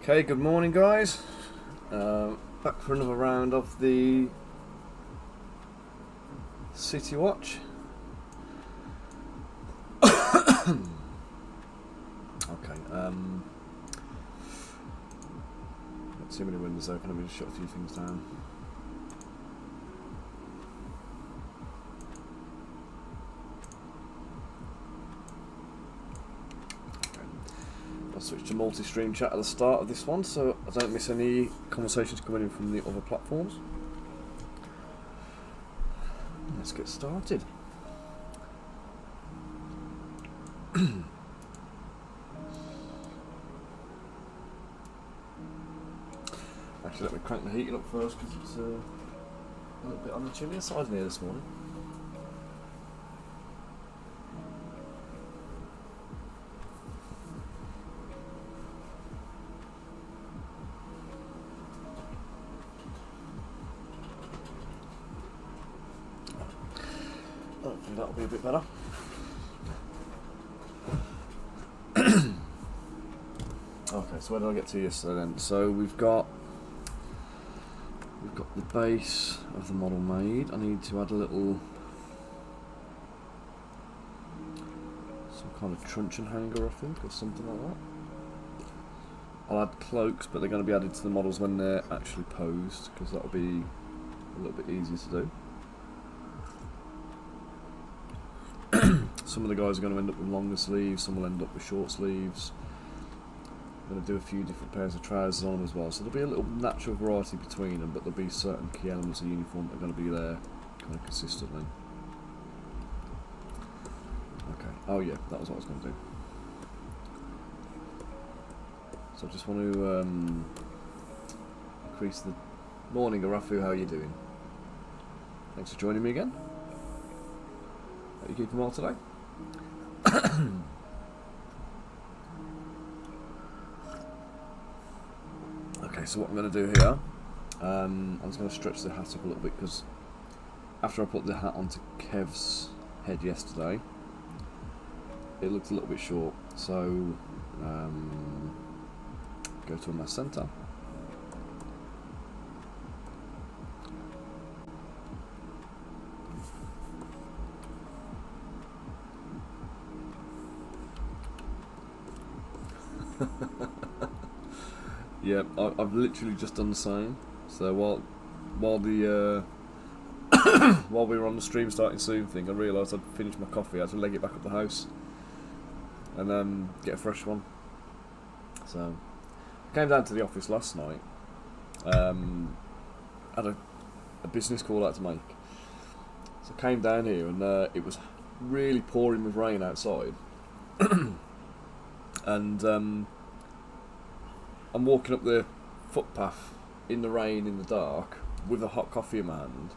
Okay, good morning guys. Back for another round of the City Watch. Okay, not too many windows open, let me just shut a few things down. I'll switch to multi-stream chat at the start of this one so I don't miss any conversations coming in from the other platforms. Let's get started. Actually, let me crank the heating up first because it's a little bit on the chillier side in here this morning. Hopefully that'll be a bit better. Okay, so where did I get to yesterday then? So we've got the base of the model made. I need to add a little some kind of truncheon hanger, I think, or something like that. I'll add cloaks, but they're going to be added to the models when they're actually posed, because that'll be a little bit easier to do. Some of the guys are going to end up with longer sleeves, some will end up with short sleeves. I'm going to do a few different pairs of trousers on them as well, so there'll be a little natural variety between them, but there'll be certain key elements of uniform that are going to be there kind of consistently. Okay, oh yeah, that was what I was going to do. So I just want to increase the morning, Arafu, how are you doing? Thanks for joining me again. Are you keeping well today? Okay, so what I'm going to do here, I'm just going to stretch the hat up a little bit because after I put the hat onto Kev's head yesterday, it looked a little bit short. So go to my centre. Yeah, I've literally just done the same. So while the while we were on the stream starting soon thing, I realised I'd finished my coffee. I had to leg it back up the house and get a fresh one. So I came down to the office last night. Had a business call out to make. So I came down here and it was really pouring with rain outside. And I'm walking up the footpath in the rain in the dark with a hot coffee in my hand,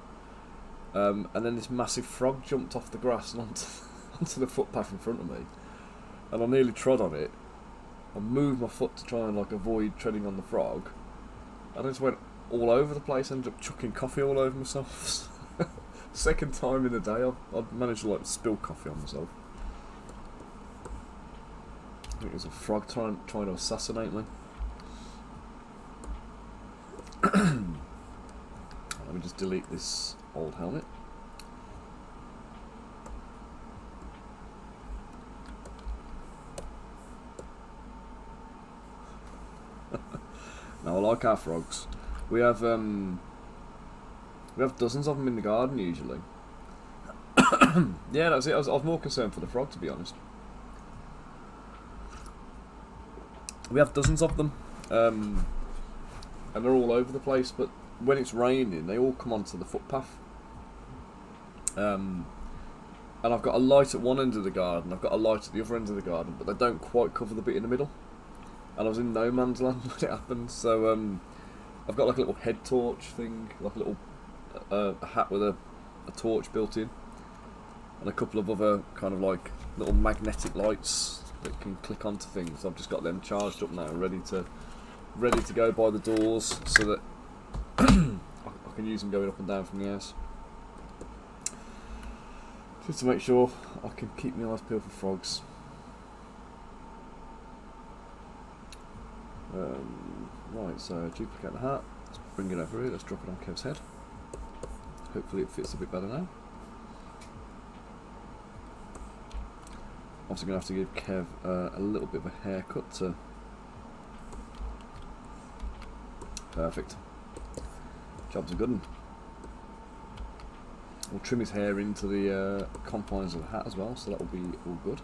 and then this massive frog jumped off the grass and onto the footpath in front of me, and I nearly trod on it. I moved my foot to try and like avoid treading on the frog, and I just went all over the place, ended up chucking coffee all over myself. Second time in the day I've managed to like spill coffee on myself. I think it was a frog trying to assassinate me. Let me just delete this old helmet. Now I like our frogs. We have dozens of them in the garden usually. Yeah, that's it. I was more concerned for the frog, to be honest. We have dozens of them, and they're all over the place, but when it's raining they all come onto the footpath. And I've got a light at one end of the garden, I've got a light at the other end of the garden, but they don't quite cover the bit in the middle. And I was in no man's land when it happened, so I've got like a little head torch thing, like a little a hat with a torch built in, and a couple of other kind of like little magnetic lights that can click onto things. I've just got them charged up now, ready to go by the doors, so that I can use them going up and down from the house. Just to make sure I can keep my eyes peeled for frogs. Right, so duplicate the hat, let's bring it over here, let's drop it on Kev's head. Hopefully it fits a bit better now. Also going to have to give Kev a little bit of a haircut to... Perfect. Job's a good one. We'll trim his hair into the confines of the hat as well, so that will be all good.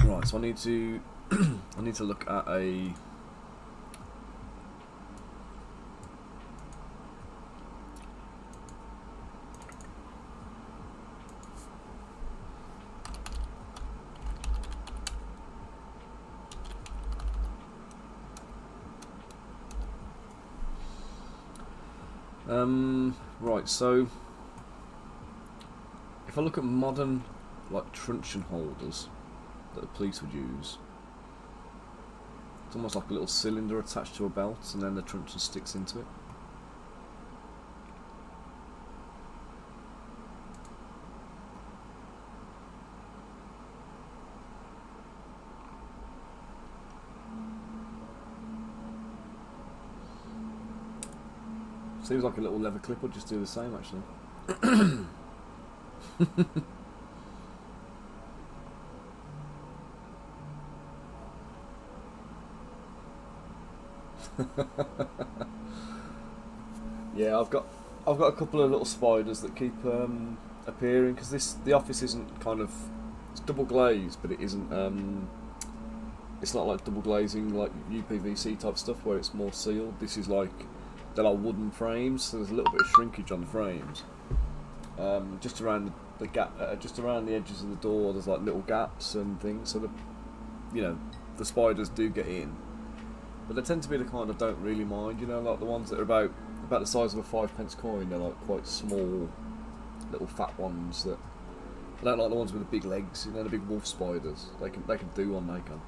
Right, so I need to I need to look at a right, so if I look at modern like truncheon holders that the police would use, it's almost like a little cylinder attached to a belt and then the truncheon sticks into it. Seems like a little leather clip would just do the same actually. Yeah, I've got a couple of little spiders that keep appearing because the office isn't kind of, it's double glazed, but it isn't it's not like double glazing like UPVC type stuff where it's more sealed. This is like, they're like wooden frames, so there's a little bit of shrinkage on the frames. Just around the gap, just around the edges of the door, there's like little gaps and things, so the spiders do get in. But they tend to be the kind I don't really mind, like the ones that are about the size of a 5p coin. They're like quite small, little fat ones. That I don't like the ones with the big legs, the big wolf spiders. They can do one, they can.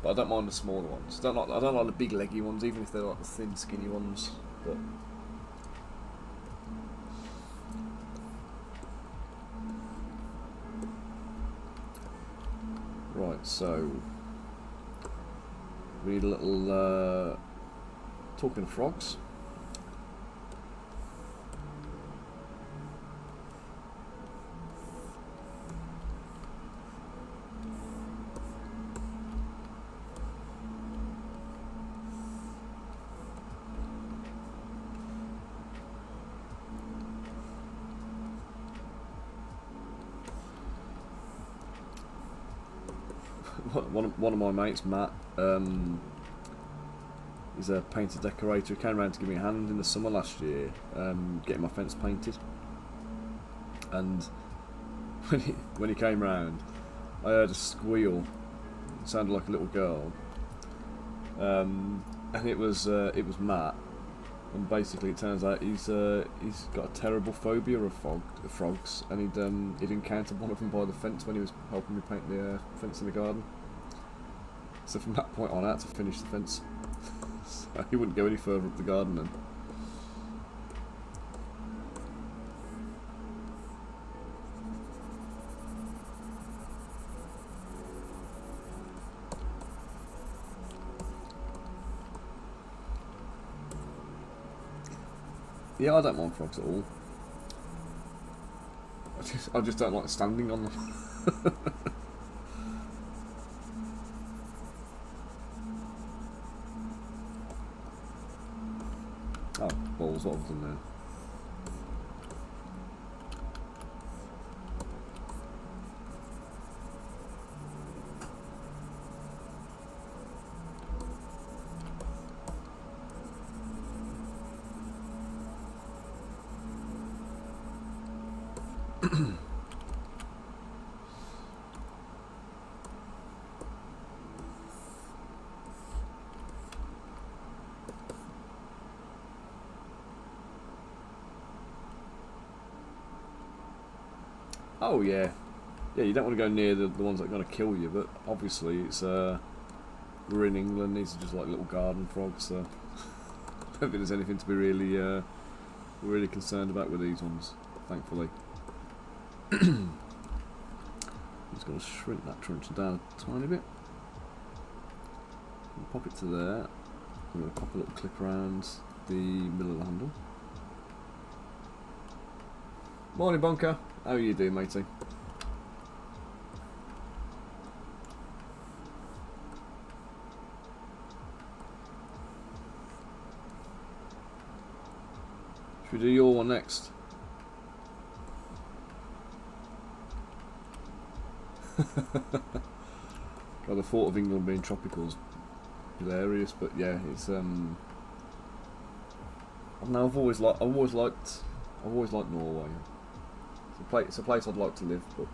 But I don't mind the smaller ones. I don't like the big leggy ones, even if they're like the thin, skinny ones. But right, so we need a little talking frogs. One of my mates, Matt, he's a painter decorator. He came around to give me a hand in the summer last year, getting my fence painted. And when he came round, I heard a squeal. It sounded like a little girl, and it was Matt. And basically, it turns out he's got a terrible phobia of frogs, and he'd encountered one of them by the fence when he was helping me paint the fence in the garden. So from that point on, I had to finish the fence. So he wouldn't go any further up the garden then. Yeah, I don't mind frogs at all. I just don't like standing on them. Oh, balls, what have I done there? Oh yeah, you don't want to go near the ones that are going to kill you, but obviously it's we're in England, these are just like little garden frogs, so I don't think there's anything to be really really concerned about with these ones, thankfully. Just got to shrink that truncheon down a tiny bit. We'll pop it to there. I'm going to pop a little clip around the middle of the handle. Morning, Bonker. How are you doing, matey? Should we do your one next? God, the thought of England being tropical is hilarious, but yeah, it's I don't know, I've always liked Norway. It's a place I'd like to live, but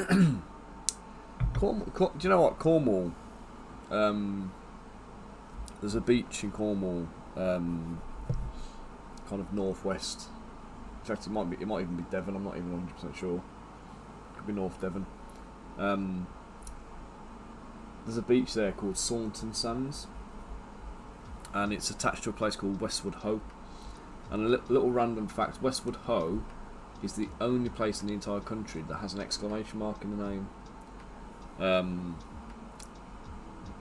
do you know what, Cornwall? There's a beach in Cornwall, kind of northwest. In fact, it might even be Devon. I'm not even 100% sure. Could be North Devon. There's a beach there called Saunton Sands, and it's attached to a place called Westwood Ho. And a little random fact: Westwood Ho is the only place in the entire country that has an exclamation mark in the name.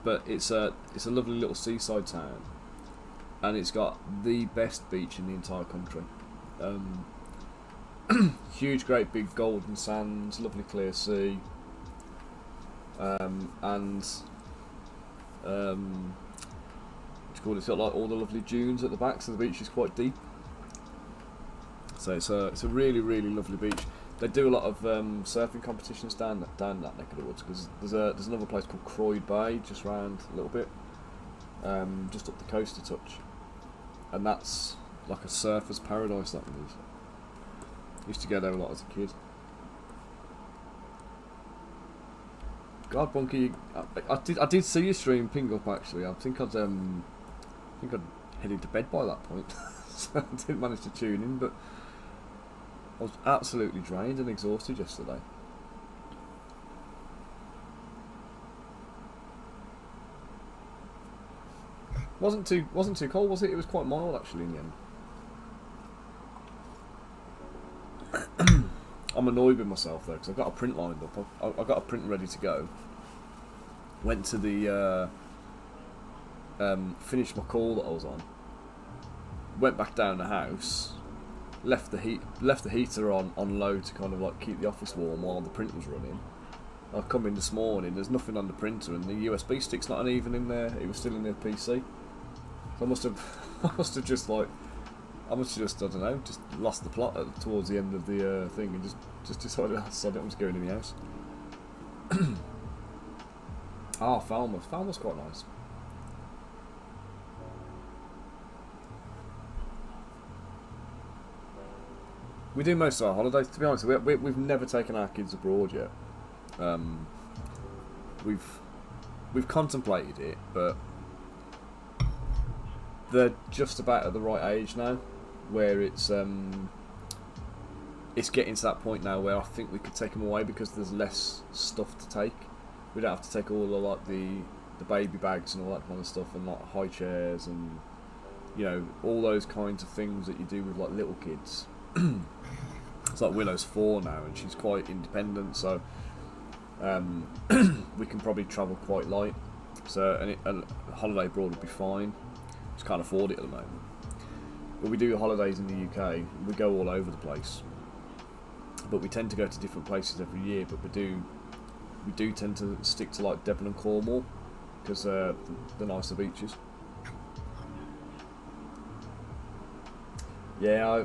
But it's a lovely little seaside town, and it's got the best beach in the entire country. Huge, great big golden sands, lovely clear sea, and it's got like all the lovely dunes at the back, so the beach is quite deep. So it's a really, really lovely beach. They do a lot of surfing competitions down that neck of the woods, because there's another place called Croyd Bay just round a little bit, just up the coast a touch, and that's like a surfer's paradise, that one is. Used to go there a lot as a kid. God, Bunky, I did see your stream ping up actually. I think I'd headed to bed by that point, so I didn't manage to tune in. But I was absolutely drained and exhausted yesterday. Wasn't too cold, was it? It was quite mild actually in the end. I'm annoyed with myself though, because I've got a print lined up. I've got a print ready to go. Went to the finished my call that I was on. Went back down the house. Left the heater on low to kind of like keep the office warm while the print was running. I've come in this morning. There's nothing on the printer, and the USB stick's not even in there. It was still in the PC. So I must have just I don't know, just lost the plot towards the end of the thing, and just decided I'm just going in the house. Falmouth. Falmouth's quite nice. We do most of our holidays, to be honest. We've never taken our kids abroad yet. We've contemplated it, but they're just about at the right age now, where it's getting to that point now where I think we could take them away, because there's less stuff to take. We don't have to take all the like the baby bags and all that kind of stuff, and like high chairs and all those kinds of things that you do with like little kids. It's like Willow's 4 now, and she's quite independent, so we can probably travel quite light. So a holiday abroad would be fine. Just can't afford it at the moment. But we do holidays in the UK. We go all over the place, but we tend to go to different places every year. But we do tend to stick to like Devon and Cornwall, because the nicer beaches. Yeah,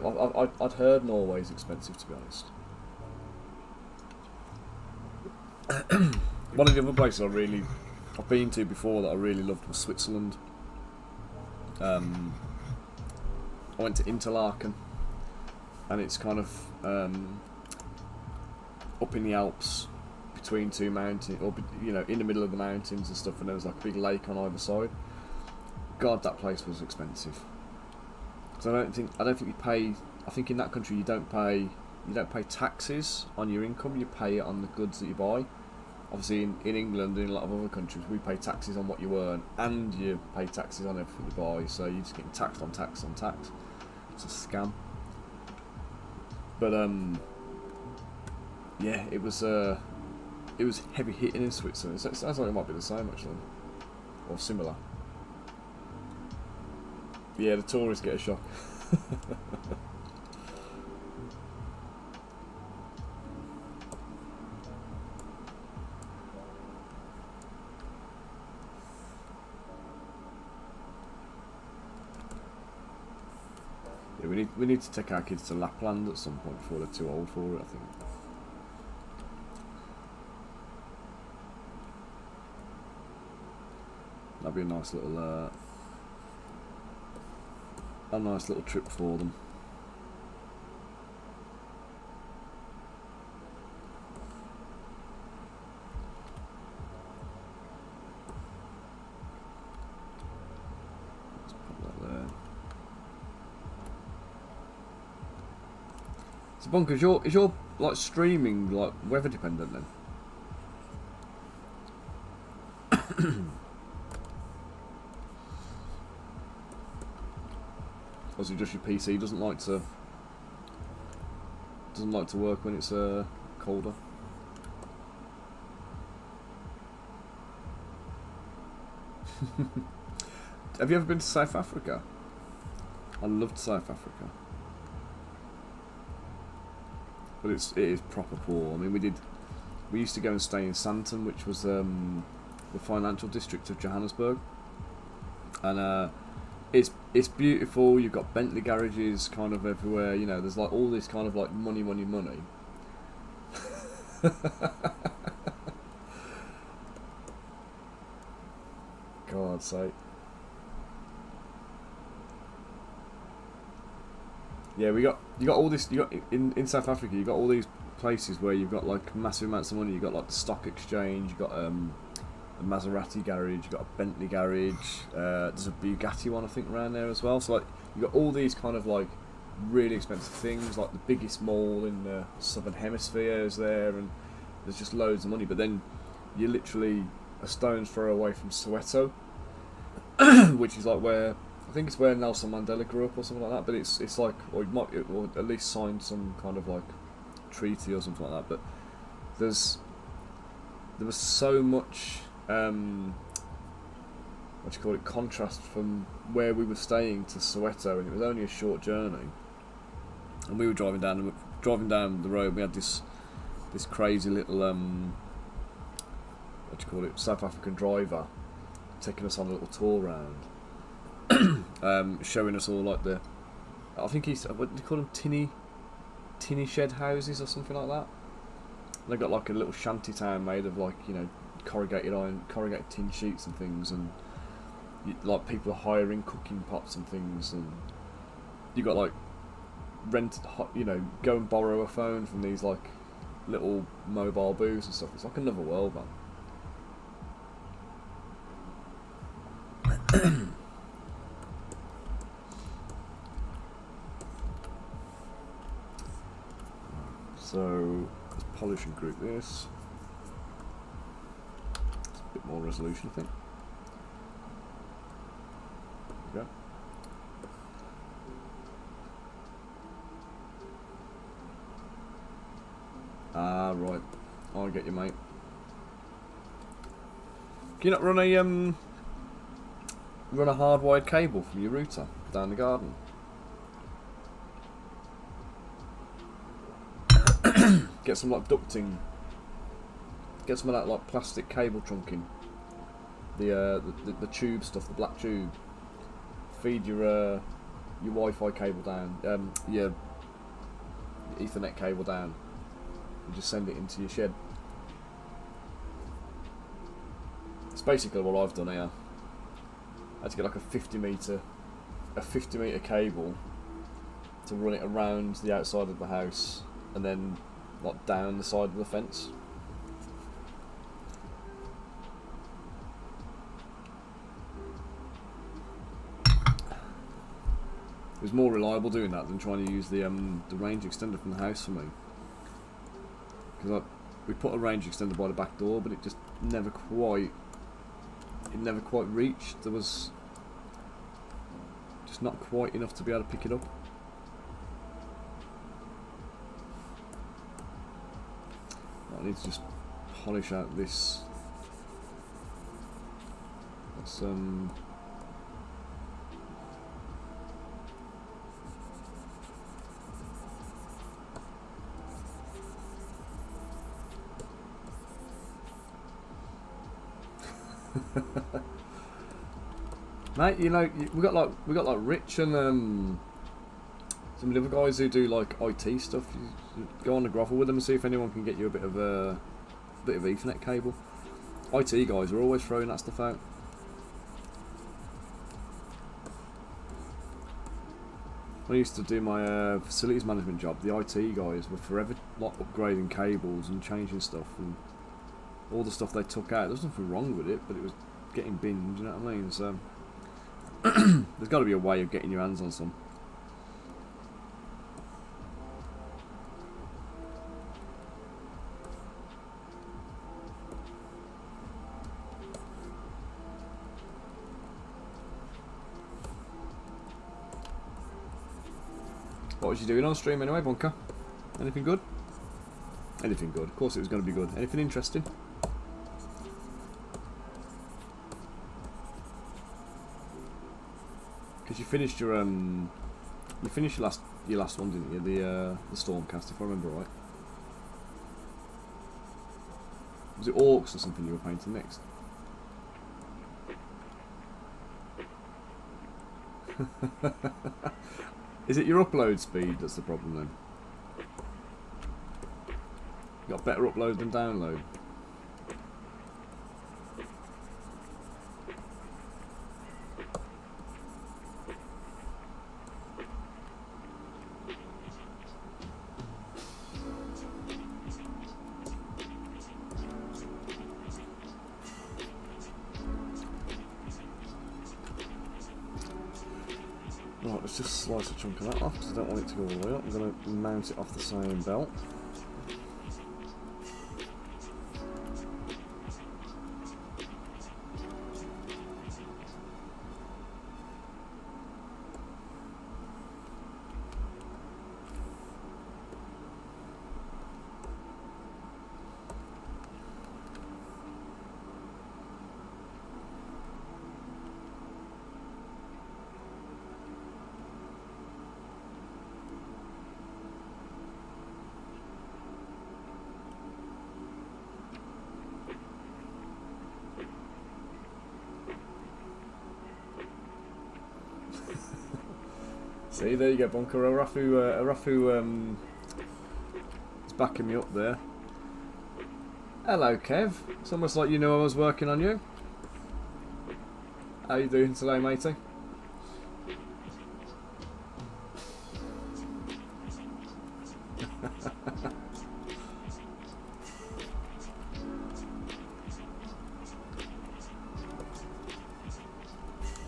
I'd heard Norway's expensive, to be honest. One of the other places I've been to before that I really loved was Switzerland. I went to Interlaken, and it's kind of up in the Alps between two mountains, or in the middle of the mountains and stuff, and there was like a big lake on either side. God, that place was expensive. So I don't think you pay. I think in that country you don't pay taxes on your income. You pay it on the goods that you buy. obviously in England and in a lot of other countries, we pay taxes on what you earn, and you pay taxes on everything you buy. So you're just getting taxed on tax on tax. It's a scam. But yeah, it was heavy hitting in Switzerland. It sounds like it might be the same actually, or similar. Yeah, the tourists get a shock. Yeah, we need to take our kids to Lapland at some point before they're too old for it, I think. That'd be a nice little trip for them. Let's put that there. So Bunker, is your like streaming like weather dependent then? Or is it just your PC doesn't like to work when it's colder? Have you ever been to South Africa? I loved South Africa, but it is proper poor. I mean, we used to go and stay in Sandton, which was the financial district of Johannesburg, and it's beautiful. You've got Bentley garages kind of everywhere. You know, there's like all this kind of like money. God's sake. Yeah, you got all this. You got in South Africa. You got all these places where you've got like massive amounts of money. You got like the stock exchange. You got a Maserati garage. You got a Bentley garage. There's a Bugatti one I think around there as well. So like you got all these kind of like really expensive things. Like the biggest mall in the southern hemisphere is there, and there's just loads of money. But then you're literally a stone's throw away from Soweto, which is like where. I think it's where Nelson Mandela grew up or something like that, but it's like, or at least signed some kind of like treaty or something like that. But there was so much contrast from where we were staying to Soweto, and it was only a short journey. And we were driving down the road. We had this crazy little South African driver taking us on a little tour round. Showing us all like I think what do you call them, tinny shed houses or something like that. And they got like a little shanty town made of like, you know, corrugated tin sheets and things, and like people are hiring cooking pots and things, and you got like go and borrow a phone from these like little mobile booths and stuff. It's like another world, man. So let's polish and group this. It's a bit more resolution, I think. There we go. Ah, right. I'll get you, mate. Can you not run a hardwired cable from your router down the garden? Get some like ducting. Get some of that like plastic cable trunking. The tube stuff, the black tube. Feed your Wi-Fi cable down. Your Ethernet cable down. And just send it into your shed. It's basically what I've done here. I had to get like a 50 meter cable to run it around the outside of the house, and then like down the side of the fence. It was more reliable doing that than trying to use the range extender from the house for me, because we put a range extender by the back door, but it just never quite reached. There was just not quite enough to be able to pick it up. I need to just polish out this. That's mate, you know, we got like Rich and some of the other guys who do like IT stuff. You go on the grovel with them and see if anyone can get you a bit of Ethernet cable. IT guys are always throwing that stuff out. When I used to do my facilities management job, the IT guys were forever like upgrading cables and changing stuff, and all the stuff they took out. There was nothing wrong with it, but it was getting binned. You know what I mean? So there's got to be a way of getting your hands on some. What was you doing on stream anyway, Bunker? Anything good? Anything good. Of course it was going to be good. Anything interesting? Because you finished your last one, didn't you? The Stormcast, if I remember right. Was it Orcs or something you were painting next? Is it your upload speed that's the problem then? You got better upload than download? Right, let's just slice a chunk of that off because I don't want it to go all the way up. I'm going to mount it off the same belt. See, there you go, Bunker. Arafu is backing me up there. Hello, Kev. It's almost like you knew I was working on you. How you doing today, matey?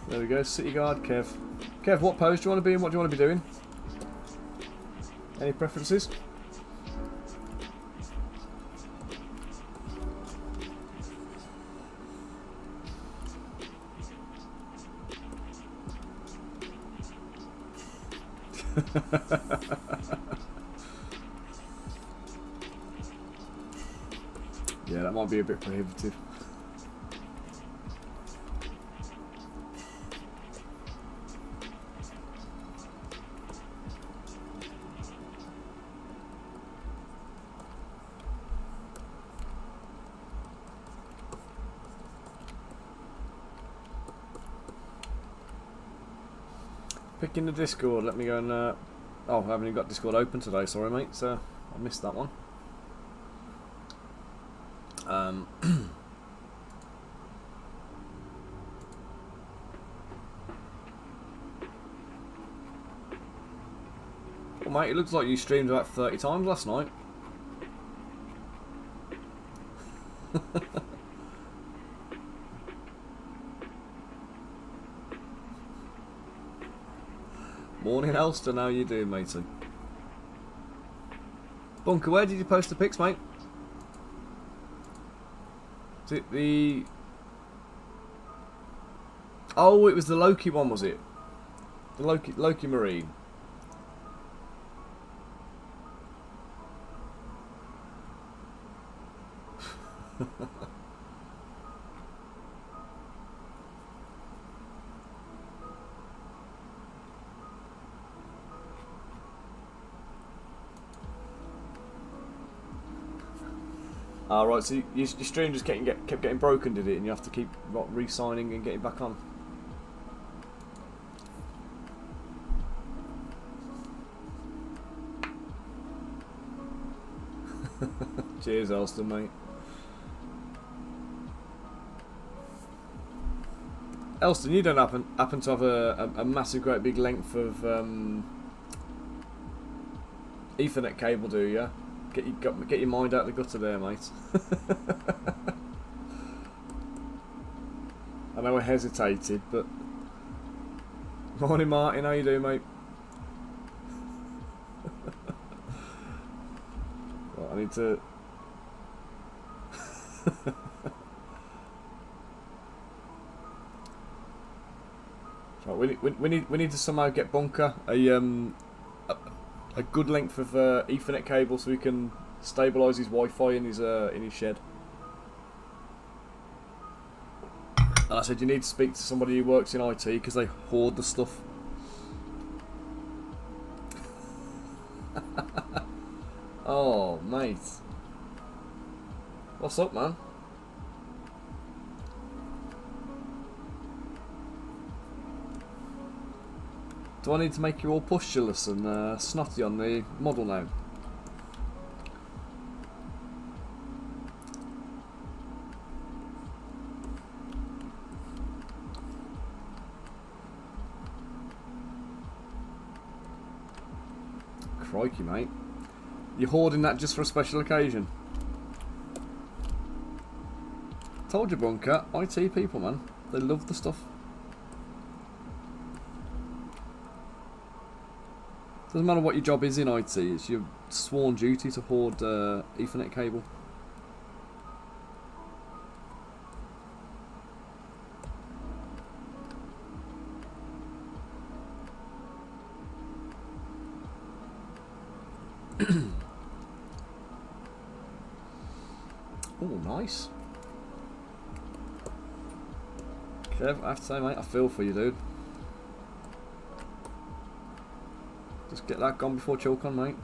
There we go, City Guard, Kev. Kev, what pose do you want to be in? What do you want to be doing? Any preferences? Yeah, that might be a bit prohibitive. Picking the Discord, let me go and oh, I haven't even got Discord open today, sorry mate, so I missed that one. Well mate, it looks like you streamed about 30 times last night. Morning Elston, how you doing, matey? Bunker, where did you post the pics, mate? Is it the... Oh, it was the Loki one, was it? The Loki Marine. Right, so your stream just kept getting broken, did it? And you have to keep re-signing and getting back on. Cheers, Elston, mate. Elston, you don't happen to have a massive, great big length of Ethernet cable, do you? Get your mind out of the gutter there, mate. I know I hesitated, but... Morning, Martin. How you doing, mate? Well, I need to... Right, we need to somehow get Bunker a good length of Ethernet cable so we can stabilise his Wi-Fi in his shed. And I said you need to speak to somebody who works in IT because they hoard the stuff. Oh, mate. What's up, man? Do I need to make you all pustureless and snotty on the model now? Crikey, mate. You're hoarding that just for a special occasion. Told you, Bunker. IT people, man. They love the stuff. Doesn't matter what your job is in IT, it's your sworn duty to hoard Ethernet cable. Oh, nice. Kev, I have to say, mate, I feel for you, dude. Just get that gone before choke on, mate.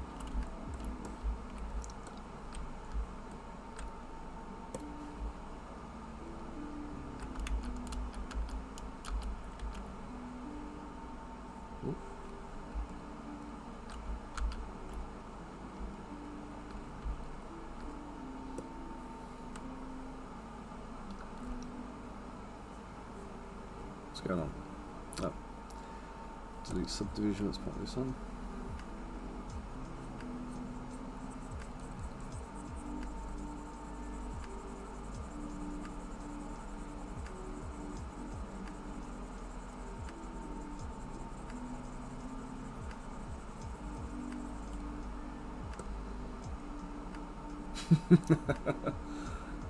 Ooh. What's going on? Oh. Delete subdivision, let's put this on.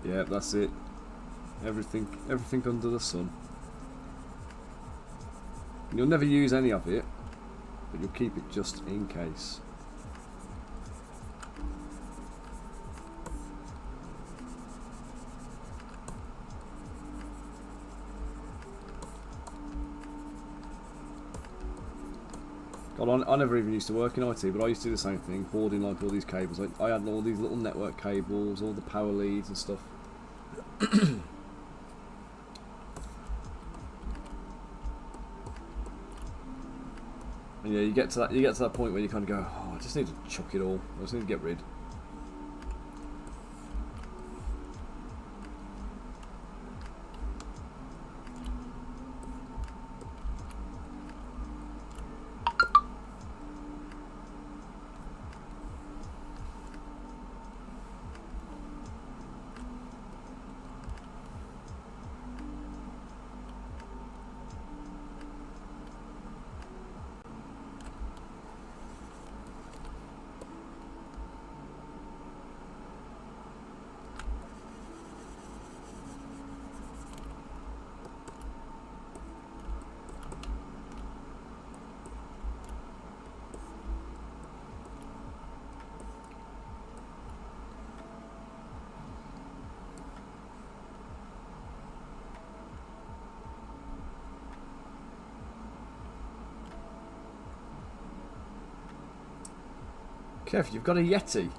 Yeah, that's it. Everything under the sun. You'll never use any of it, but you'll keep it just in case. God, I never even used to work in IT, but I used to do the same thing, hoarding like all these cables. I had all these little network cables, all the power leads and stuff. And yeah, you get to that point where you kind of go, oh, I just need to chuck it all. I just need to get rid. Kev, you've got a Yeti.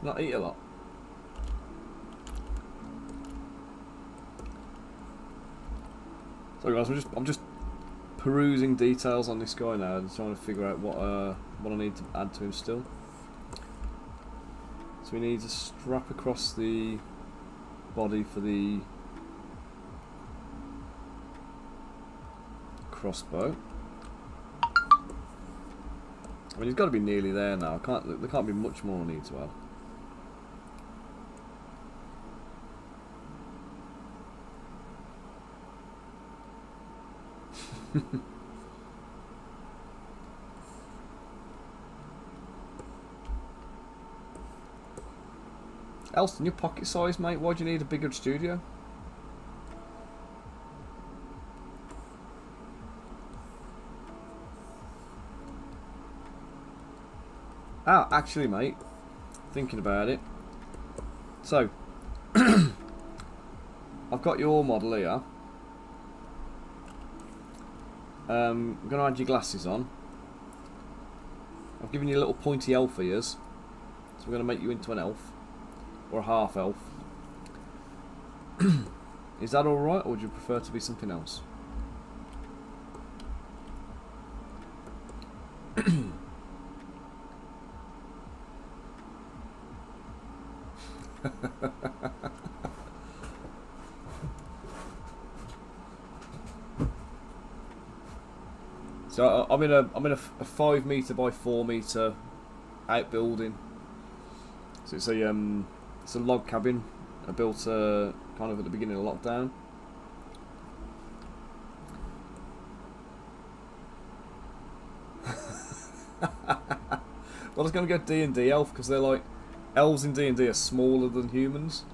Not eat a lot. Sorry guys, I'm just perusing details on this guy now and trying to figure out what I need to add to him still. So we need a strap across the body for the crossbow. I mean, he's got to be nearly there now. There can't be much more I need to add. Elston, your pocket size, mate. Why do you need a bigger studio? Ah, actually, mate, thinking about it. So, I've got your model here. I'm going to add your glasses on. I've given you a little pointy elf ears, so we're going to make you into an elf, or a half elf. Is that alright, or would you prefer to be something else? So I'm in a 5 metre by 4 metre outbuilding. So it's a log cabin I built kind of at the beginning of lockdown. Well, I was going to go D&D elf because they're like elves in D&D are smaller than humans.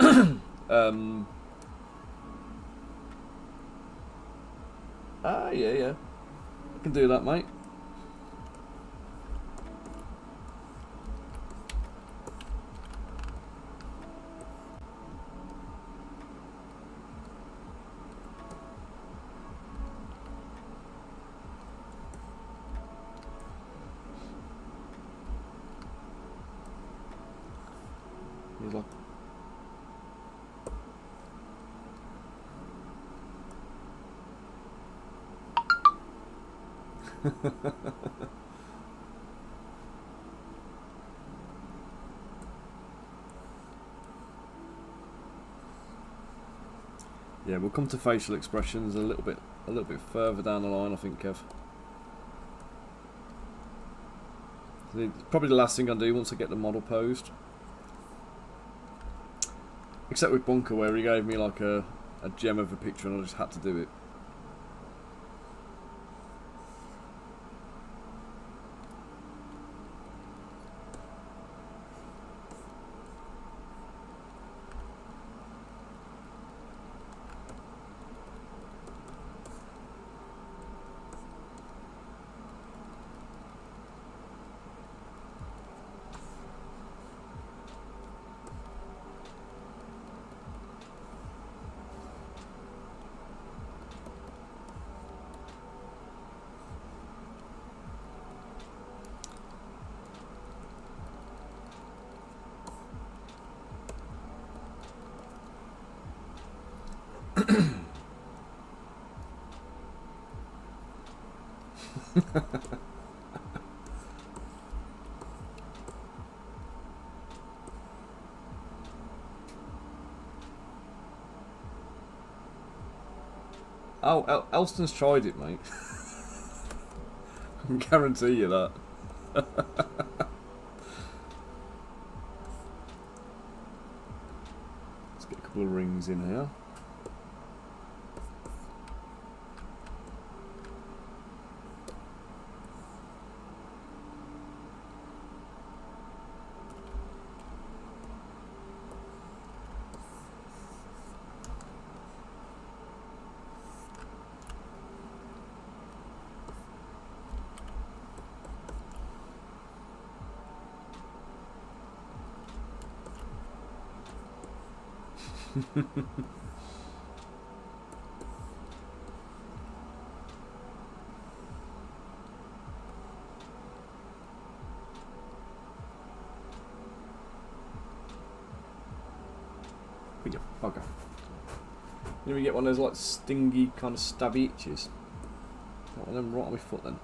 Yeah. I can do that, mate. He's like... Yeah, we'll come to facial expressions a little bit further down the line, I think, Kev. Probably the last thing I do once I get the model posed. Except with Bunker, where he gave me like a gem of a picture and I just had to do it. Oh, Elston's tried it, mate. I can guarantee you that. Let's get a couple of rings in here. You bugger. You ever get one of those like stingy kind of stabby itches? Got one of them right on my foot then.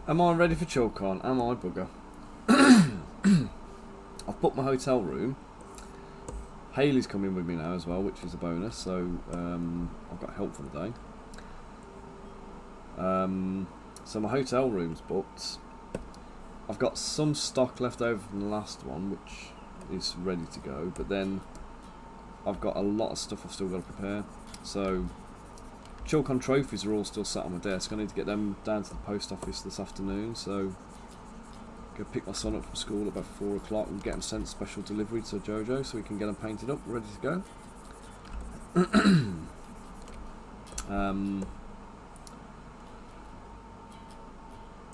Am I ready for ChillCon? Am I, bugger? I've booked my hotel room. Hayley's coming with me now as well, which is a bonus, so I've got help for the day. So my hotel room's booked. I've got some stock left over from the last one, which is ready to go, but then I've got a lot of stuff I've still got to prepare. So ChillCon trophies are all still sat on my desk. I need to get them down to the post office this afternoon, so go pick my son up from school at about 4 o'clock and get him sent special delivery to Jojo so we can get them painted up, ready to go.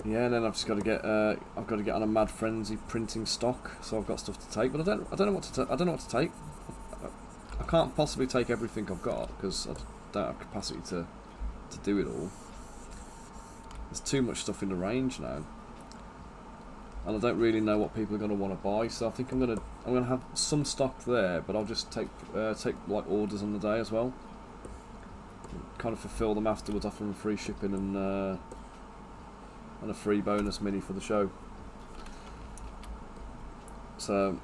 Yeah, and then I've just got to get on a mad frenzy printing stock, so I've got stuff to take, but I don't know what to take. I can't possibly take everything I've got because I don't have capacity to do it all. There's too much stuff in the range now, and I don't really know what people are going to want to buy. So I think I'm gonna have some stock there, but I'll just take like orders on the day as well. Kind of fulfill them afterwards, offer them free shipping and a free bonus mini for the show. So,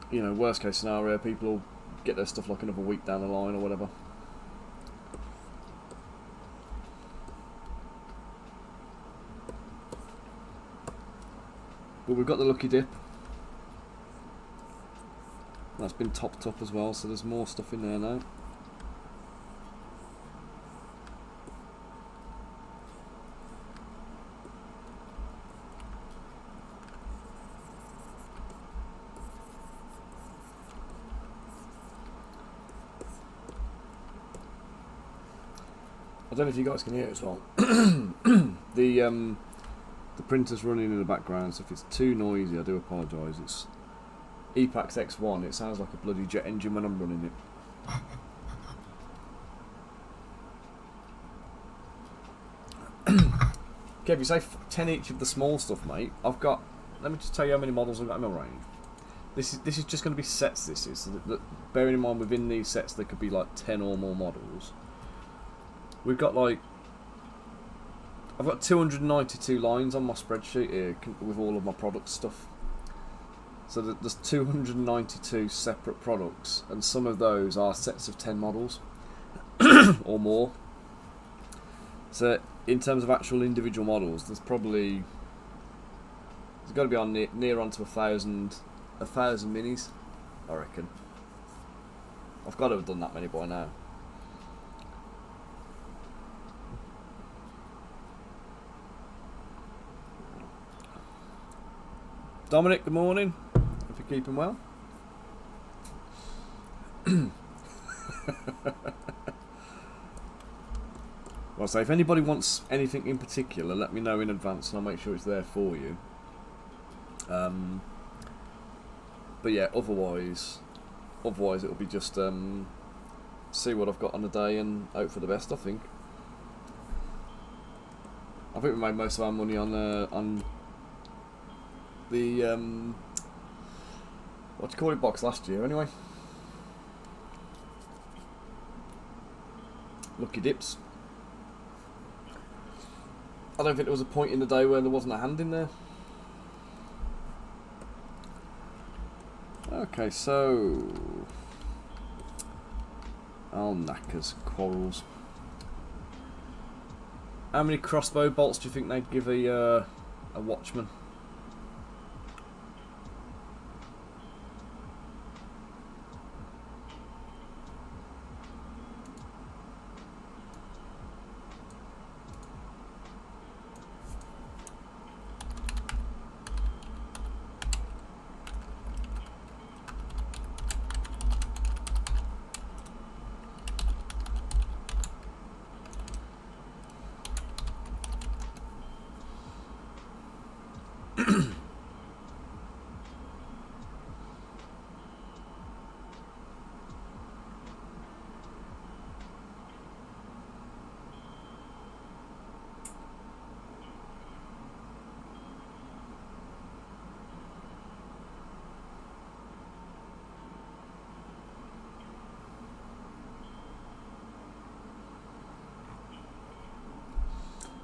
you know, worst case scenario, people will get their stuff like another week down the line or whatever. But we've got the lucky dip. That's been topped up as well, so there's more stuff in there now. I don't know if you guys can hear it as well. The printer's running in the background, so if it's too noisy, I do apologise. It's Epax X1. It sounds like a bloody jet engine when I'm running it. Kev, you say 10 each of the small stuff, mate. I've got. Let me just tell you how many models I've got in my range. This is just going to be sets. This is so that, bearing in mind within these sets there could be like 10 or more models. We've got like. I've got 292 lines on my spreadsheet here with all of my product stuff. So there's 292 separate products, and some of those are sets of 10 models or more. So in terms of actual individual models, there's got to be on near onto 1,000 minis, I reckon. I've got to have done that many by now. Dominic, good morning. Hope you're keeping well. Well, so if anybody wants anything in particular, let me know in advance and I'll make sure it's there for you. But yeah, otherwise it'll be just see what I've got on the day and hope for the best. I think we made most of our money on the what do you call it box last year anyway. Lucky dips. I don't think there was a point in the day where there wasn't a hand in there. Okay, so knackers, quarrels. How many crossbow bolts do you think they'd give a watchman?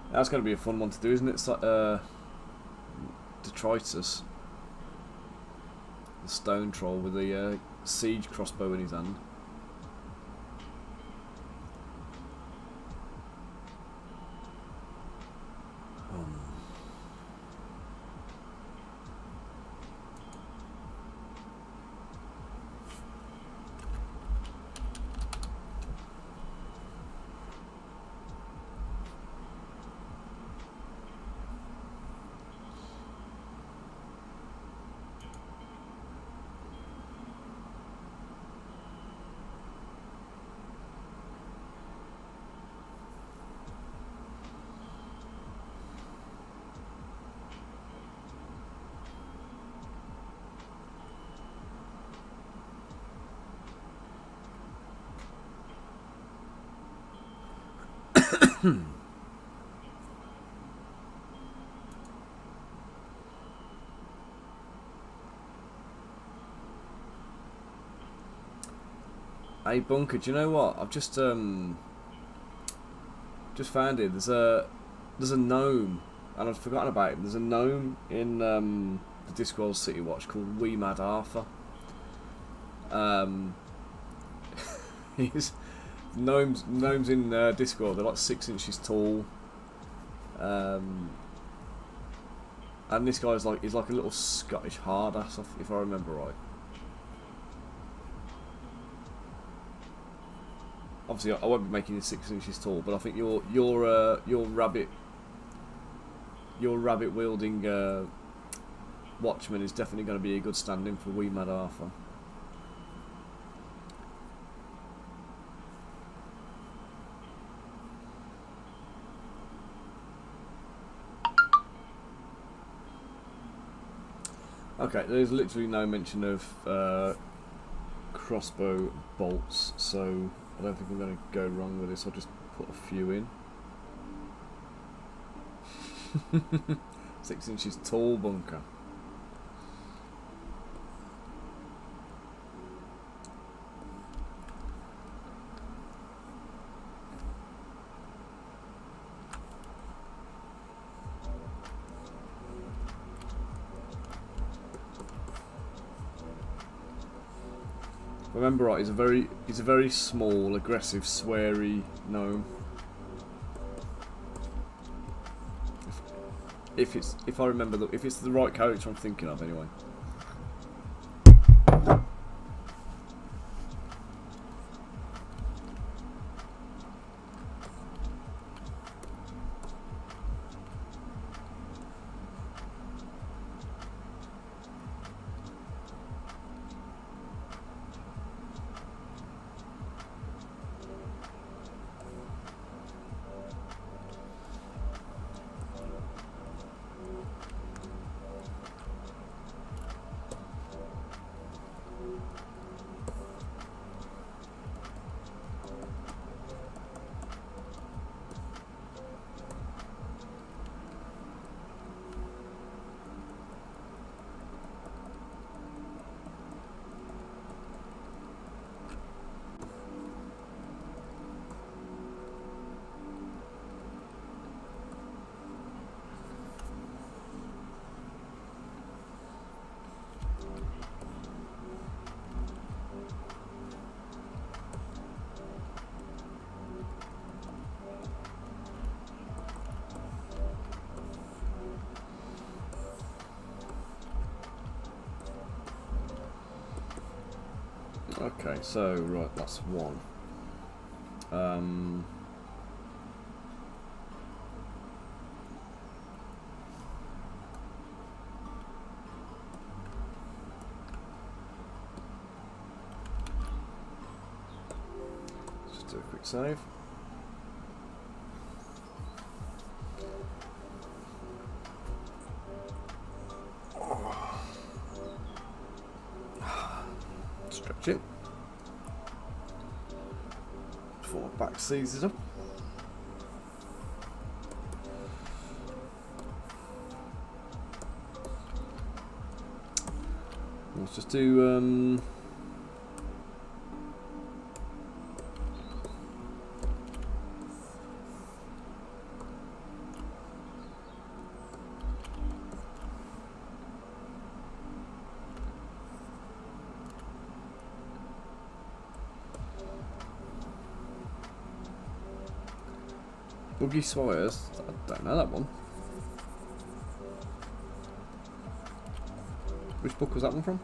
That's going to be a fun one to do, isn't it? It's like Detritus, the stone troll with the siege crossbow in his hand. Hey Bunker, do you know what? I've just found it. There's a gnome, and I'd forgotten about him. There's a gnome in the Discworld City Watch called Wee Mad Arthur. He's gnomes in Discworld. They're like 6 inches tall, and this guy's he's like a little Scottish hard ass, if I remember right. Obviously, I won't be making it 6 inches tall, but I think your rabbit wielding watchman is definitely going to be a good stand-in for Wee Mad Arthur. Okay, there's literally no mention of crossbow bolts, so I don't think I'm going to go wrong with this. I'll just put a few in. 6 inches tall Bunker. Remember right, he's a very small, aggressive, sweary gnome. If I remember if it's the right character I'm thinking of anyway. Okay, so right, that's one. Just do a quick save. watching. Before I back seizes up. Let's just do Boogie Swires. I don't know that one. Which book was that one from?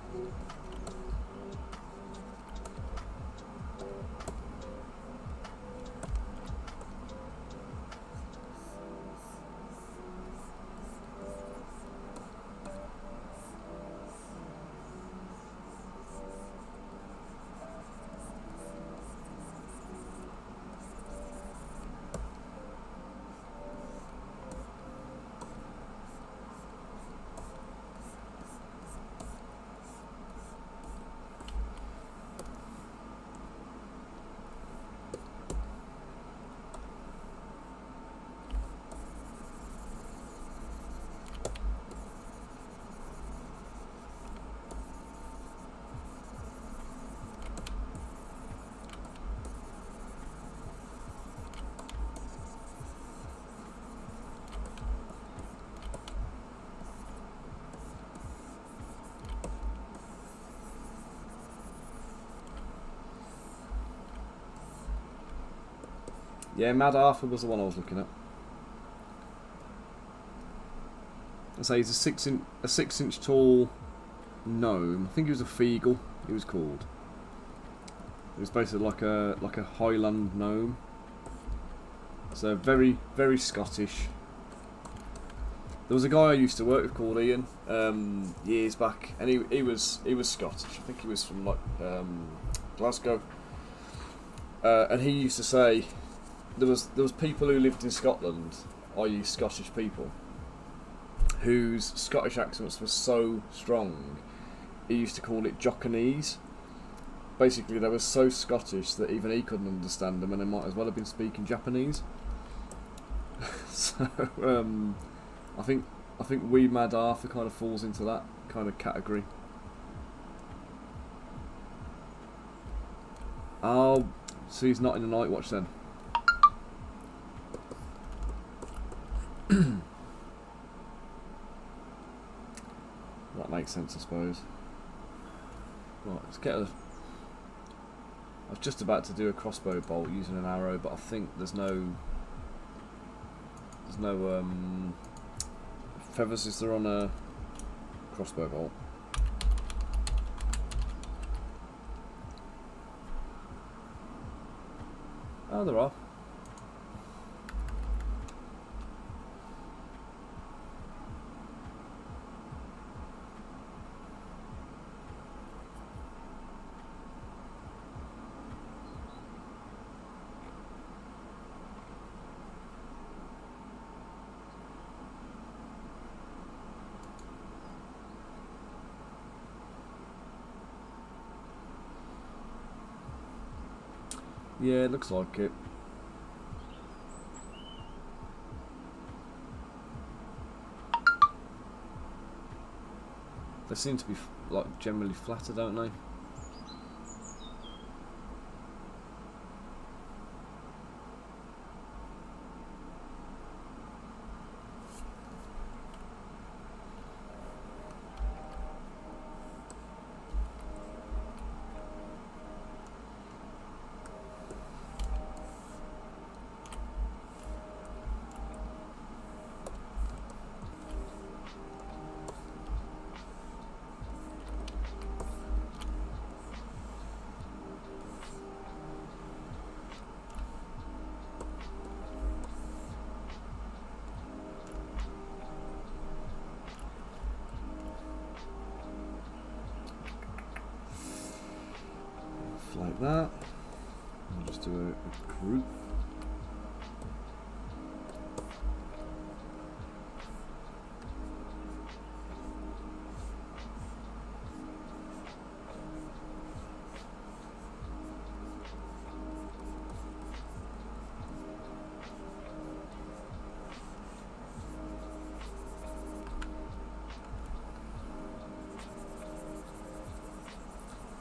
Yeah, Mad Arthur was the one I was looking at. I say he's a 6-inch tall gnome. I think he was a Feegle. He was called. It was basically like a Highland gnome. So very, very Scottish. There was a guy I used to work with called Ian years back, and he was Scottish. I think he was from like Glasgow, and he used to say there was people who lived in Scotland, i.e. Scottish people, whose Scottish accents were so strong, he used to call it Jockanese. Basically, they were so Scottish that even he couldn't understand them, and they might as well have been speaking Japanese. So I think Wee Mad Arthur kind of falls into that kind of category. Oh, so he's not in the Night Watch then. That makes sense, I suppose. Right, let's get a... I was just about to do a crossbow bolt using an arrow, but I think there's no feathers, is there, on a crossbow bolt? Oh, there are. Yeah, it looks like it. They seem to be like generally flatter, don't they? Like that. I'll just do a group.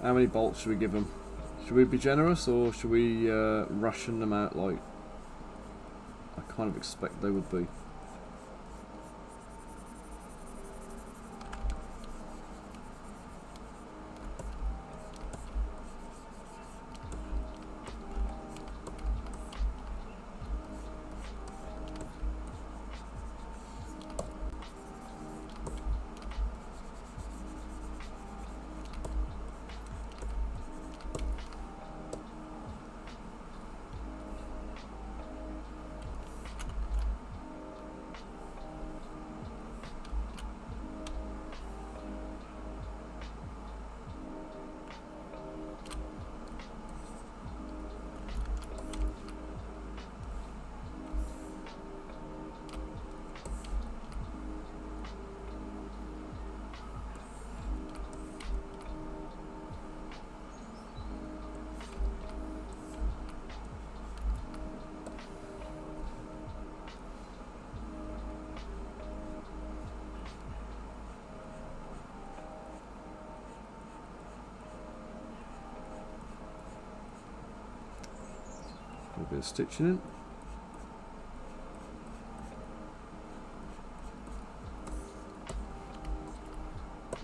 How many bolts should we give them? Should we be generous, or should we ration them out like I kind of expect they would be? A bit of stitching in.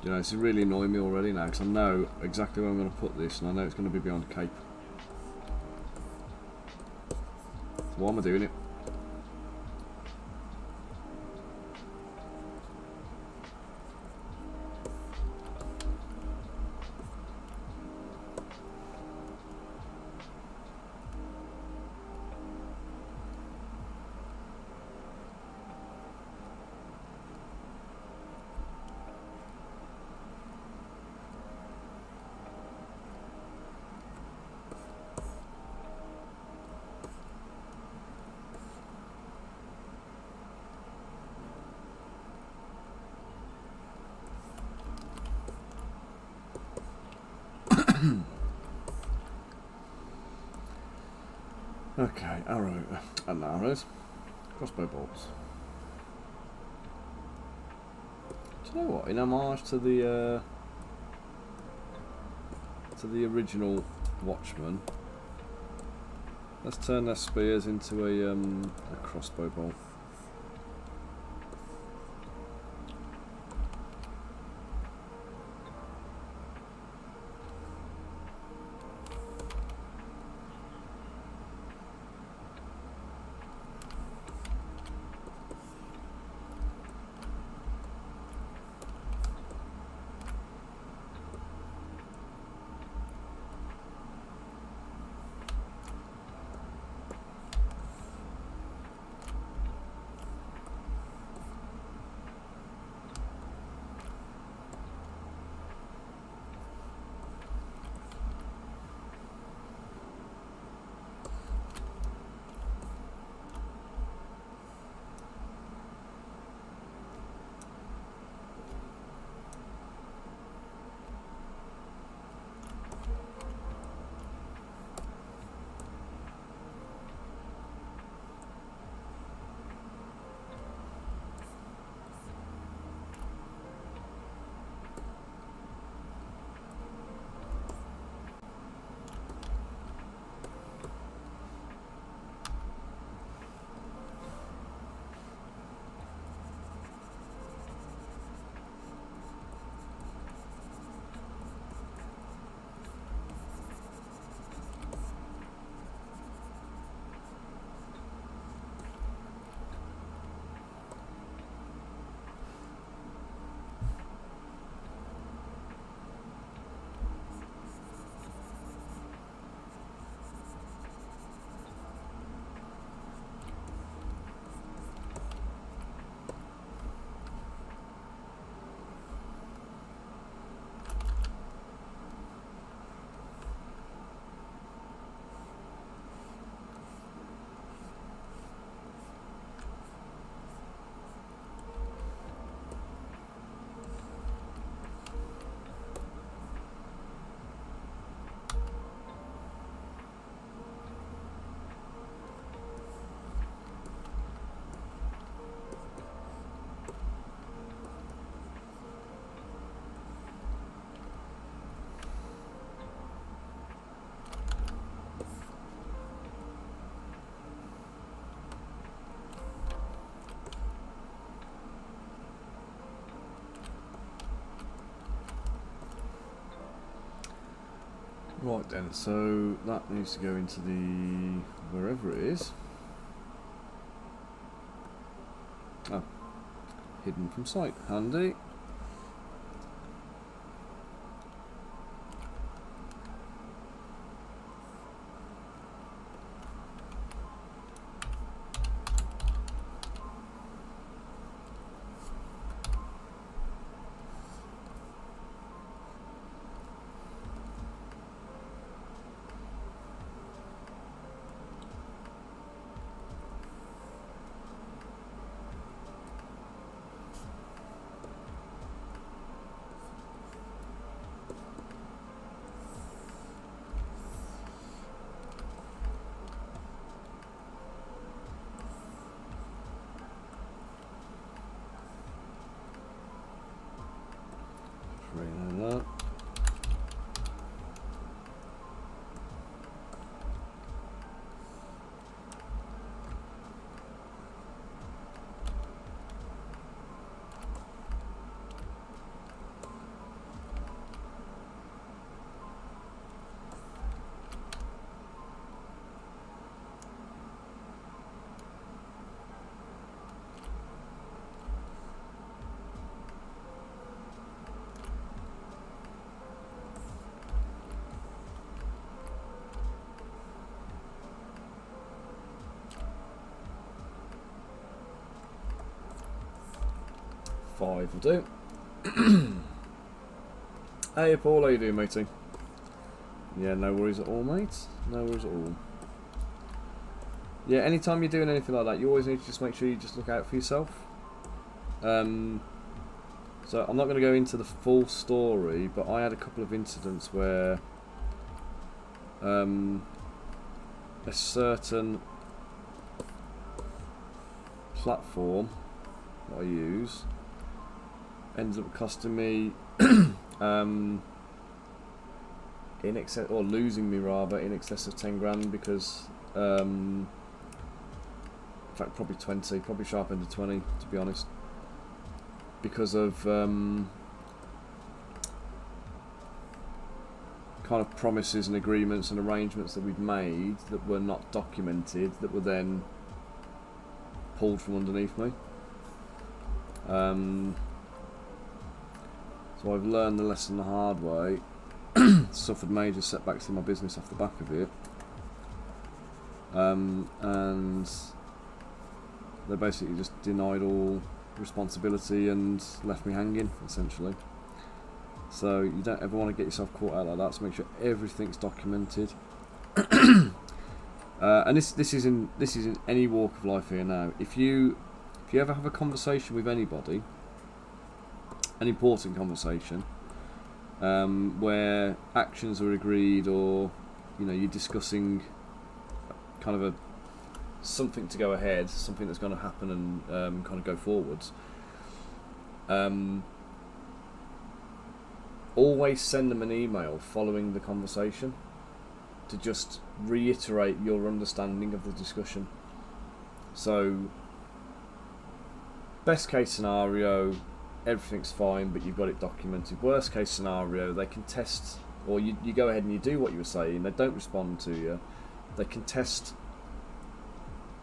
You know, this is really annoying me already now because I know exactly where I'm going to put this, and I know it's going to be behind cape. So why am I doing it? Okay, arrows, crossbow bolts. Do you know what? In homage to the original Watchmen, let's turn their spears into a crossbow bolt. Right then, so that needs to go into the wherever it is. Oh, hidden from sight, handy. Rename that. Five will do. Hey Paul, how you doing, matey? Yeah, no worries at all, mate. No worries at all. Yeah, anytime you're doing anything like that, you always need to just make sure you just look out for yourself. So I'm not going to go into the full story, but I had a couple of incidents where a certain platform that I use ends up costing me in excess, or losing me rather, in excess of 10 grand because in fact probably 20, probably sharp end of 20 to be honest, because of kind of promises and agreements and arrangements that we'd made that were not documented, that were then pulled from underneath me. So I've learned the lesson the hard way, suffered major setbacks in my business off the back of it, and they basically just denied all responsibility and left me hanging, essentially. So you don't ever want to get yourself caught out like that, so make sure everything's documented. And this is in any walk of life here now. If you ever have a conversation with anybody, an important conversation, where actions are agreed, or you're discussing kind of something to go ahead, something that's going to happen and kind of go forwards, always send them an email following the conversation to just reiterate your understanding of the discussion. So best case scenario, everything's fine, but you've got it documented. Worst case scenario, they can test, or you go ahead and you do what you were saying, they don't respond to you, they can test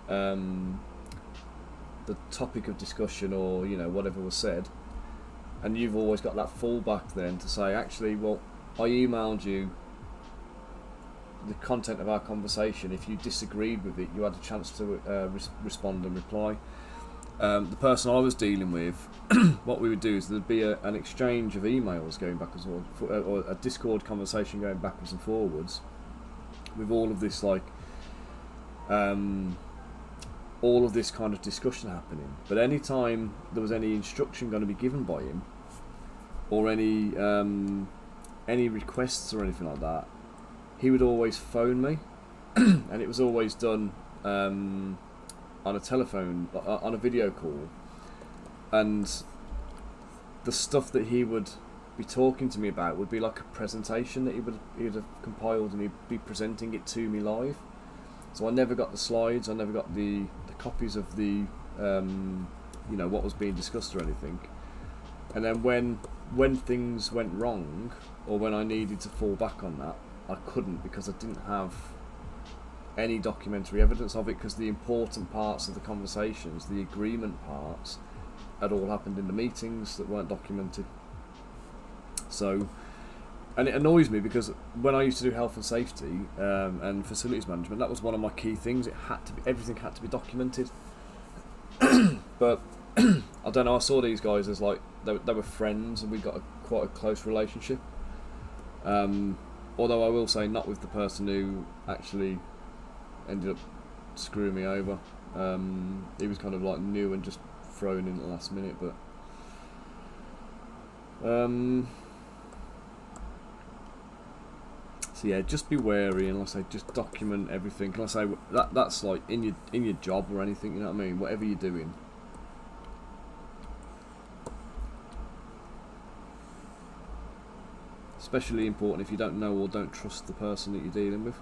the topic of discussion, or whatever was said, and you've always got that fallback then to say, actually, well, I emailed you the content of our conversation. If you disagreed with it, you had a chance to respond and reply. The person I was dealing with, what we would do is there'd be an exchange of emails going backwards, or a Discord conversation going backwards and forwards, with all of this all of this kind of discussion happening. But any time there was any instruction going to be given by him, or any requests or anything like that, he would always phone me, and it was always done on a telephone, on a video call, and the stuff that he would be talking to me about would be like a presentation that he'd have compiled, and he'd be presenting it to me live. So I never got the slides, I never got the copies of the what was being discussed or anything. And then when things went wrong, or when I needed to fall back on that, I couldn't because I didn't have any documentary evidence of it, because the important parts of the conversations, the agreement parts, had all happened in the meetings that weren't documented. So, and it annoys me because when I used to do health and safety and facilities management, that was one of my key things. It had to be, everything had to be documented. But I don't know, I saw these guys as like they were friends, and we got quite a close relationship. Although I will say, not with the person who actually ended up screwing me over. He was kind of like new and just thrown in at the last minute, but so yeah, just be wary, and like I say, just document everything. Can I say that's like in your job or anything, you know what I mean? Whatever you're doing. Especially important if you don't know or don't trust the person that you're dealing with.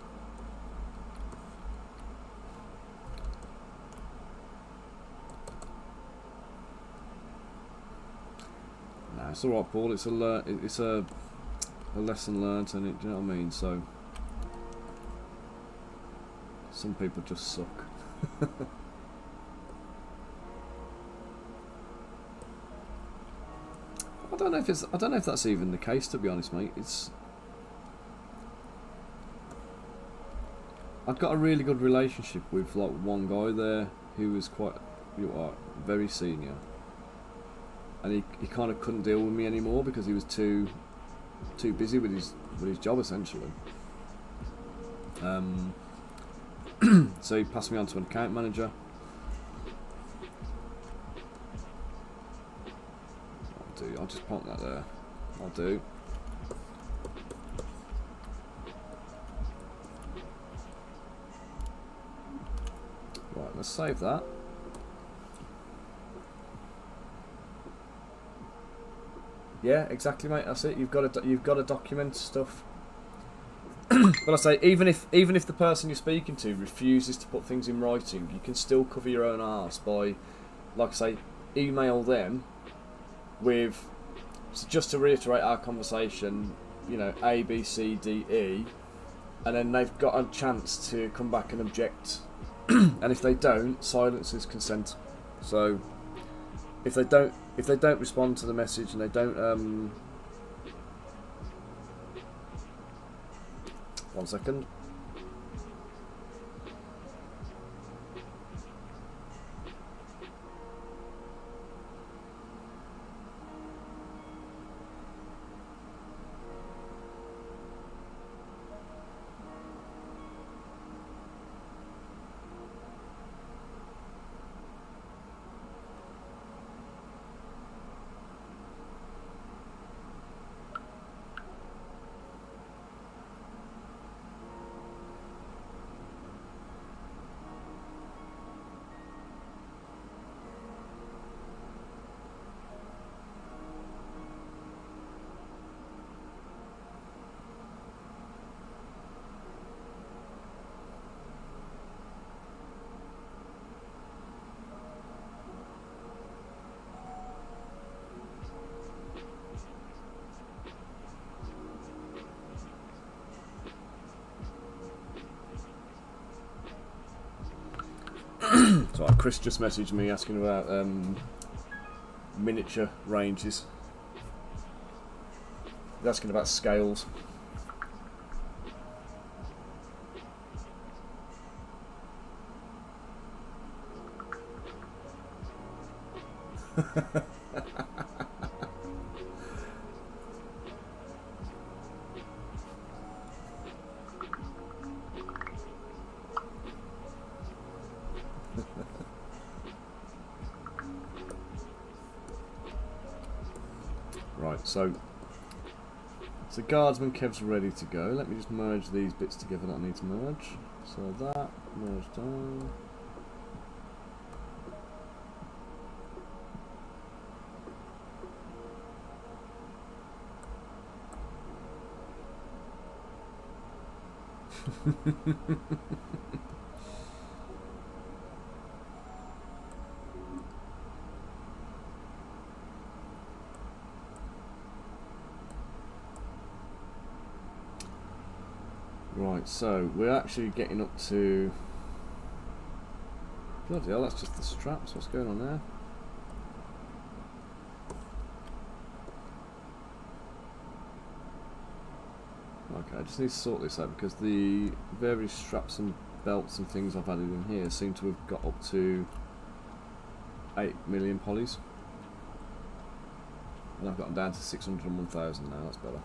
Nah, it's alright, Paul. It's a lesson learnt, and do you know what I mean? So some people just suck. I don't know if that's even the case, to be honest, mate. I've got a really good relationship with like one guy there who was quite, very senior, and he kind of couldn't deal with me anymore because he was too busy with his job, essentially. So he passed me on to an account manager. I'll just pop that there. I'll do. Right, let's save that. Yeah, exactly, mate. That's it. You've got to document stuff. But I say, even if the person you're speaking to refuses to put things in writing, you can still cover your own arse by, like I say, email them with, so just to reiterate our conversation, A, B, C, D, E, and then they've got a chance to come back and object. And if they don't, silence is consent. So if they don't respond to the message, and they don't one second. So Chris just messaged me asking about miniature ranges. He's asking about scales. Right, so guardsman Kev's ready to go. Let me just merge these bits together that I need to merge. So that merged down. Right, so we're actually getting up to... Bloody hell, that's just the straps. What's going on there? Okay, I just need to sort this out because the various straps and belts and things I've added in here seem to have got up to 8 million polys. And I've got them down to 601,000 now, that's better.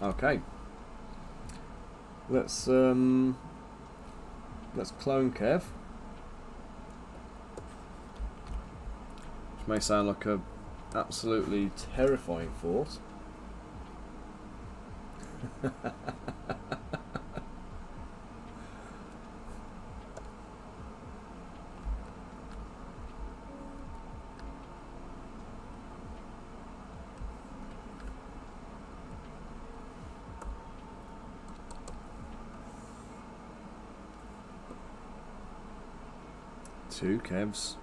Okay. Let's clone Kev. Which may sound like a absolutely terrifying thought. Two Kevs.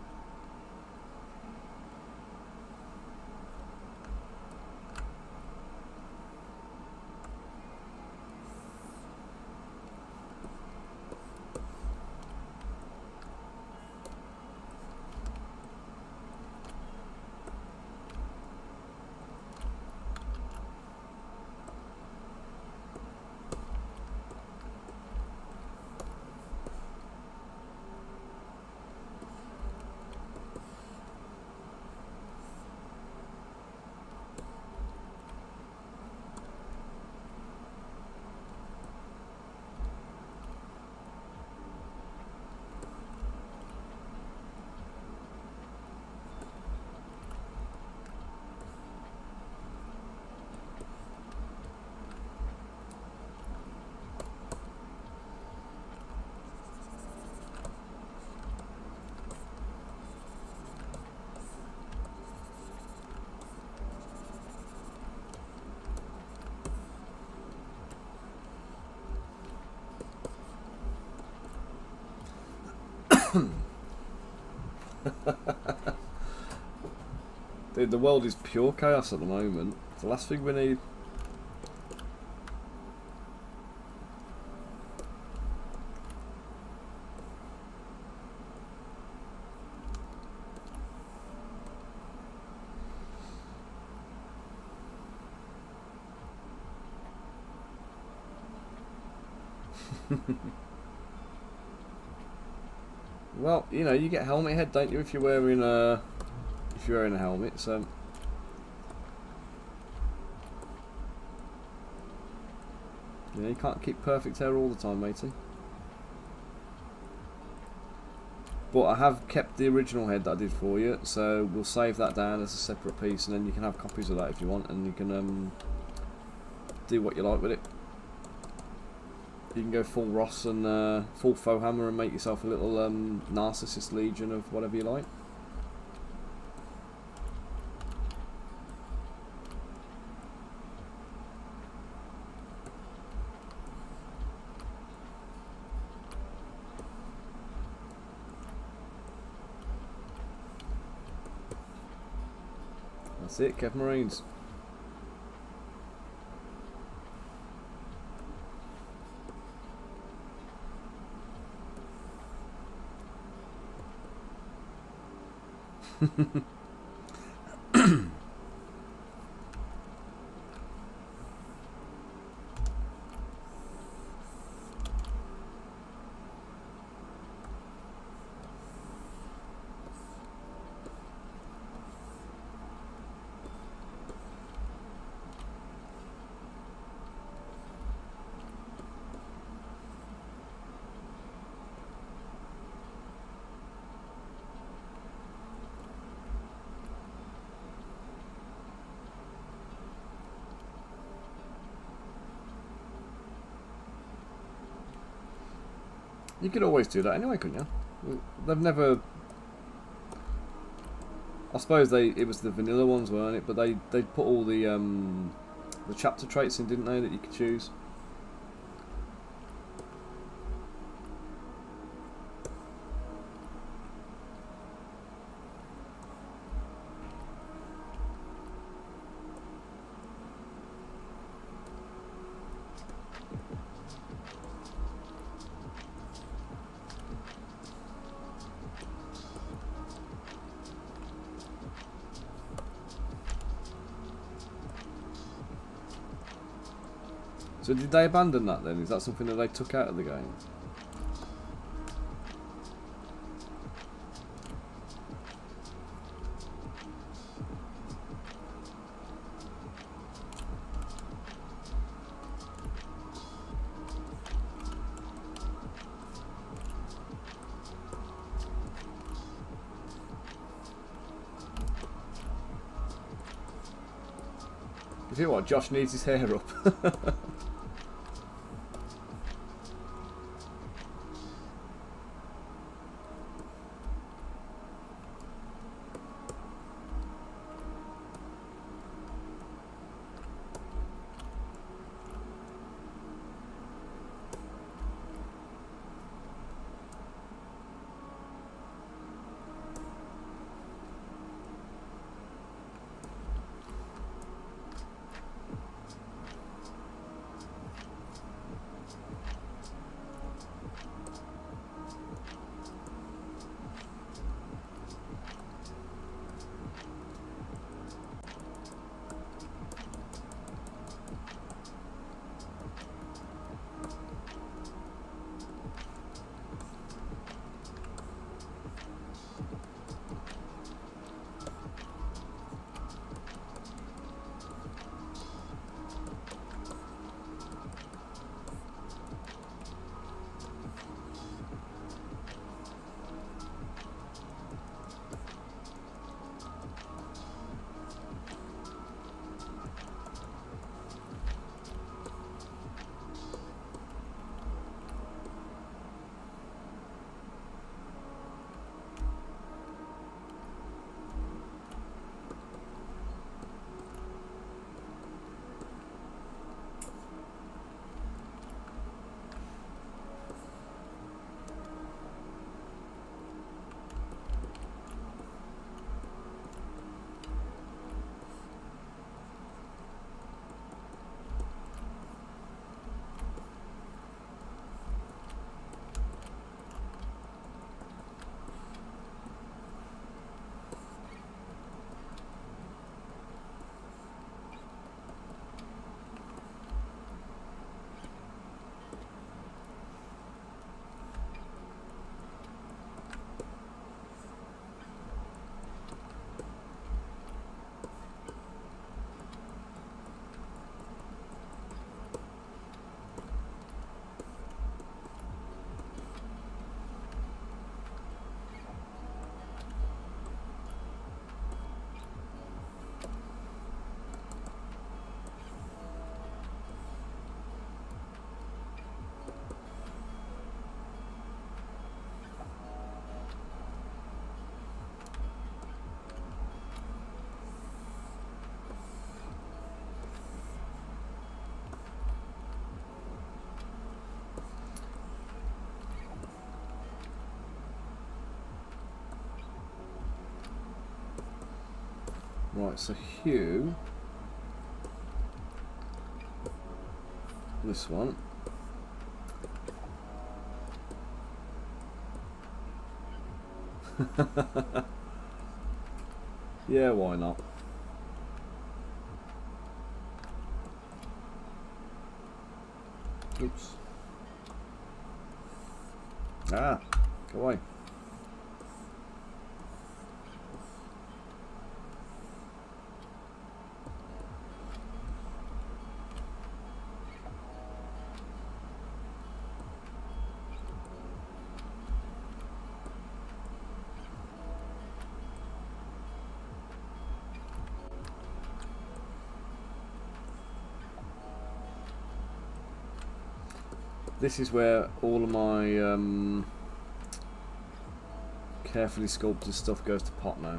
Dude, the world is pure chaos at the moment. It's the last thing we need. Well, you know, you get helmet head, don't you, if you're wearing if you're wearing a helmet. So yeah, you can't keep perfect hair all the time, matey. But I have kept the original head that I did for you, so we'll save that down as a separate piece, and then you can have copies of that if you want, and you can do what you like with it. You can go full Ross and full faux hammer and make yourself a little Narcissus Legion of whatever you like. That's it, Kev Marines. You could always do that anyway, couldn't you? They've never... I suppose it was the vanilla ones, weren't it? But they put all the chapter traits in, didn't they, that you could choose? So did they abandon that then? Is that something that they took out of the game? You see what? Josh needs his hair up. Right, so hue. This one. Yeah, why not? Oops. Ah, go away. This is where all of my carefully sculpted stuff goes to pot now.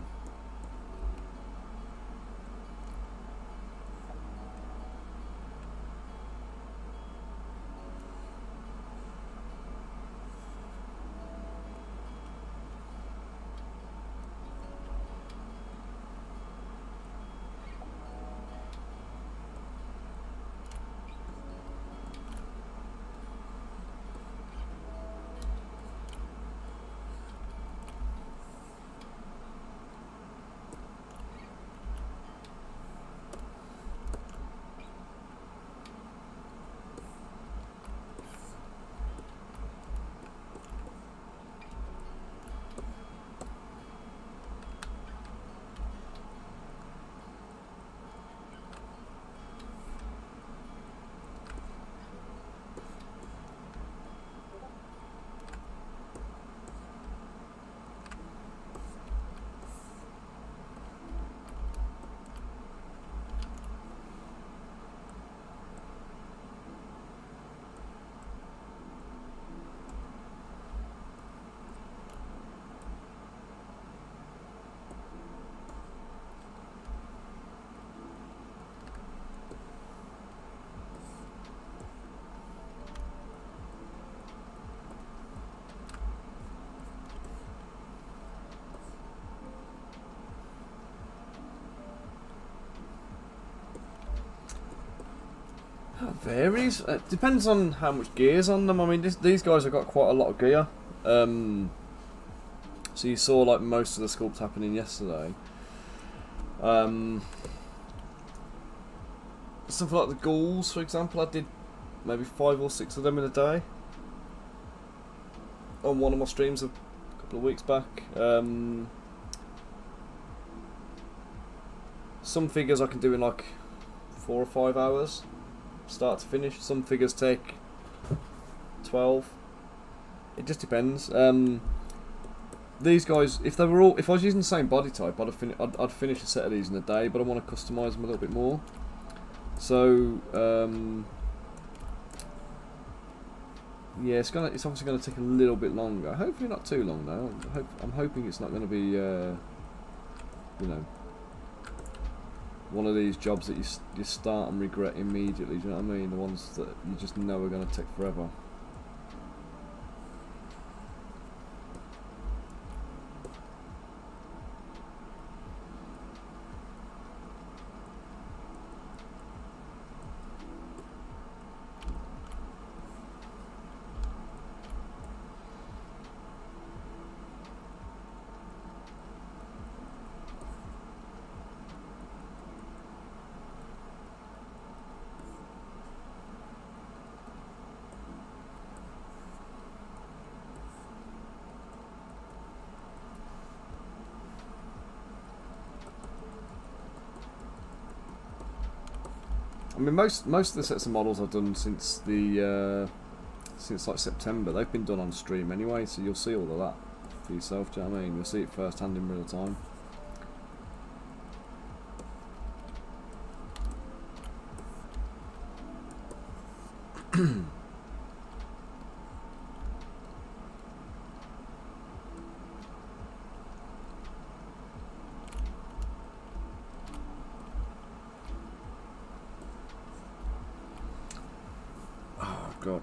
It varies. It depends on how much gear's on them. I mean, these guys have got quite a lot of gear. So you saw like most of the sculpt happening yesterday. Stuff like the ghouls, for example, I did maybe 5 or 6 of them in a day on one of my streams a couple of weeks back. Some figures I can do in like 4 or 5 hours, start to finish. Some figures take 12. It just depends. These guys, if I was using the same body type, I'd finish a set of these in a day. But I want to customize them a little bit more. So yeah, it's obviously gonna take a little bit longer. Hopefully not too long though. I'm hoping it's not gonna be you know, one of these jobs that you start and regret immediately. Do you know what I mean? The ones that you just know are gonna take forever. I mean, most of the sets of models I've done since like September, they've been done on stream anyway, so you'll see all of that for yourself. Do you know what I mean? You'll see it first hand in real time. Oh God.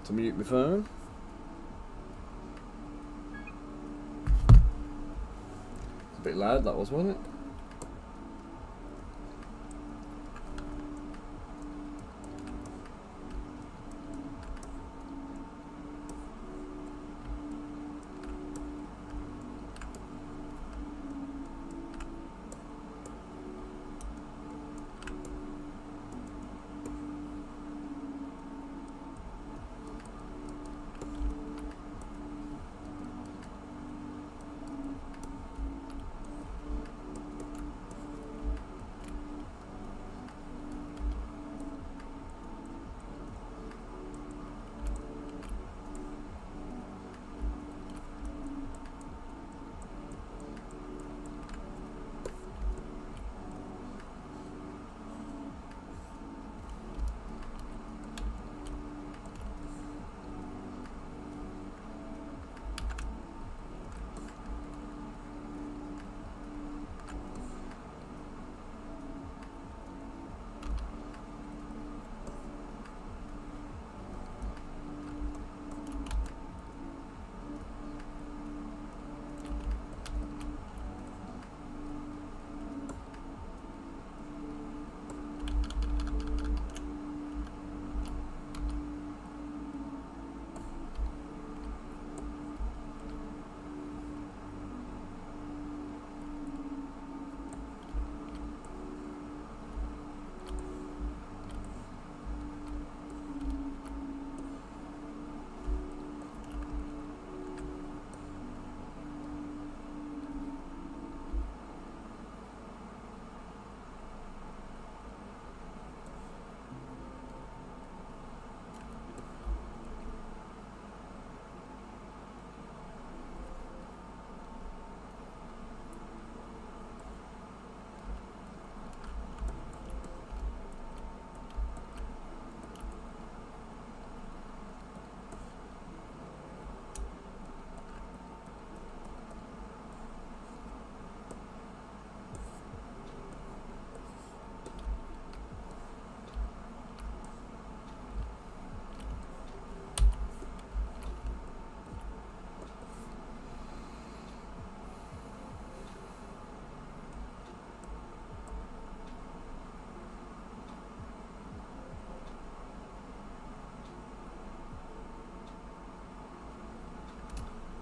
To mute my phone. It's a bit loud, that was, wasn't it?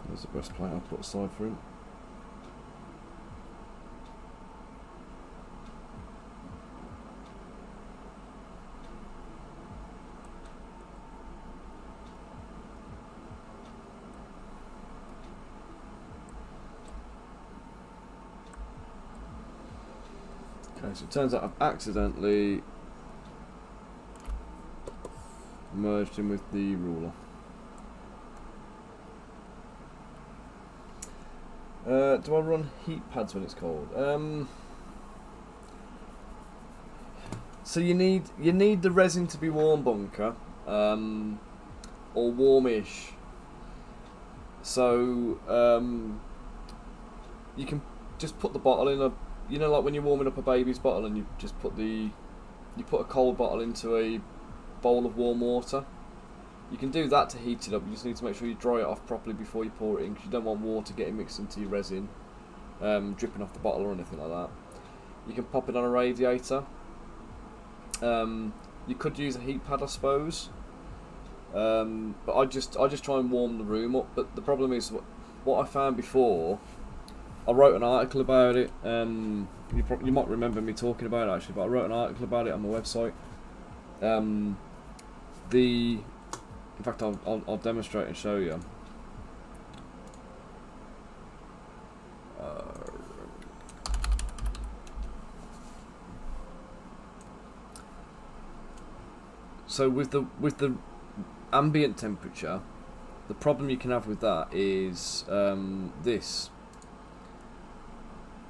There's the breastplate I'll put aside for him. Okay, so it turns out I've accidentally merged him with the ruler. Do I run heat pads when it's cold? So you need the resin to be warm, Bunker, or warmish. So you can just put the bottle in a, you know, like when you're warming up a baby's bottle, and you just put a cold bottle into a bowl of warm water. You can do that to heat it up. You just need to make sure you dry it off properly before you pour it in, because you don't want water getting mixed into your resin, dripping off the bottle or anything like that. You can pop it on a radiator. You could use a heat pad, I suppose, but I just try and warm the room up. But the problem is, what I found before, I wrote an article about it. You might remember me talking about it actually, but I wrote an article about it on my website. In fact, I'll demonstrate and show you. So with the ambient temperature, the problem you can have with that is this.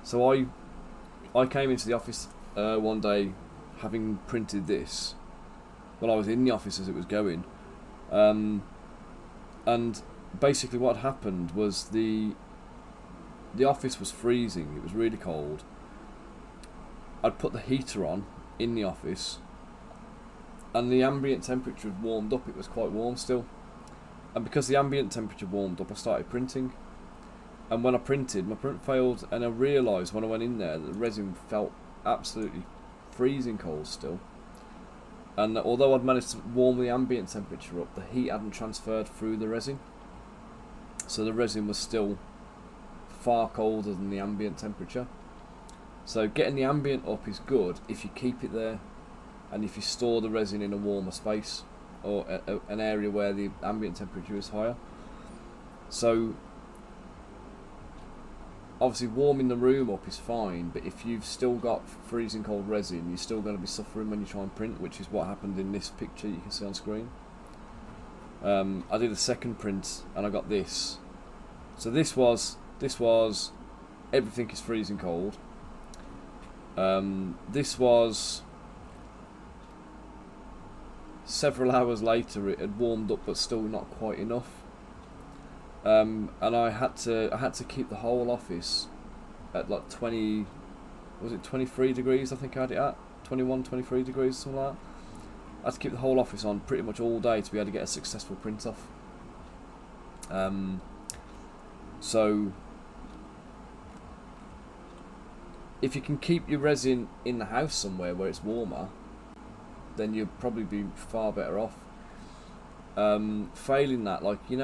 So I came into the office one day having printed this. Well, I was in the office as it was going. And basically what happened was the office was freezing. It was really cold. I'd put the heater on in the office, and the ambient temperature had warmed up. It was quite warm still, and because the ambient temperature warmed up, I started printing. And when I printed, my print failed, and I realised when I went in there that the resin felt absolutely freezing cold still. And although I'd managed to warm the ambient temperature up, the heat hadn't transferred through the resin. So the resin was still far colder than the ambient temperature. So getting the ambient up is good if you keep it there, and if you store the resin in a warmer space, or an area where the ambient temperature is higher. So obviously warming the room up is fine, but if you've still got freezing cold resin, you're still going to be suffering when you try and print, which is what happened in this picture you can see on screen. I did a second print and I got this. So this was everything is freezing cold. This was several hours later. It had warmed up, but still not quite enough. And I had to keep the whole office at like 23 degrees, I think I had it at 21, 23 degrees, something like that. I had to keep the whole office on pretty much all day to be able to get a successful print off. So if you can keep your resin in the house somewhere where it's warmer, then you'll probably be far better off. Failing that, like a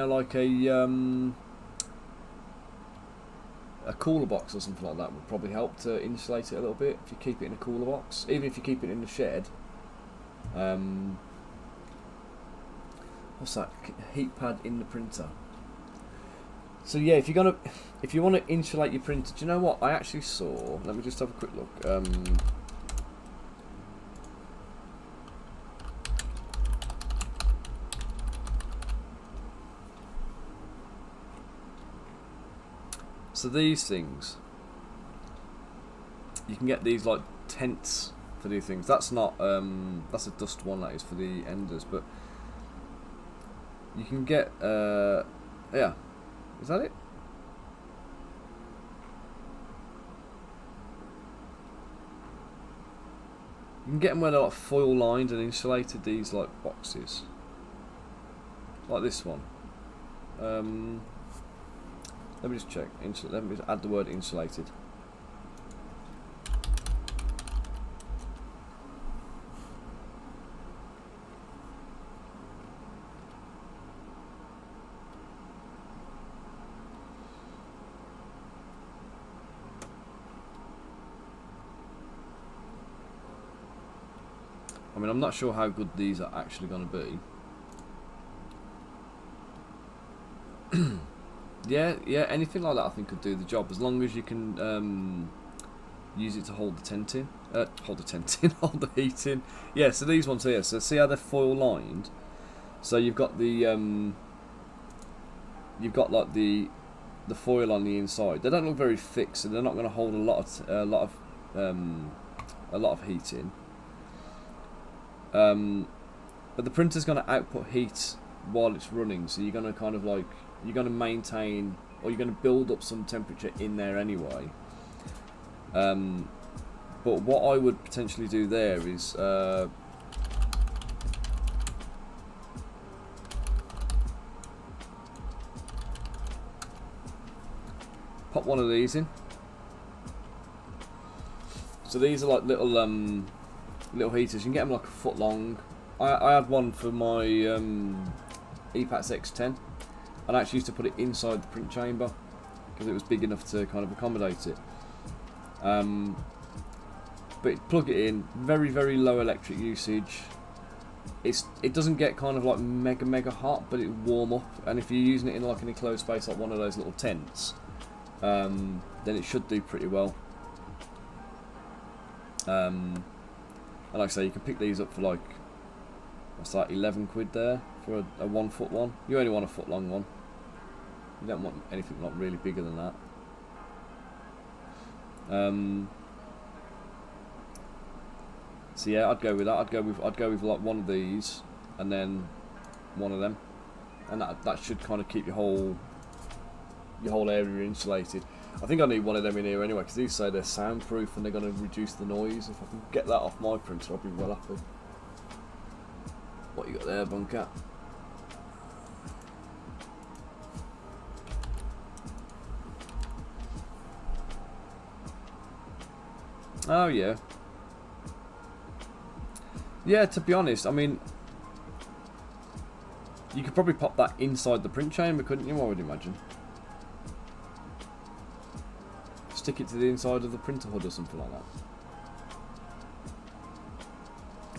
cooler box or something like that would probably help to insulate it a little bit if you keep it in a cooler box. Even if you keep it in the shed. What's that? Heat pad in the printer. So yeah, if you want to insulate your printer, do you know what I actually saw? Let me just have a quick look. So these things, you can get these like tents to do things. That's not that's a dust one, that is for the enders, but you can get yeah, is that it? You can get them where they're like foil lined and insulated, these like boxes, like this one. Let me just check. Let me just add the word insulated. I mean, I'm not sure how good these are actually going to be. Yeah, anything like that I think could do the job, as long as you can use it to hold the tent in. Hold the heat in. Yeah, so these ones here, so see how they're foil lined? So you've got the like the foil on the inside. They don't look very thick, so they're not going to hold a lot of heat in. But the printer's going to output heat while it's running, so you're going to kind of like, you're going to maintain, or you're going to build up some temperature in there anyway. But what I would potentially do there is pop one of these in. So these are like little heaters. You can get them like a foot long. I had one for my EPATS X10, and I actually used to put it inside the print chamber because it was big enough to kind of accommodate it. But plug it in, very, very low electric usage. It doesn't get kind of like mega hot, but it will warm up. And if you're using it in like an enclosed space, like one of those little tents, then it should do pretty well. And like I say, you can pick these up for like, what's that, 11 quid there for a 1 foot one. You only want a foot long one. You don't want anything like really bigger than that. So yeah, I'd go with that. I'd go with like one of these and then one of them, and that should kind of keep your whole area insulated. I think I need one of them in here anyway, because these say they're soundproof and they're going to reduce the noise. If I can get that off my printer, I'll be well happy. What you got there, Bunker? Oh yeah. Yeah, to be honest, I mean, you could probably pop that inside the print chamber, couldn't you? I would imagine. Stick it to the inside of the printer hood or something like that.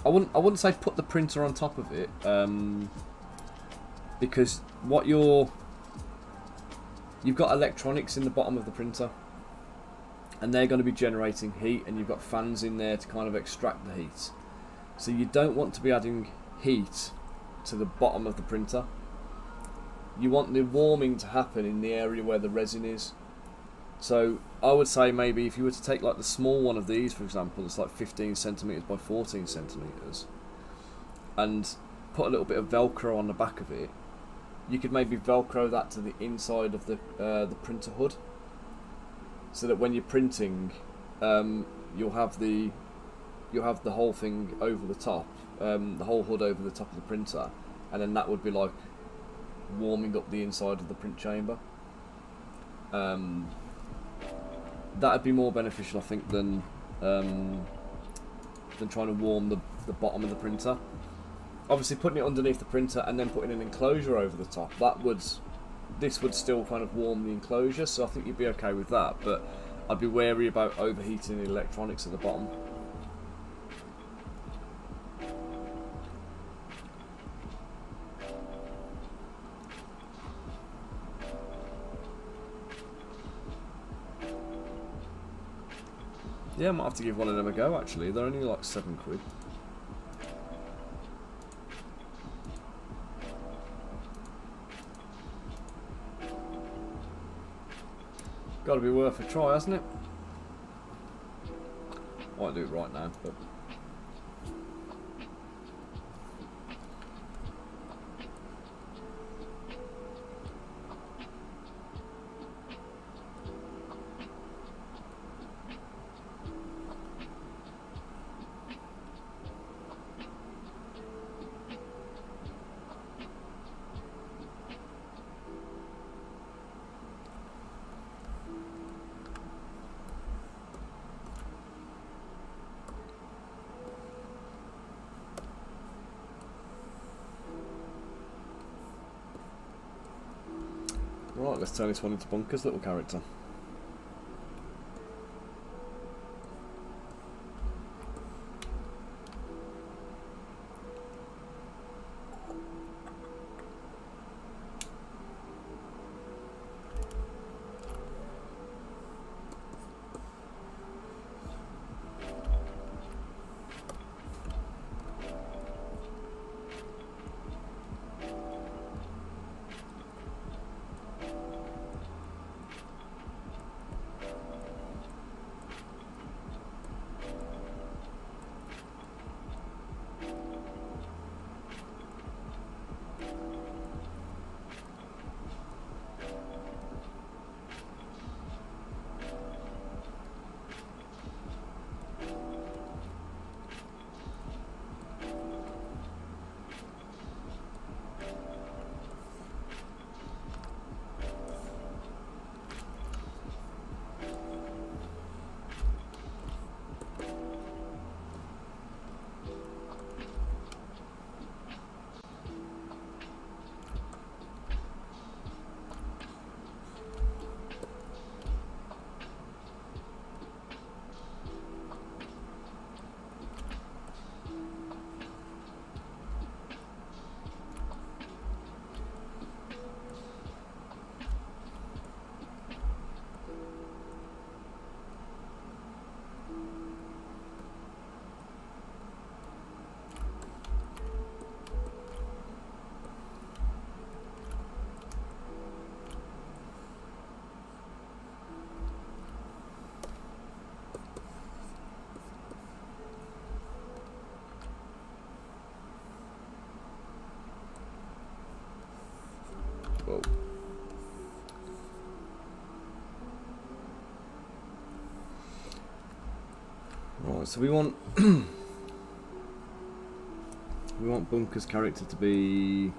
I wouldn't say put the printer on top of it, because you've got electronics in the bottom of the printer, and they're going to be generating heat, and you've got fans in there to kind of extract the heat. So you don't want to be adding heat to the bottom of the printer. You want the warming to happen in the area where the resin is. So I would say maybe if you were to take like the small one of these, for example, it's like 15 centimeters by 14 centimeters, and put a little bit of Velcro on the back of it, you could maybe Velcro that to the inside of the printer hood, so that when you're printing, you'll have the whole thing over the top, the whole hood over the top of the printer, and then that would be like warming up the inside of the print chamber. That'd be more beneficial, I think, than trying to warm the bottom of the printer. Obviously, putting it underneath the printer and then putting an enclosure over the top, this would still kind of warm the enclosure, so I think you'd be okay with that, but I'd be wary about overheating the electronics at the bottom. Yeah, I might have to give one of them a go actually, they're only like £7. Gotta be worth a try, hasn't it? Might do it right now, but... Right, let's turn this one into Bunker's little character. Whoa. Right, so we want we want Bunker's character to be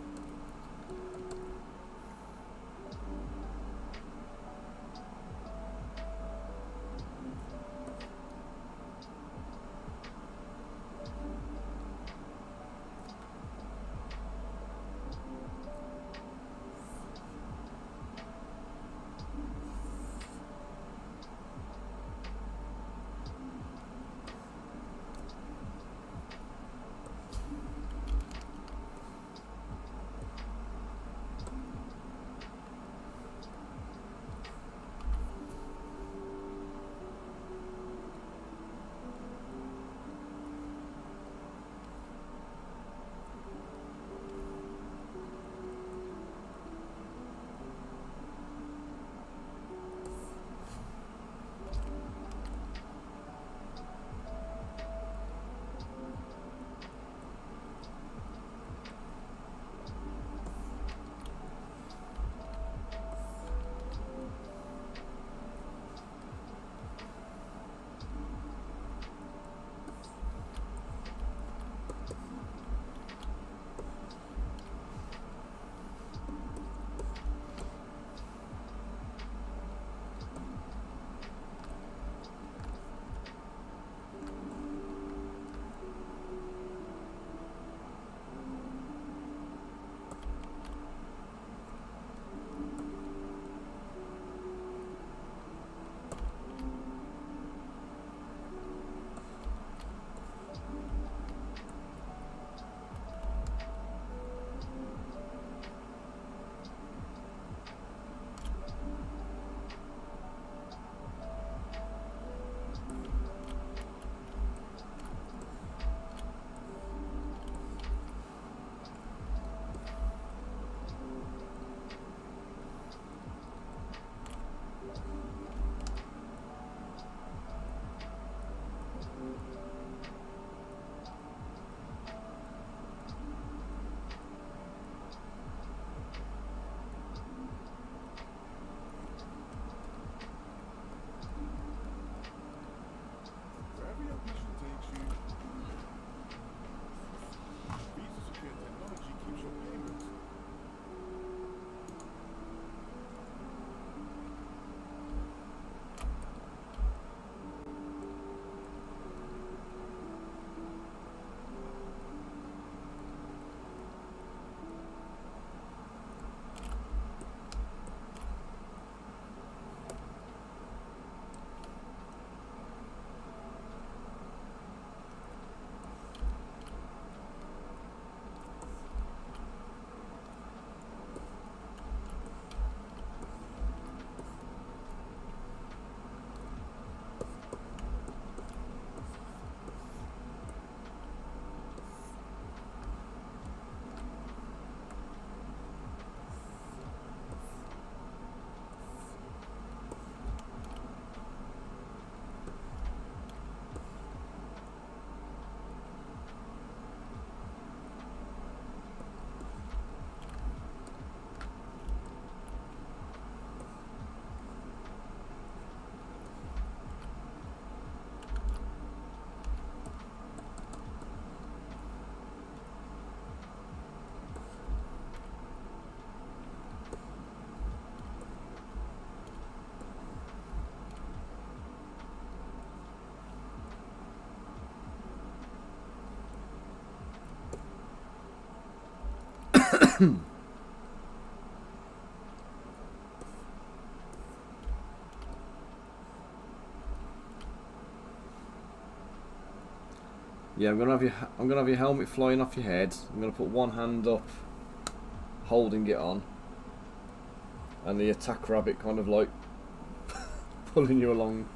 Yeah, I'm gonna have your helmet flying off your head. I'm gonna put one hand up, holding it on, and the attack rabbit kind of like pulling you along.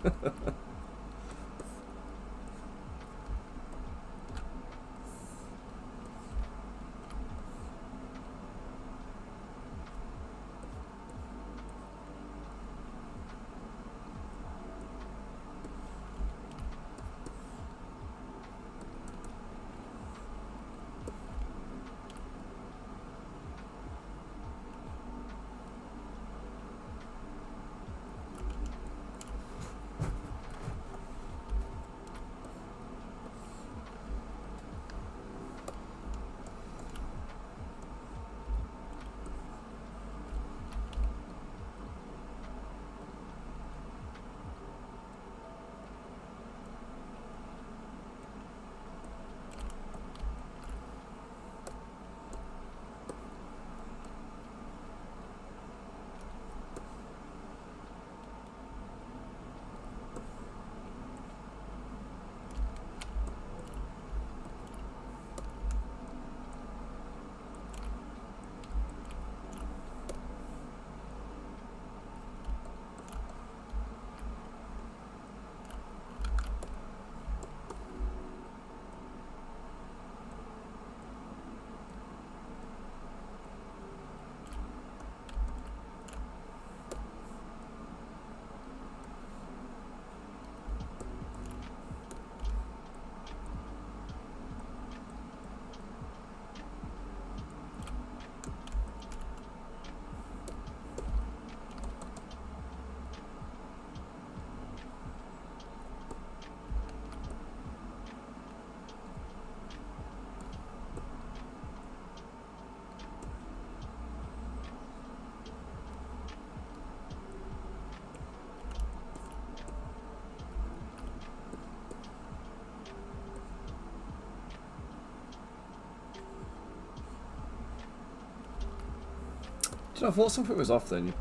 I thought something was off then.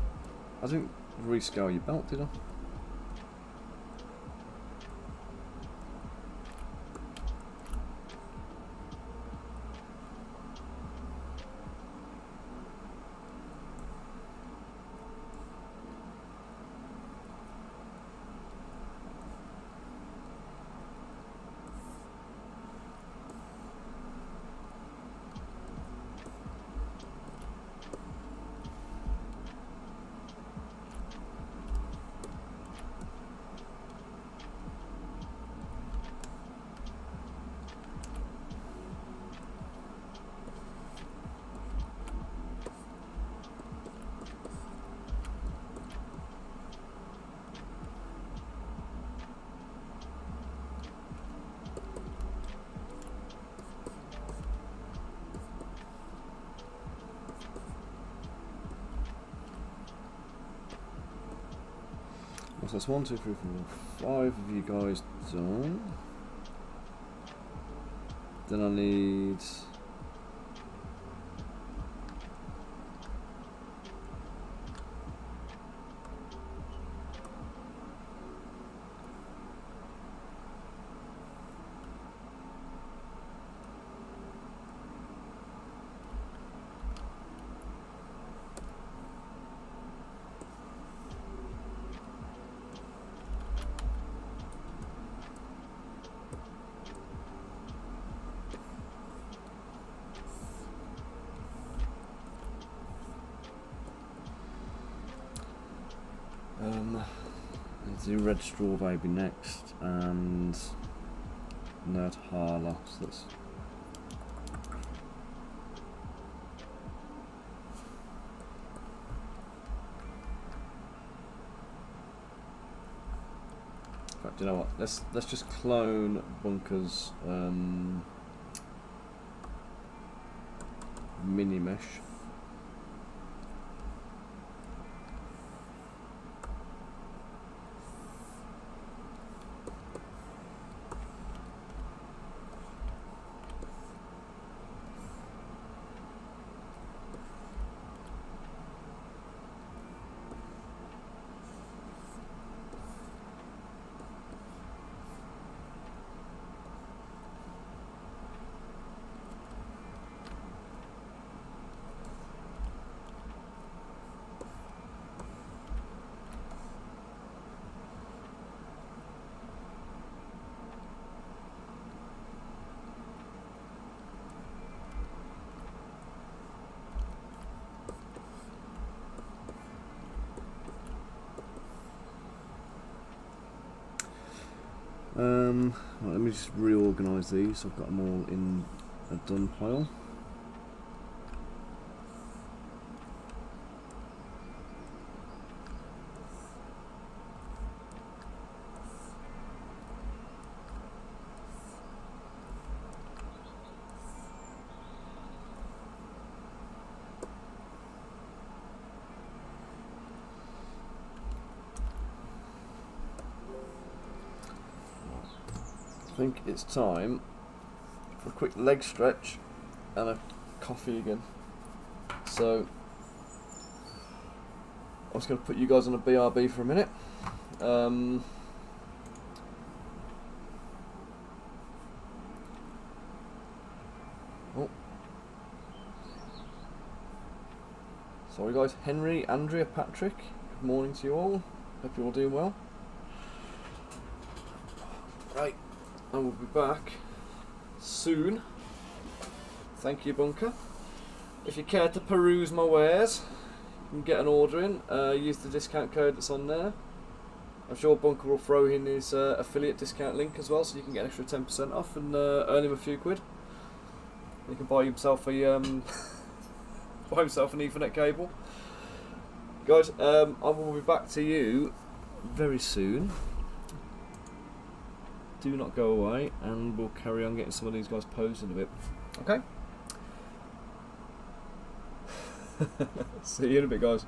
I didn't rescale your belt, did I? So that's 1, 2, 3, 4, 5 of you guys done. Then I need... let's do Red Straw Baby next, and Nerd Harla. So that's in fact, you know what? Let's just clone Bunker's mini mesh. Right, let me just reorganise these so I've got them all in a done pile. I think it's time for a quick leg stretch and a coffee again. So I was going to put you guys on a BRB for a minute. Oh, sorry guys, Henry, Andrea, Patrick, good morning to you all. Hope you're all doing well. Right, I will be back soon. Thank you, Bunker. If you care to peruse my wares, you can get an order in. Use the discount code that's on there. I'm sure Bunker will throw in his affiliate discount link as well, so you can get an extra 10% off and earn him a few quid. He can buy himself a buy himself an Ethernet cable. Guys, I will be back to you very soon. Do not go away, and we'll carry on getting some of these guys posed in a bit. Okay? See you in a bit, guys.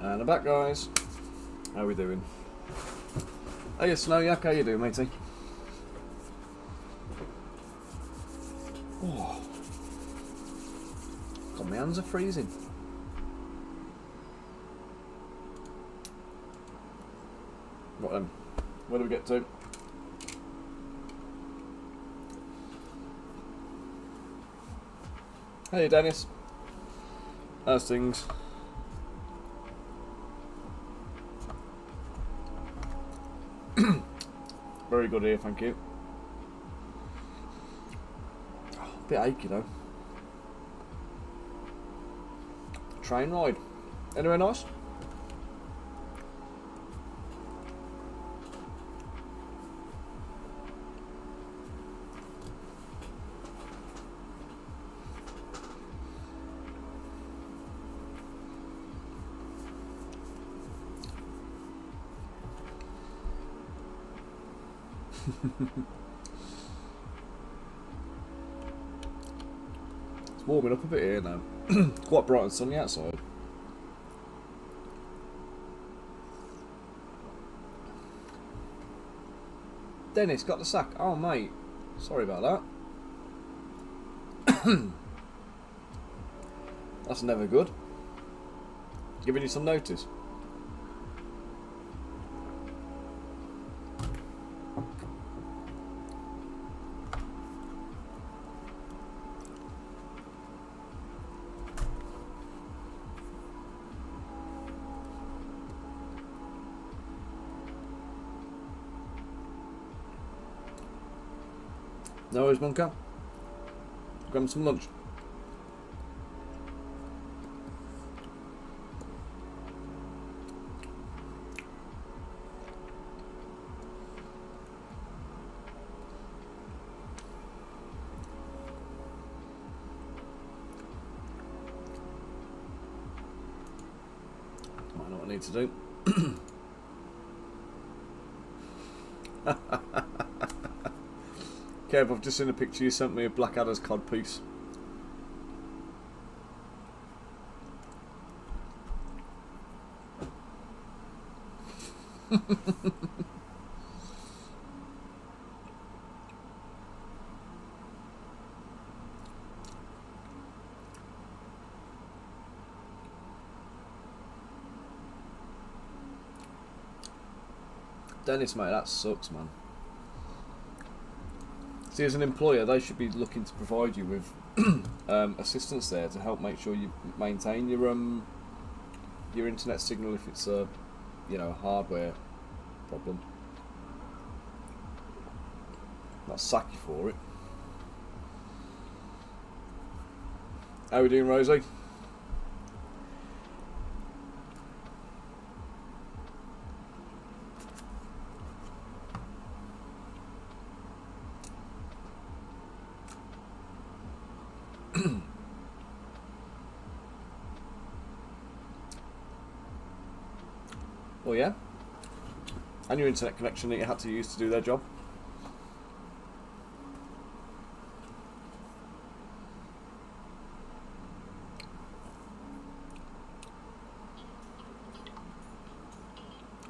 And I'm back, guys. How we doing? Hey, Snowyak, how you doing, matey? Oh. God, my hands are freezing. What then? Where do we get to? Hey, Dennis. How's things? Very good here, thank you. Oh, a bit achy though. Train ride. Anywhere nice? It's warming up a bit here now. It's quite bright and sunny outside. Dennis got the sack. Oh mate, sorry about that. That's never good. Giving you some notice. No worries, Bunker. Grab some lunch. I know what I need to do. Kev, I've just seen a picture you sent me of Blackadder's cod piece. Dennis, mate, that sucks, man. See, as an employer, they should be looking to provide you with assistance there to help make sure you maintain your internet signal if it's a, you know, a hardware problem. Not sack you for it. How are we doing, Rosie? Oh yeah? And your internet connection that you had to use to do their job?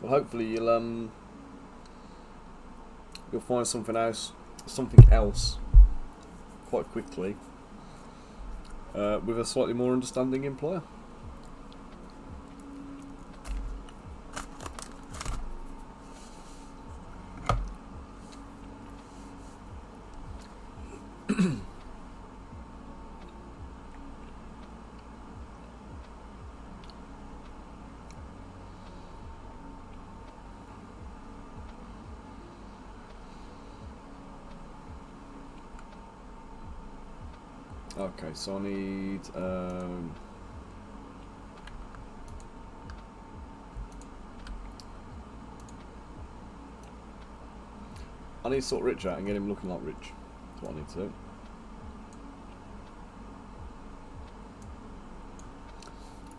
Well, hopefully you'll find something else quite quickly with a slightly more understanding employer. Okay, so I need to sort Rich out and get him looking like Rich. That's what I need to do.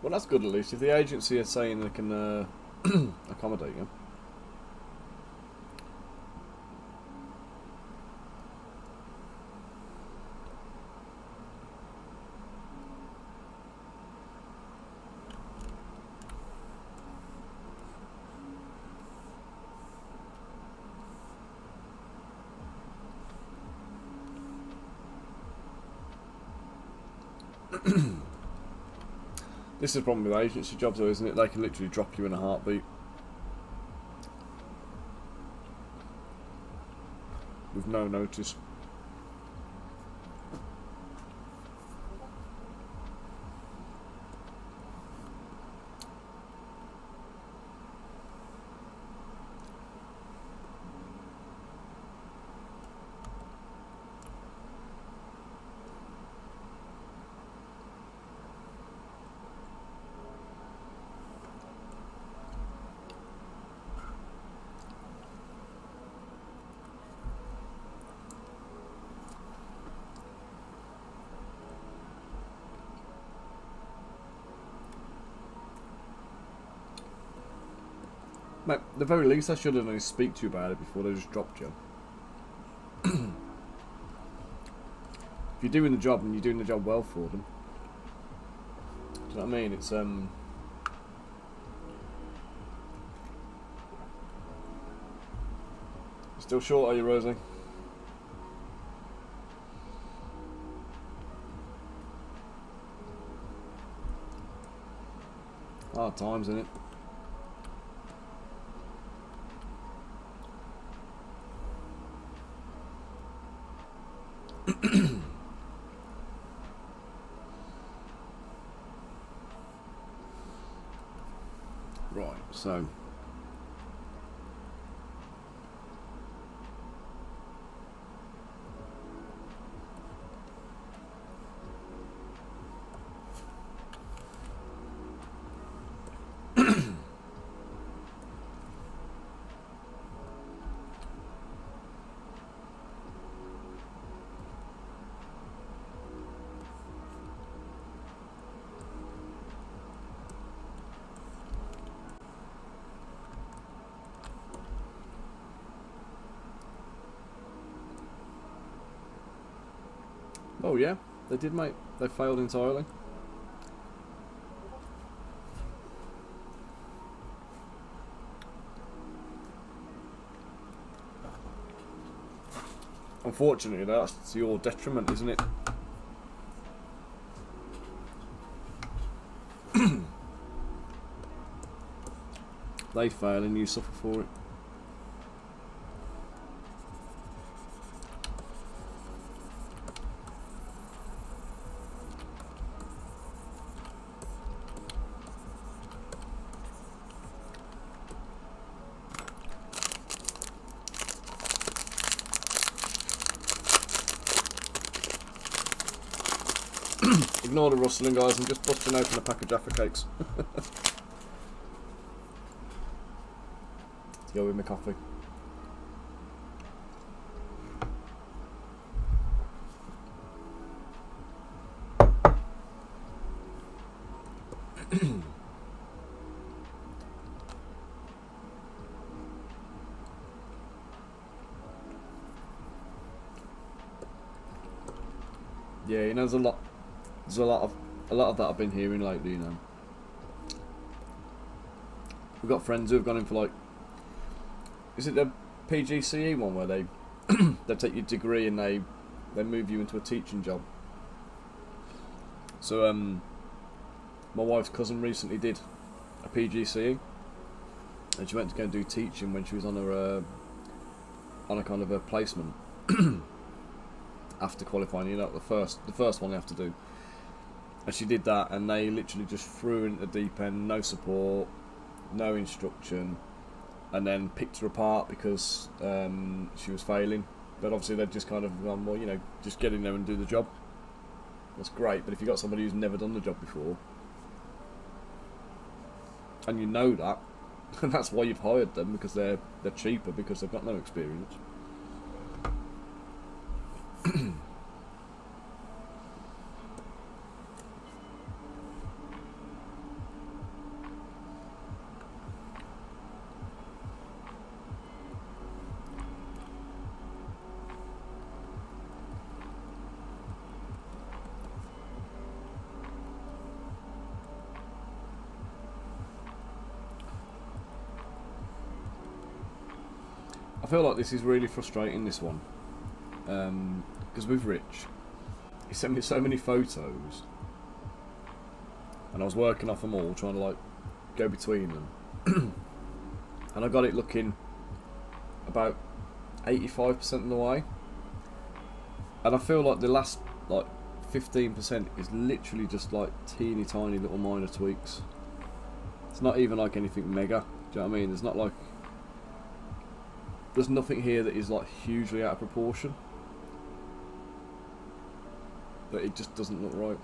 Well, that's good at least. If the agency are saying they can accommodate you. This is the problem with agency jobs though, isn't it? They can literally drop you in a heartbeat. With no notice. Mate, at the very least I should have only speak to you about it before they just dropped you. If you're doing the job and you're doing the job well for them, do you know what I mean? It's still short, are you, Rosie? Hard times, innit? Right, so oh yeah, they did, mate. They failed entirely. Unfortunately, that's to your detriment, isn't it? They fail and you suffer for it. Ignore the rustling, guys. I'm just busting open a pack of Jaffa cakes. To go with my coffee. Yeah, you know, there's a lot of that I've been hearing lately, you know. We've got friends who have gone in for, like, is it the PGCE one where they they take your degree and they move you into a teaching job. So my wife's cousin recently did a PGCE, and she went to go and do teaching when she was on her on a kind of a placement after qualifying. You know, the first one you have to do. And she did that, and they literally just threw her into the deep end, no support, no instruction, and then picked her apart because she was failing. But obviously they'd just kind of gone, well, you know, just get in there and do the job. That's great, but if you've got somebody who's never done the job before, and you know that, and that's why you've hired them, because they're cheaper, because they've got no experience. I feel like this is really frustrating, this one, because with Rich, he sent me so many photos and I was working off them all, trying to like go between them, and I got it looking about 85% of the way, and I feel like the last like 15% is literally just like teeny tiny little minor tweaks. It's not even like anything mega. Do you know what I mean? There's nothing here that is like hugely out of proportion, but it just doesn't look right.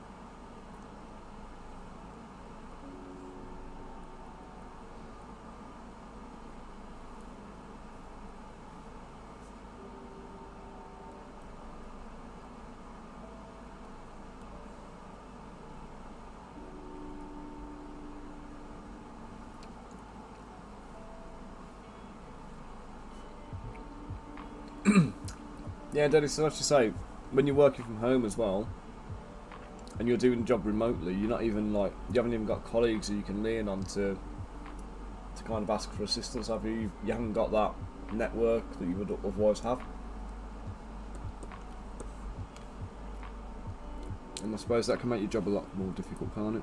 Yeah, Dennis, so I have to say, when you're working from home as well, and you're doing the job remotely, you're not even like, you haven't even got colleagues that you can lean on to kind of ask for assistance, have you? You haven't got that network that you would otherwise have. And I suppose that can make your job a lot more difficult, can't it?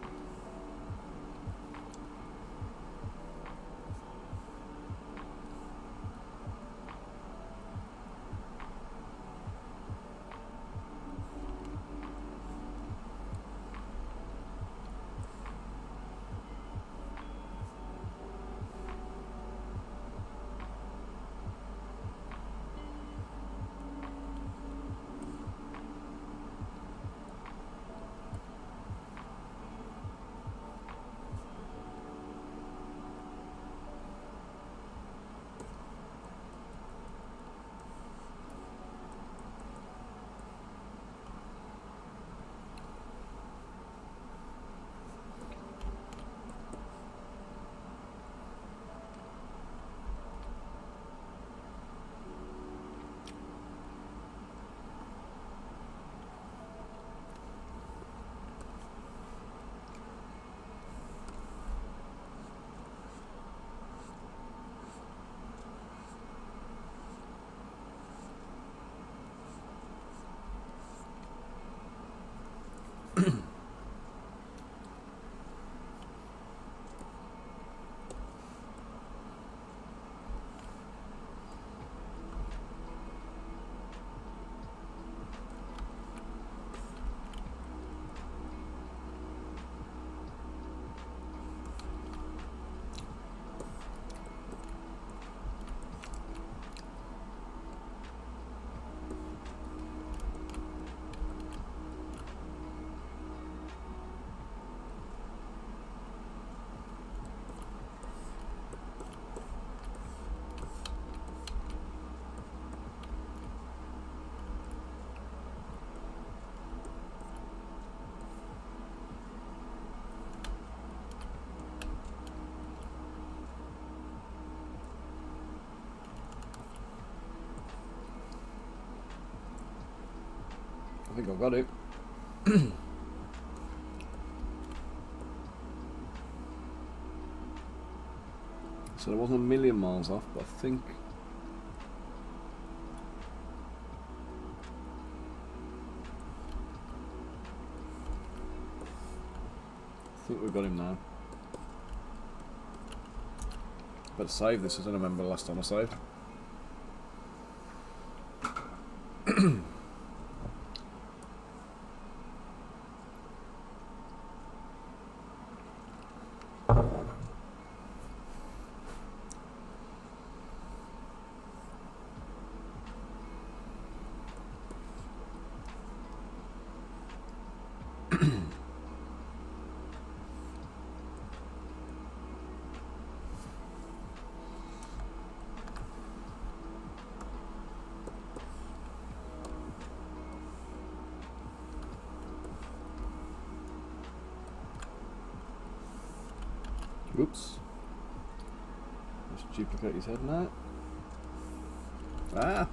I think I've got it. So it wasn't a million miles off, but I think we've got him now. Better save this, I don't remember the last time I saved. Oops. Just duplicate his head now. Ah!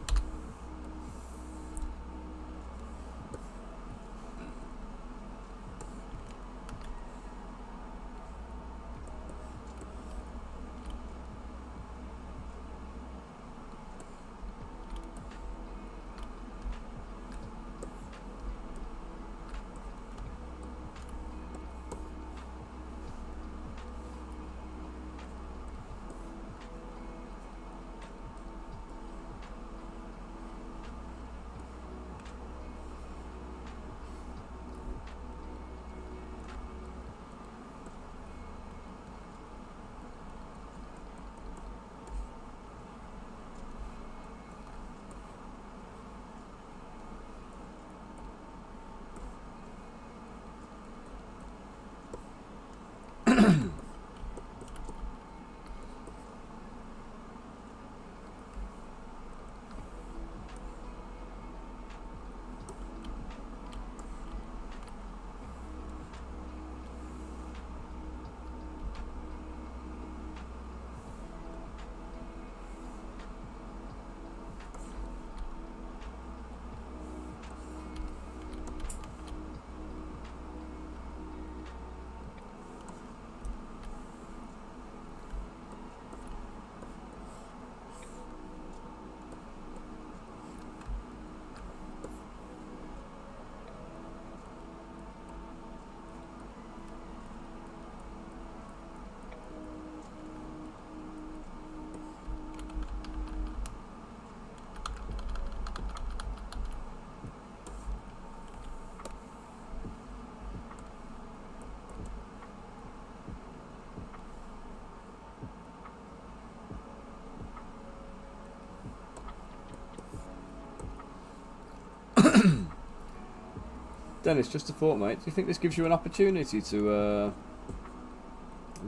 Dennis, just a thought, mate. Do you think this gives you an opportunity to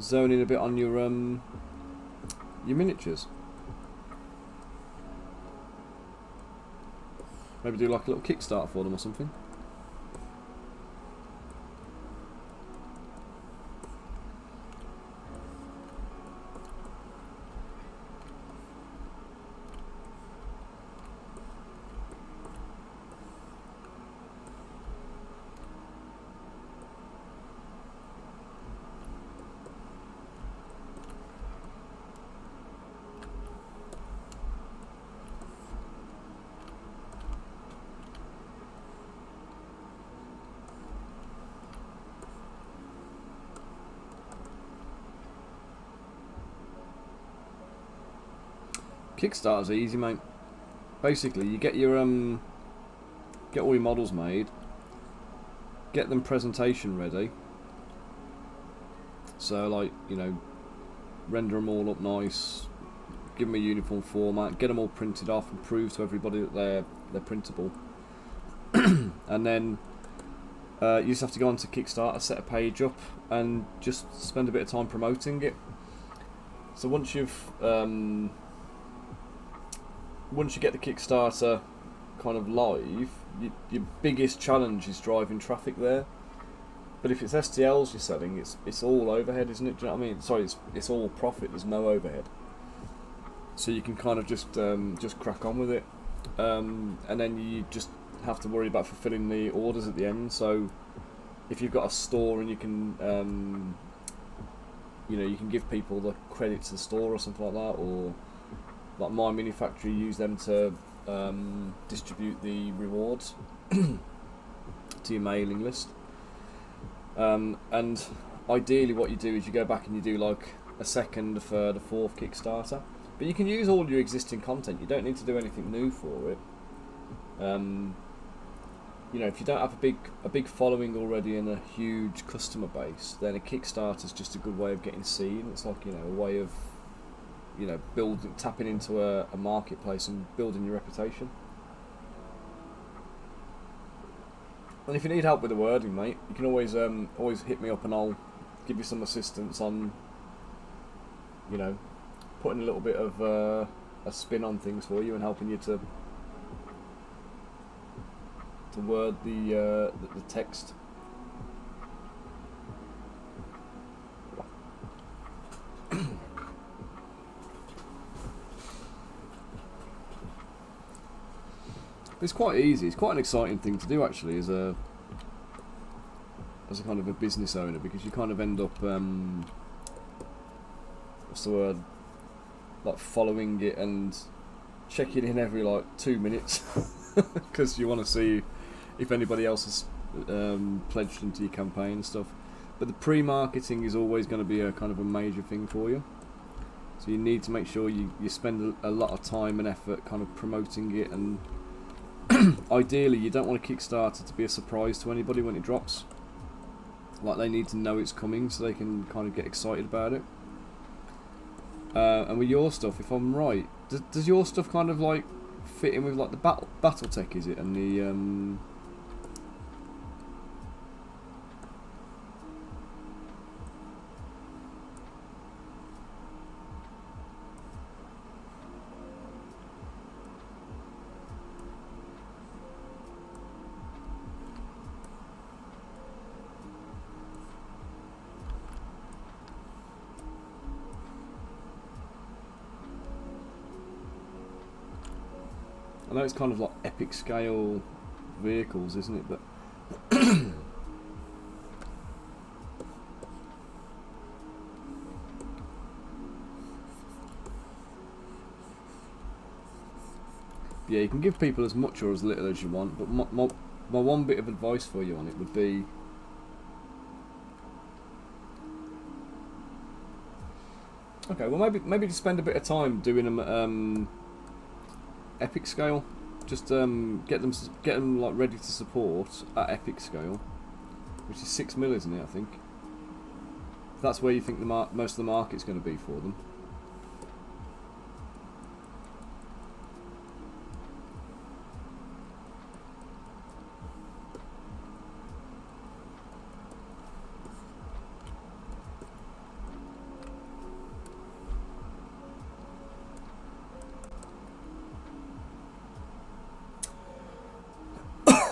zone in a bit on your miniatures? Maybe do like a little Kickstarter for them or something. Kickstarter's easy, mate. Basically, you get your get all your models made, get them presentation ready. So, like, you know, render them all up nice, give them a uniform format, get them all printed off, and prove to everybody that they're printable. And then you just have to go onto Kickstarter, set a page up, and just spend a bit of time promoting it. So once you get the Kickstarter kind of live, your biggest challenge is driving traffic there. But if it's STLs you're selling, it's all overhead, isn't it? Do you know what I mean? Sorry, it's all profit. There's no overhead, so you can kind of just crack on with it, and then you just have to worry about fulfilling the orders at the end. So if you've got a store and you can you can give people the credit to the store or something like that, or like My Mini Factory, use them to distribute the rewards to your mailing list. And ideally what you do is you go back and you do like a second, third, a fourth Kickstarter. But you can use all your existing content. You don't need to do anything new for it. If you don't have a big following already and a huge customer base, then a Kickstarter is just a good way of getting seen. It's like, a way of tapping into a marketplace and building your reputation. And if you need help with the wording, mate, you can always hit me up and I'll give you some assistance on putting a little bit of a spin on things for you and helping you to word the text. It's quite easy. It's quite an exciting thing to do, actually, as a kind of a business owner, because you kind of end up what's the word? Like following it and checking in every 2 minutes because you want to see if anybody else has pledged into your campaign and stuff. But the pre-marketing is always going to be a kind of a major thing for you. So you need to make sure you spend a lot of time and effort kind of promoting it, and ideally you don't want a Kickstarter to be a surprise to anybody when it drops. Like, they need to know it's coming so they can kind of get excited about it. And with your stuff, if I'm right, does your stuff kind of fit in with the battle tech, is it, and the I know it's kind of like epic scale vehicles, isn't it? But yeah, you can give people as much or as little as you want. But my one bit of advice for you on it would be, okay, well maybe just spend a bit of time doing them epic scale. Just get them ready to support at epic scale, which is 6 mil, isn't it? I think that's where you think most of the market's going to be for them.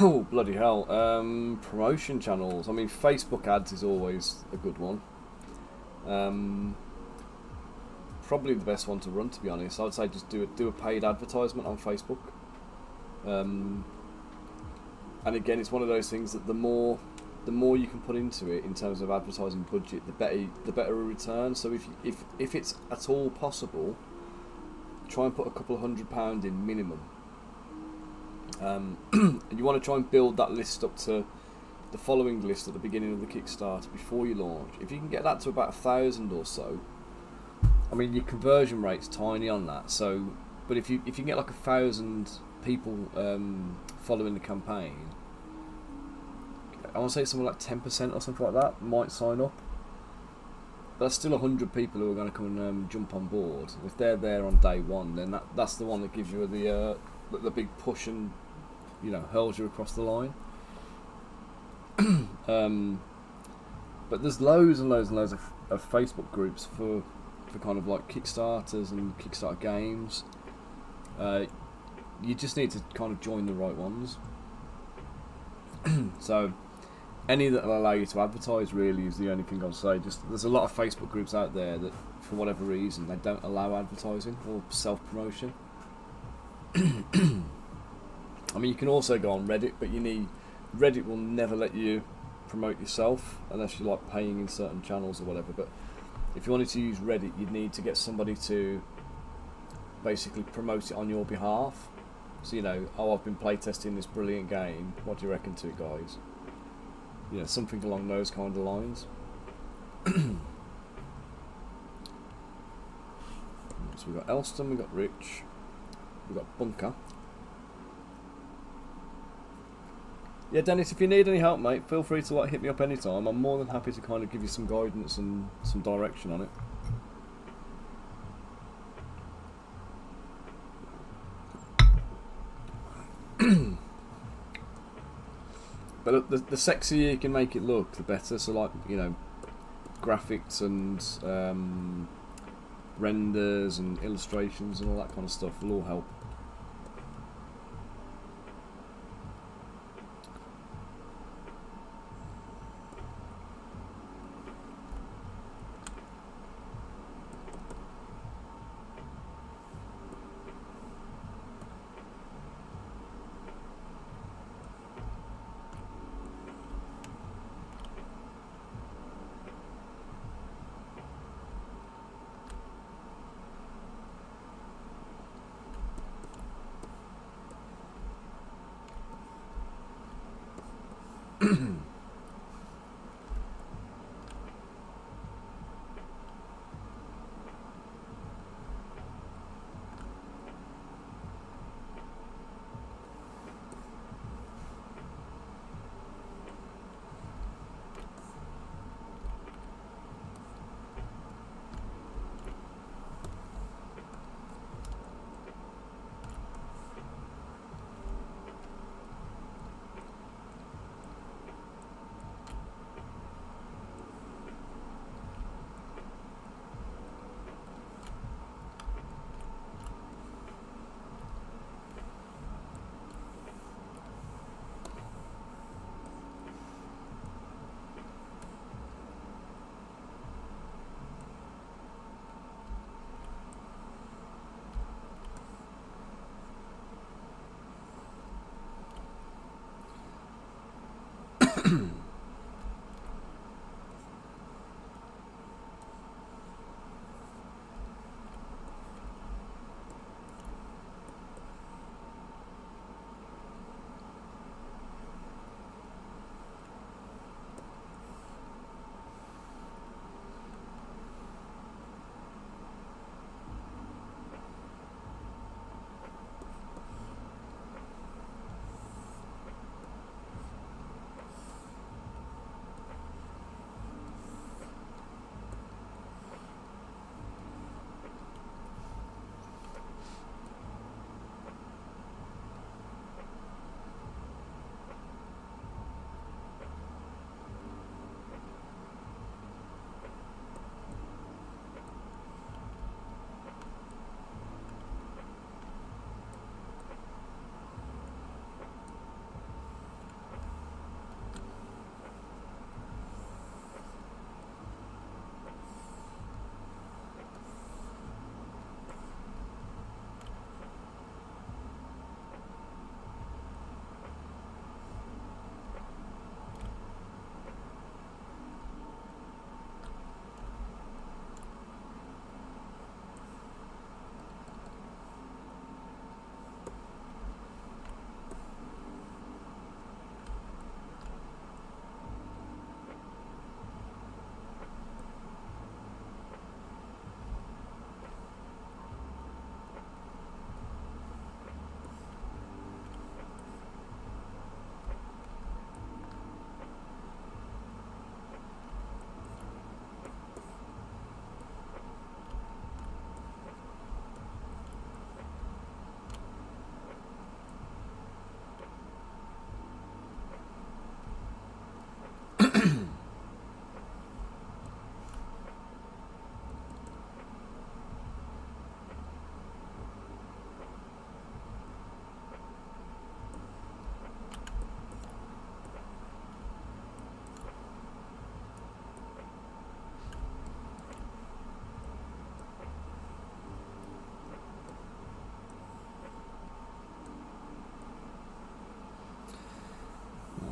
Oh, bloody hell. Promotion channels. I mean, Facebook ads is always a good one. Probably the best one to run, to be honest. I'd say just do a paid advertisement on Facebook. And again, it's one of those things that the more you can put into it in terms of advertising budget, the better a return. So if it's at all possible, try and put a couple of £100 in minimum. And you want to try and build that list up to the following list at the beginning of the Kickstarter before you launch. If you can get that to about 1,000 or so, I mean your conversion rate's tiny on that. So, but if you can get like 1,000 people following the campaign, I want to say something like 10% or something like that might sign up. But that's still 100 people who are going to come and jump on board. And if they're there on day one, then that's the one that gives you the big push and hurls you across the line. But there's loads and loads and loads of Facebook groups for kind of like Kickstarters and Kickstarter games. You just need to kind of join the right ones. So any that will allow you to advertise really is the only thing I'll say. Just there's a lot of Facebook groups out there that for whatever reason they don't allow advertising or self-promotion. I mean, you can also go on Reddit, but Reddit will never let you promote yourself unless you like paying in certain channels or whatever. But if you wanted to use Reddit, you'd need to get somebody to basically promote it on your behalf. So I've been playtesting this brilliant game. What do you reckon to it, guys? Something along those kind of lines. So we've got Elston, we've got Rich, we've got Bunker. Yeah, Dennis, if you need any help, mate, feel free to hit me up anytime. I'm more than happy to kind of give you some guidance and some direction on it. But the sexier you can make it look, the better. So graphics and renders and illustrations and all that kind of stuff will all help.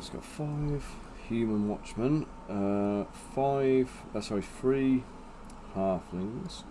it's got 5 human watchmen, 3 halflings.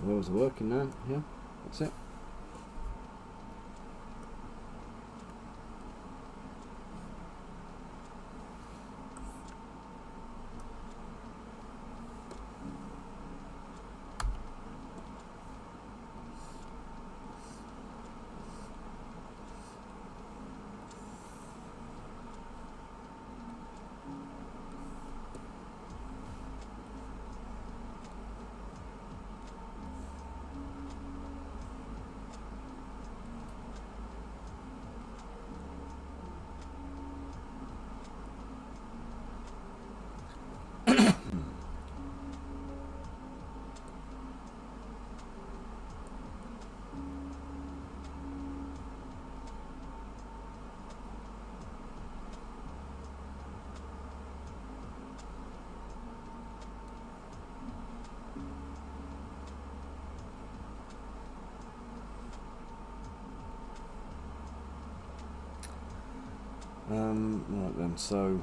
Where was it working now? Yeah, that's it. Right then, so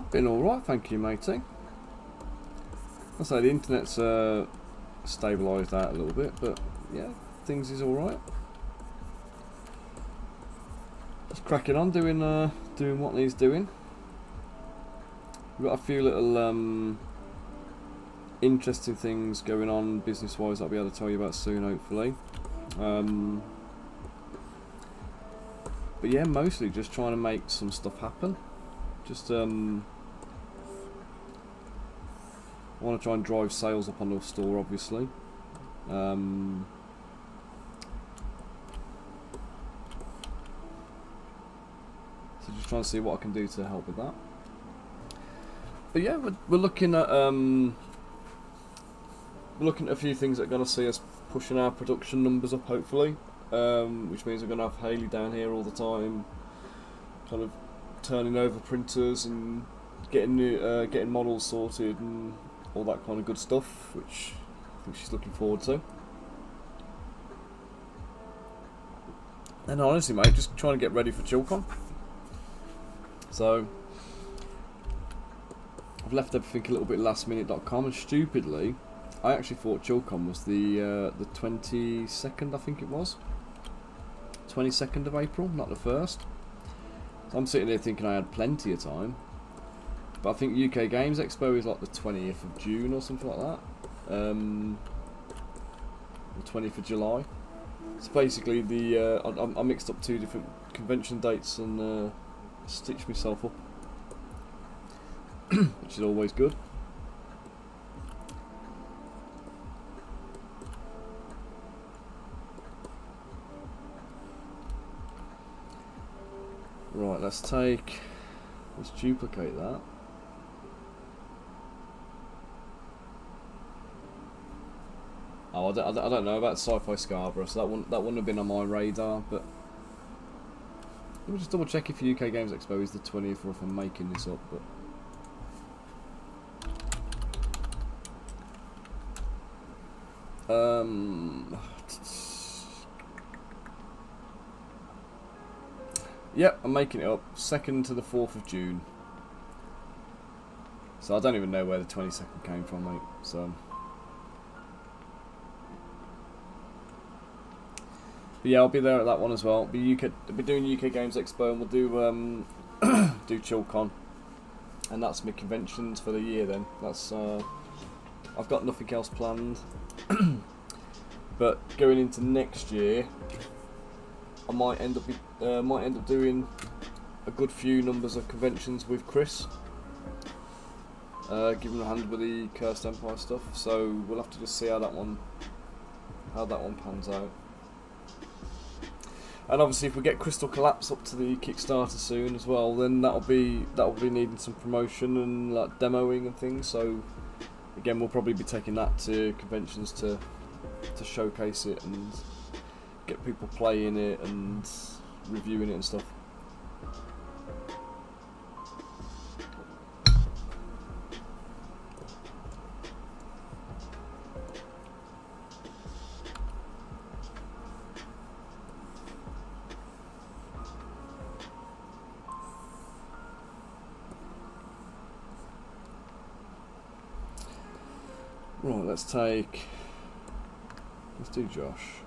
Been alright, thank you, matey. I say the internet's stabilised out a little bit, but yeah, things is alright. Just cracking on, doing what needs doing. We've got a few little interesting things going on business-wise that I'll be able to tell you about soon, hopefully. But yeah, mostly just trying to make some stuff happen. Just want to try and drive sales up on the store, obviously. So just trying to see what I can do to help with that. But yeah, we're looking at a few things that are going to see us pushing our production numbers up, hopefully. Which means we're going to have Hayley down here all the time, kind of turning over printers and getting models sorted and all that kind of good stuff, which I think she's looking forward to. And honestly, mate, just trying to get ready for ChillCon. So I've left everything a little bit lastminute.com, and stupidly, I actually thought ChillCon was the 22nd, I think it was. 22nd of April, not the 1st. So I'm sitting here thinking I had plenty of time. But I think UK Games Expo is like the 20th of June or something like that. The 20th of July. So basically, I mixed up two different convention dates and stitched myself up. Which is always good. Right, let's duplicate that. Oh, I don't know about Sci-Fi Scarborough, so that wouldn't have been on my radar, but let me just double check if UK Games Expo is the 20th or if I'm making this up, but yep, I'm making it up. 2nd to the 4th of June. So I don't even know where the 22nd came from, mate. So, but yeah, I'll be there at that one as well. I'll be doing UK Games Expo, and we'll do do ChillCon, and that's my conventions for the year. Then that's I've got nothing else planned. But going into next year, I might end up doing a good few numbers of conventions with Chris, giving him a hand with the Cursed Empire stuff. So we'll have to just see how that one pans out. And obviously, if we get Crystal Collapse up to the Kickstarter soon as well, then that'll be needing some promotion and like demoing and things. So again, we'll probably be taking that to conventions to showcase it and get people playing it and reviewing it and stuff. Right, let's do Josh.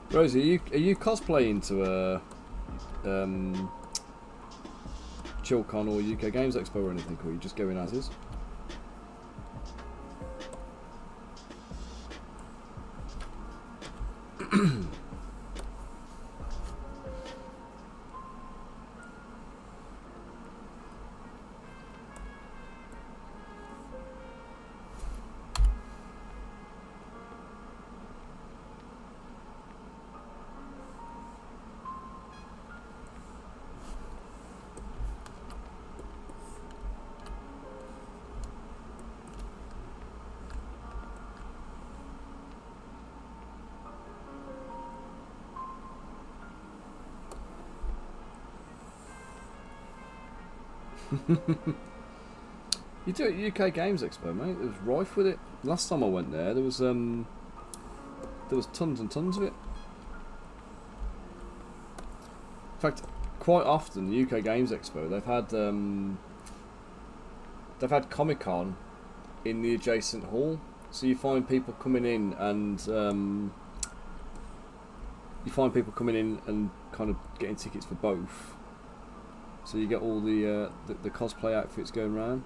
Rosie, are you cosplaying to a ChillCon or UK Games Expo or anything, or are you just going as is? You do it at UK Games Expo, mate. It was rife with it. Last time I went there was tons and tons of it. In fact, quite often the UK Games Expo they've had Comic Con in the adjacent hall, so you find people coming in and kind of getting tickets for both. So you get all the cosplay outfits going around.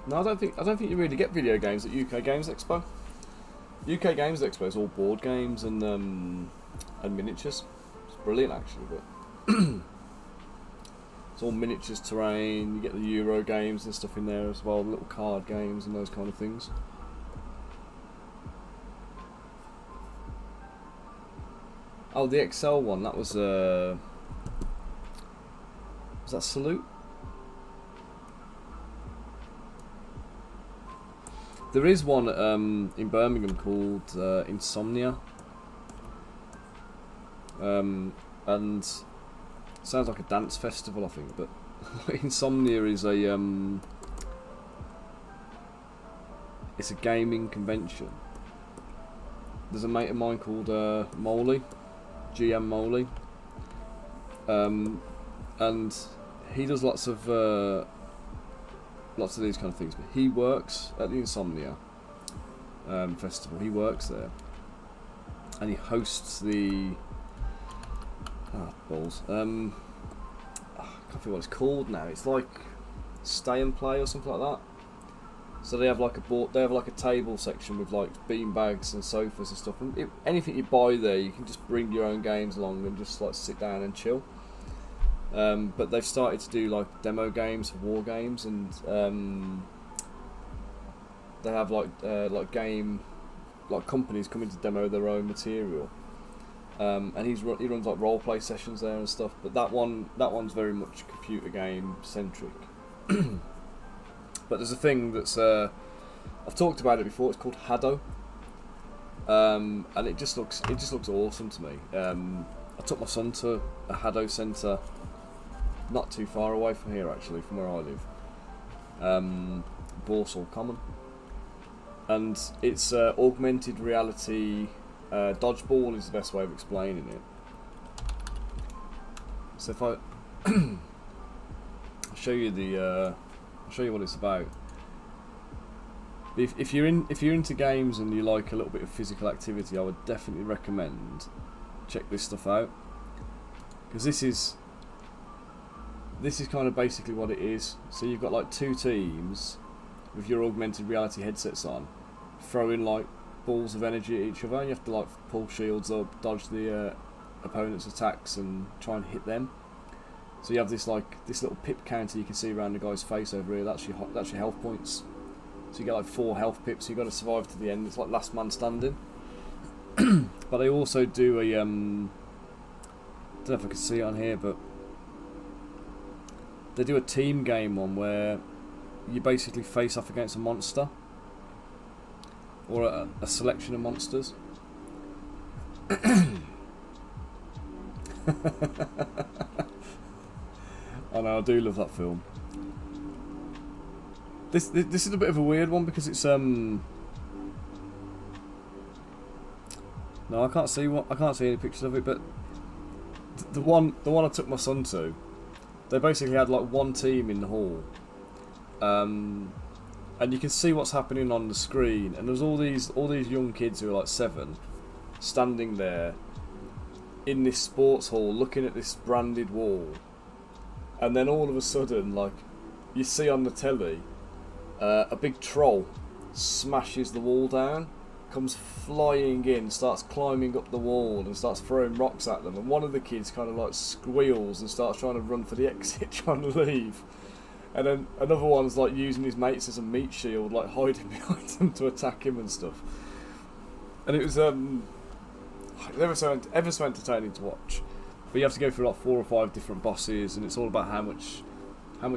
No, I don't think you really get video games at UK Games Expo. UK Games Expo is all board games and miniatures. It's brilliant actually, but it's all miniatures, terrain. You get the Euro games and stuff in there as well, the little card games and those kind of things. Oh, the Excel one. That was that Salute? There is one in Birmingham called Insomnia, and it sounds like a dance festival, I think. But Insomnia is it's a gaming convention. There's a mate of mine called Moley, GM Moley, and he does lots of these kind of things, but he works at the Insomnia festival. He works there, and he hosts the balls. I can't think what it's called now. It's like Stay and Play or something like that. So they have like a table section with like bean bags and sofas and stuff. And anything you buy there, you can just bring your own games along and just like sit down and chill. But they've started to do like demo games for war games, and they have like companies coming to demo their own material. And he runs like role play sessions there and stuff. But that one's very much computer game centric. But there's a thing that's I've talked about it before. It's called Haddo, and it just looks awesome to me. I took my son to a Haddo centre not too far away from here, actually, from where I live, Borsal Common, and it's augmented reality dodgeball is the best way of explaining it. So if I'll show you what it's about. If you're into games and you like a little bit of physical activity, I would definitely recommend check this stuff out, because this is kind of basically what it is. So you've got like two teams with your augmented reality headsets on, throwing like balls of energy at each other, and you have to like pull shields up, dodge the opponent's attacks and try and hit them. So you have this little pip counter you can see around the guy's face over here. That's your health points. So you get like 4 health pips. So you've got to survive to the end. It's like last man standing. But they also do a I don't know if I can see it on here, but they do a team game one where you basically face off against a monster or a selection of monsters. I know, I do love that film. This is a bit of a weird one because it's no, I can't see any pictures of it, but the one I took my son to, they basically had like one team in the hall, and you can see what's happening on the screen, and there's all these young kids who are like 7 standing there in this sports hall looking at this branded wall. And then all of a sudden, like, you see on the telly, a big troll smashes the wall down, comes flying in, starts climbing up the wall and starts throwing rocks at them. And one of the kids kind of like squeals and starts trying to run for the exit, trying to leave. And then another one's like using his mates as a meat shield, like hiding behind them to attack him and stuff. And it was it's ever so entertaining to watch. But you have to go through like 4 or 5 different bosses, and it's all about how much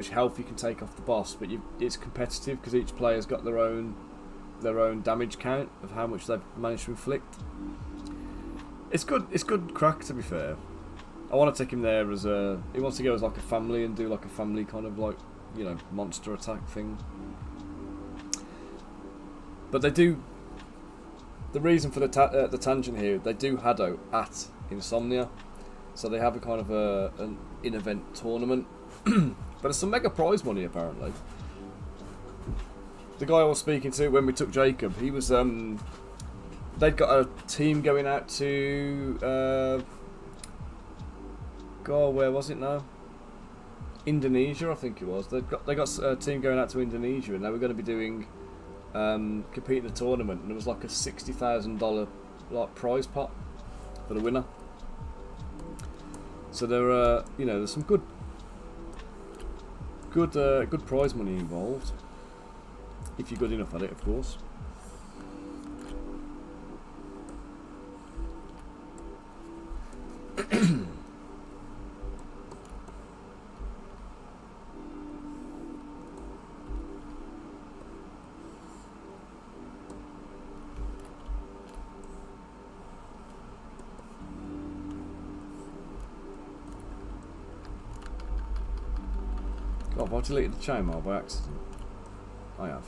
health you can take off the boss. But it's competitive because each player's got their own damage count of how much they've managed to inflict. It's good crack, to be fair. I want to take him there as he wants to go as like a family and do like a family kind of like, you know, monster attack thing. But they do. The reason for the tangent here, they do Haddo at Insomnia, so they have a kind of an in-event tournament. But there's some mega prize money apparently. The guy I was speaking to when we took Jacob, he was they'd got a team going out to God, where was it now? Indonesia, I think it was. They got a team going out to Indonesia, and they were going to be doing compete in the tournament, and it was like a $60,000 like prize pot for the winner. So there, you know, there's some good prize money involved if you're good enough at it, of course. God, have I deleted the chainmail by accident? I have.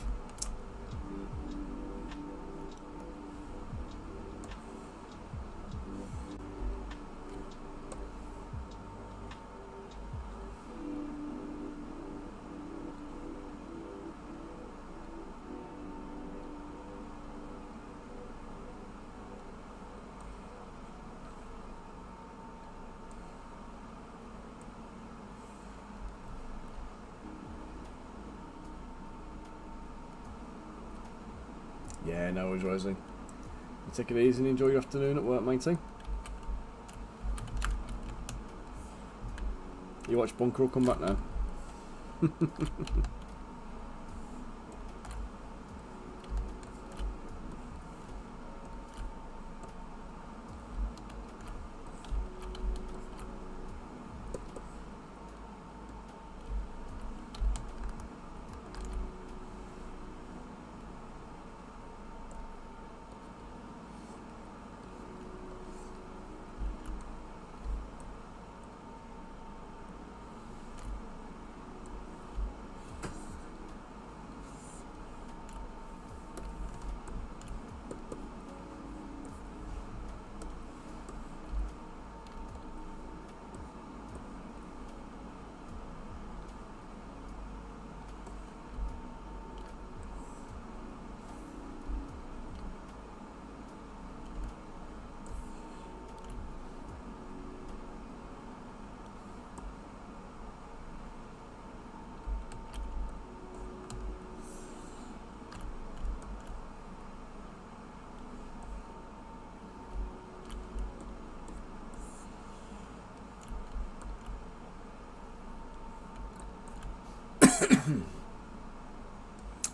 Yeah, no worries, Rosie. You take it easy and enjoy your afternoon at work, matey. You watch Bunker will come back now.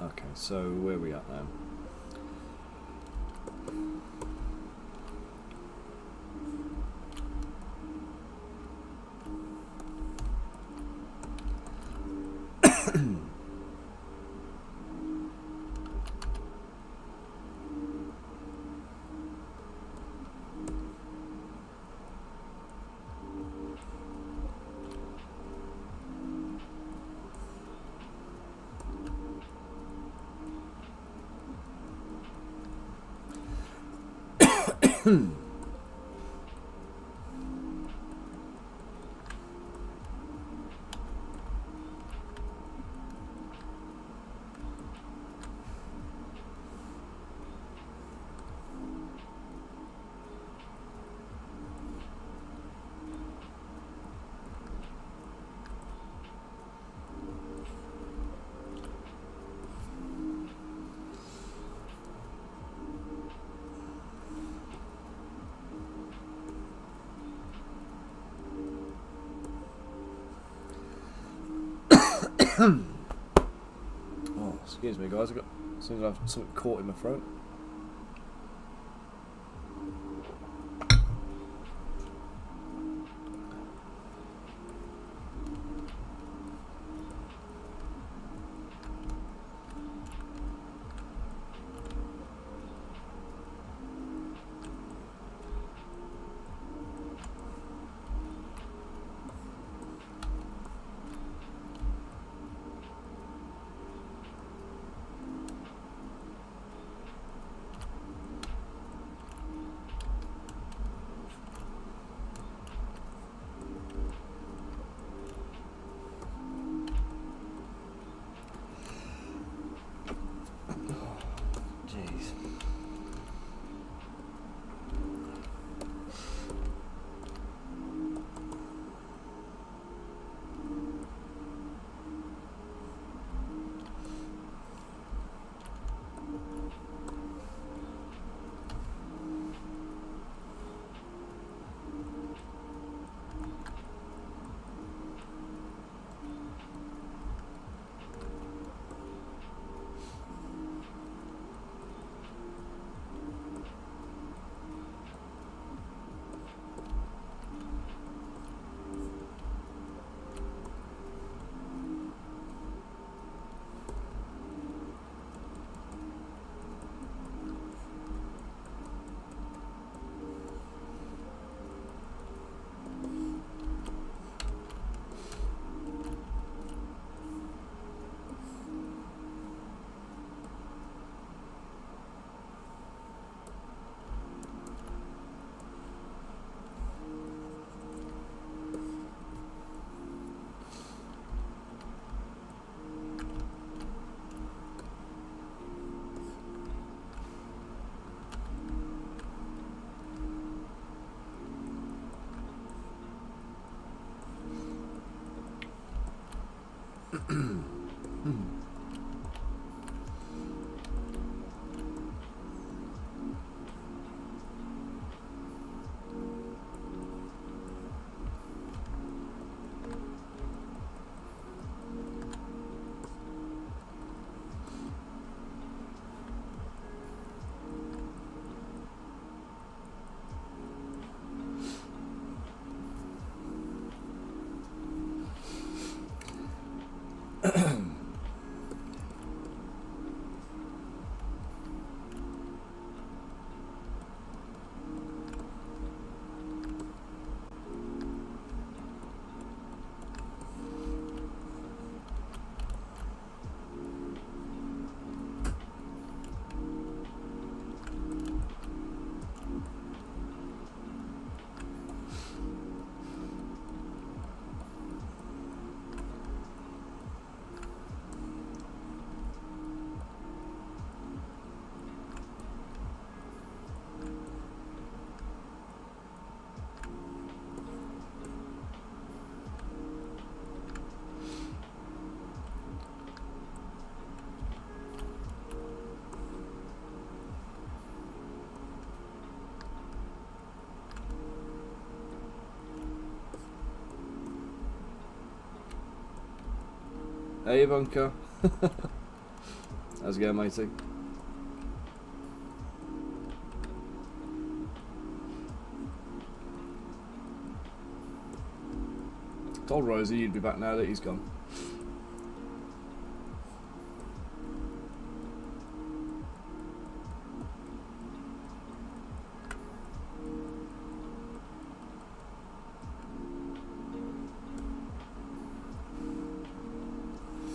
Okay, so where are we at now? Oh, excuse me, guys. Seems to have something caught in my throat. Hey, Bunker. How's it going, matey? Told Rosie you'd be back now that he's gone.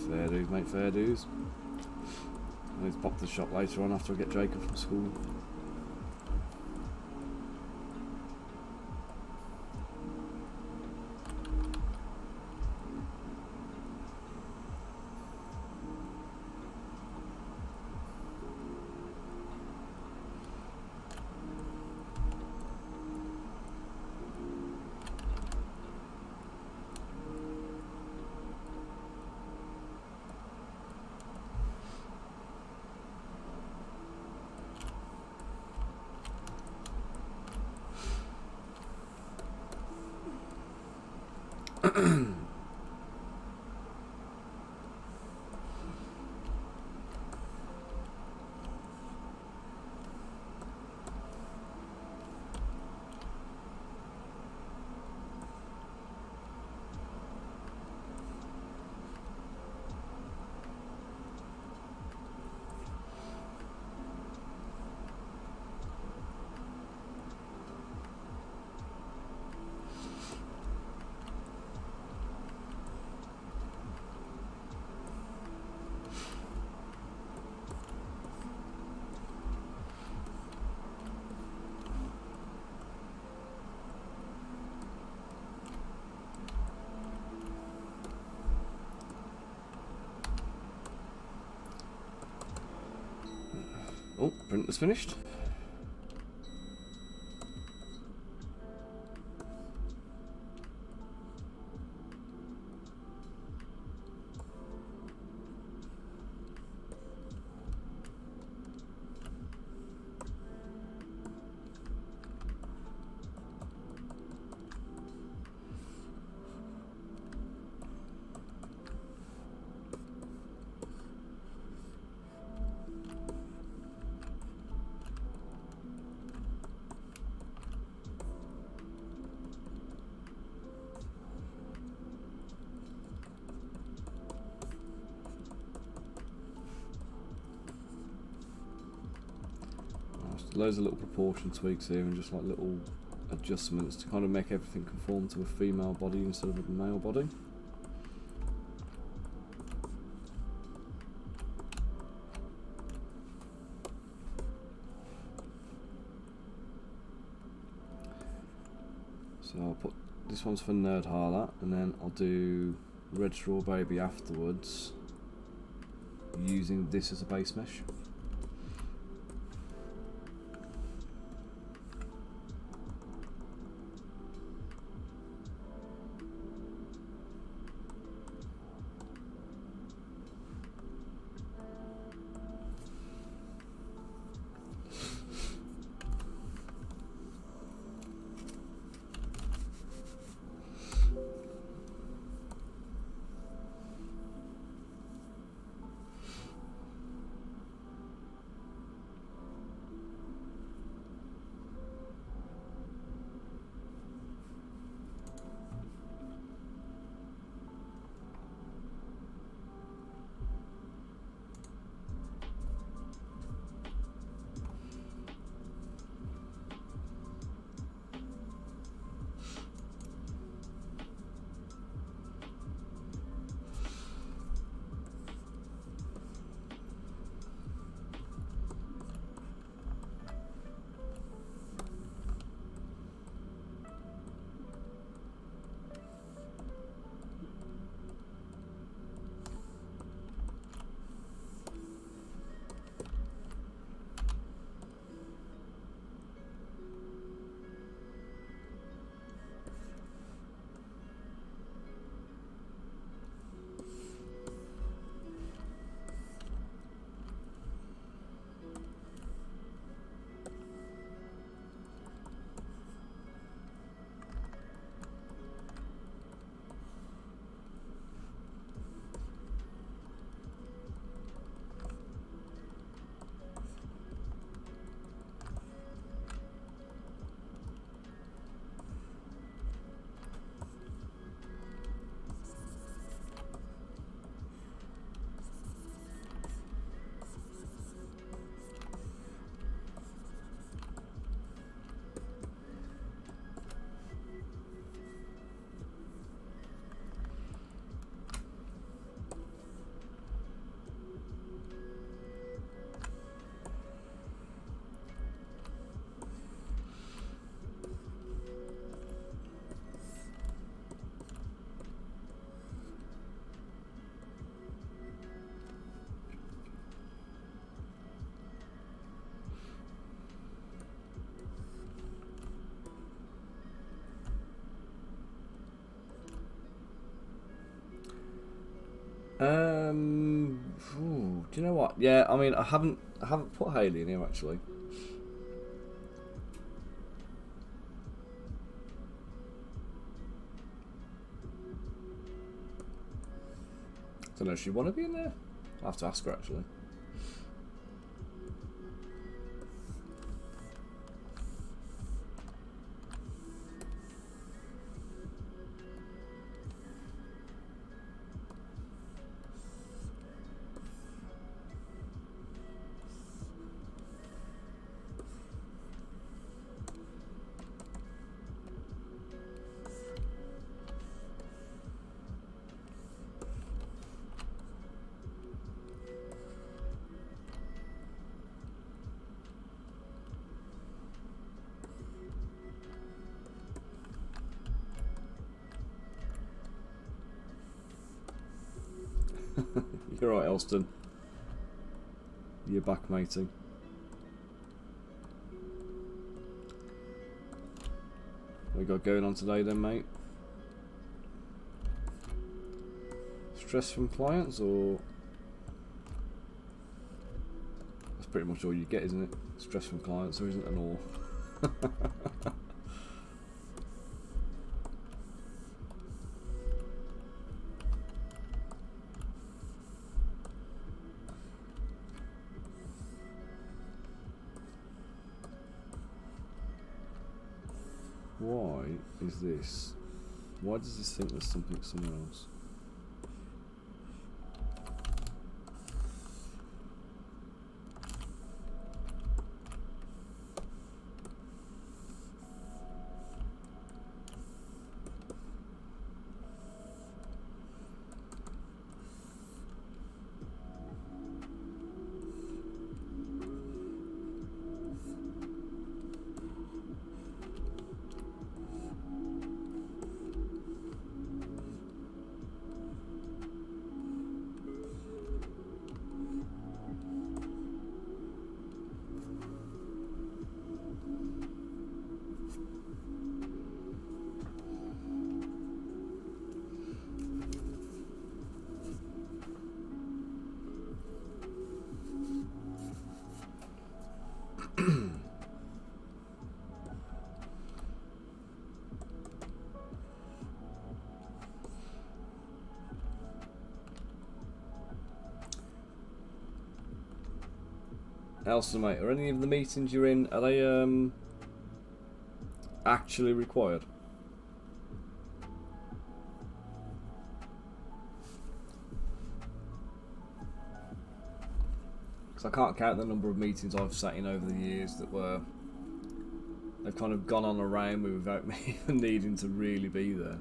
Fair dues, mate, fair dues. I need to pop to the shop later on after I get Jacob from school. Oh, printer's finished. Loads of little proportion tweaks here and just like little adjustments to kind of make everything conform to a female body instead of a male body. So I'll put this one's for Nerd Harlot, and then I'll do Red Straw Baby afterwards using this as a base mesh. Ooh, do you know what? Yeah, I mean, I haven't put Hayley in here actually. I don't know if she want to be in there. I'll have to ask her actually. You're right, Elston. You're back, matey. What we got going on today then, mate? Stress from clients, or that's pretty much all you get, isn't it? Stress from clients, there isn't an all. Why is this? Why does this think there's something somewhere else? Elsa, mate, are any of the meetings you're in, are they actually required? Because I can't count the number of meetings I've sat in over the years that were, they've kind of gone on around me without me even needing to really be there.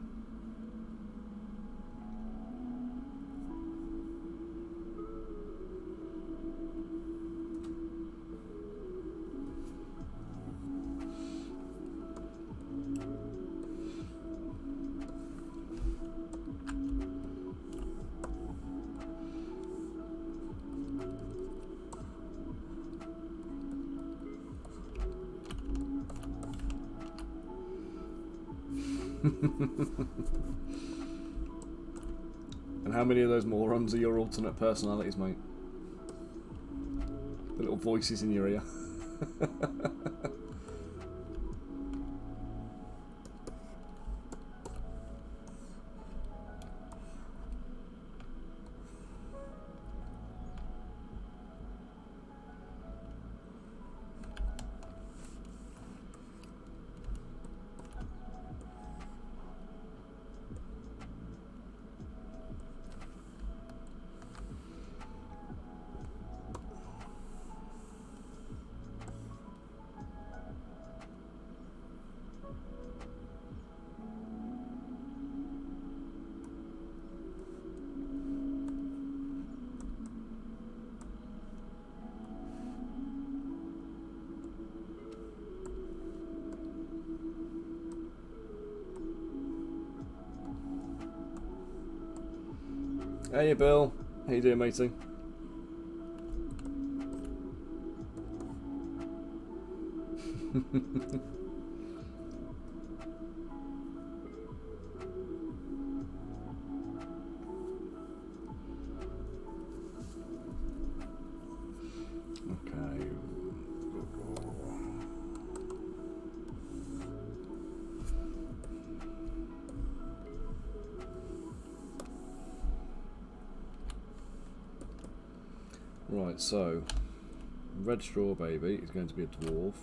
And how many of those morons are your alternate personalities, mate? The little voices in your ear. Hey Bill, how you doing, matey? Right, so red straw baby is going to be a dwarf.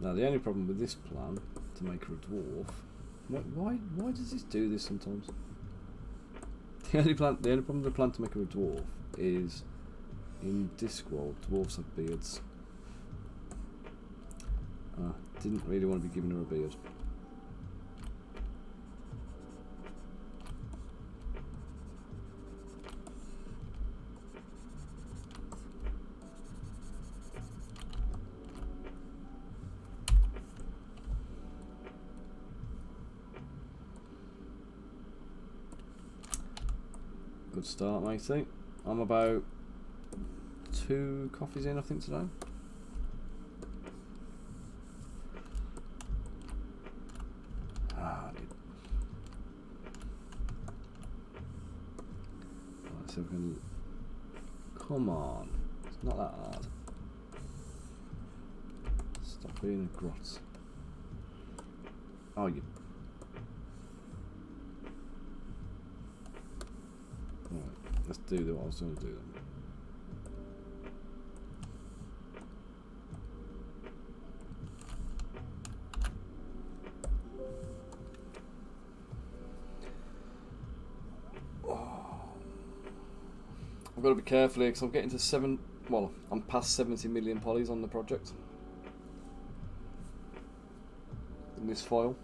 Now the only problem with this plan to make her a dwarf, why does this do this sometimes? The only problem with the plan to make her a dwarf is in Discworld dwarfs have beards. Didn't really want to be giving her a beard. Good start, matey. I'm about 2 coffees in, I think, today. Right, so we can. Come on, it's not that hard. Stop being a grot. Oh, you. Right, let's do what I was going to do then. I've got to be careful here because I'm getting to I'm past 70 million polys on the project in this file.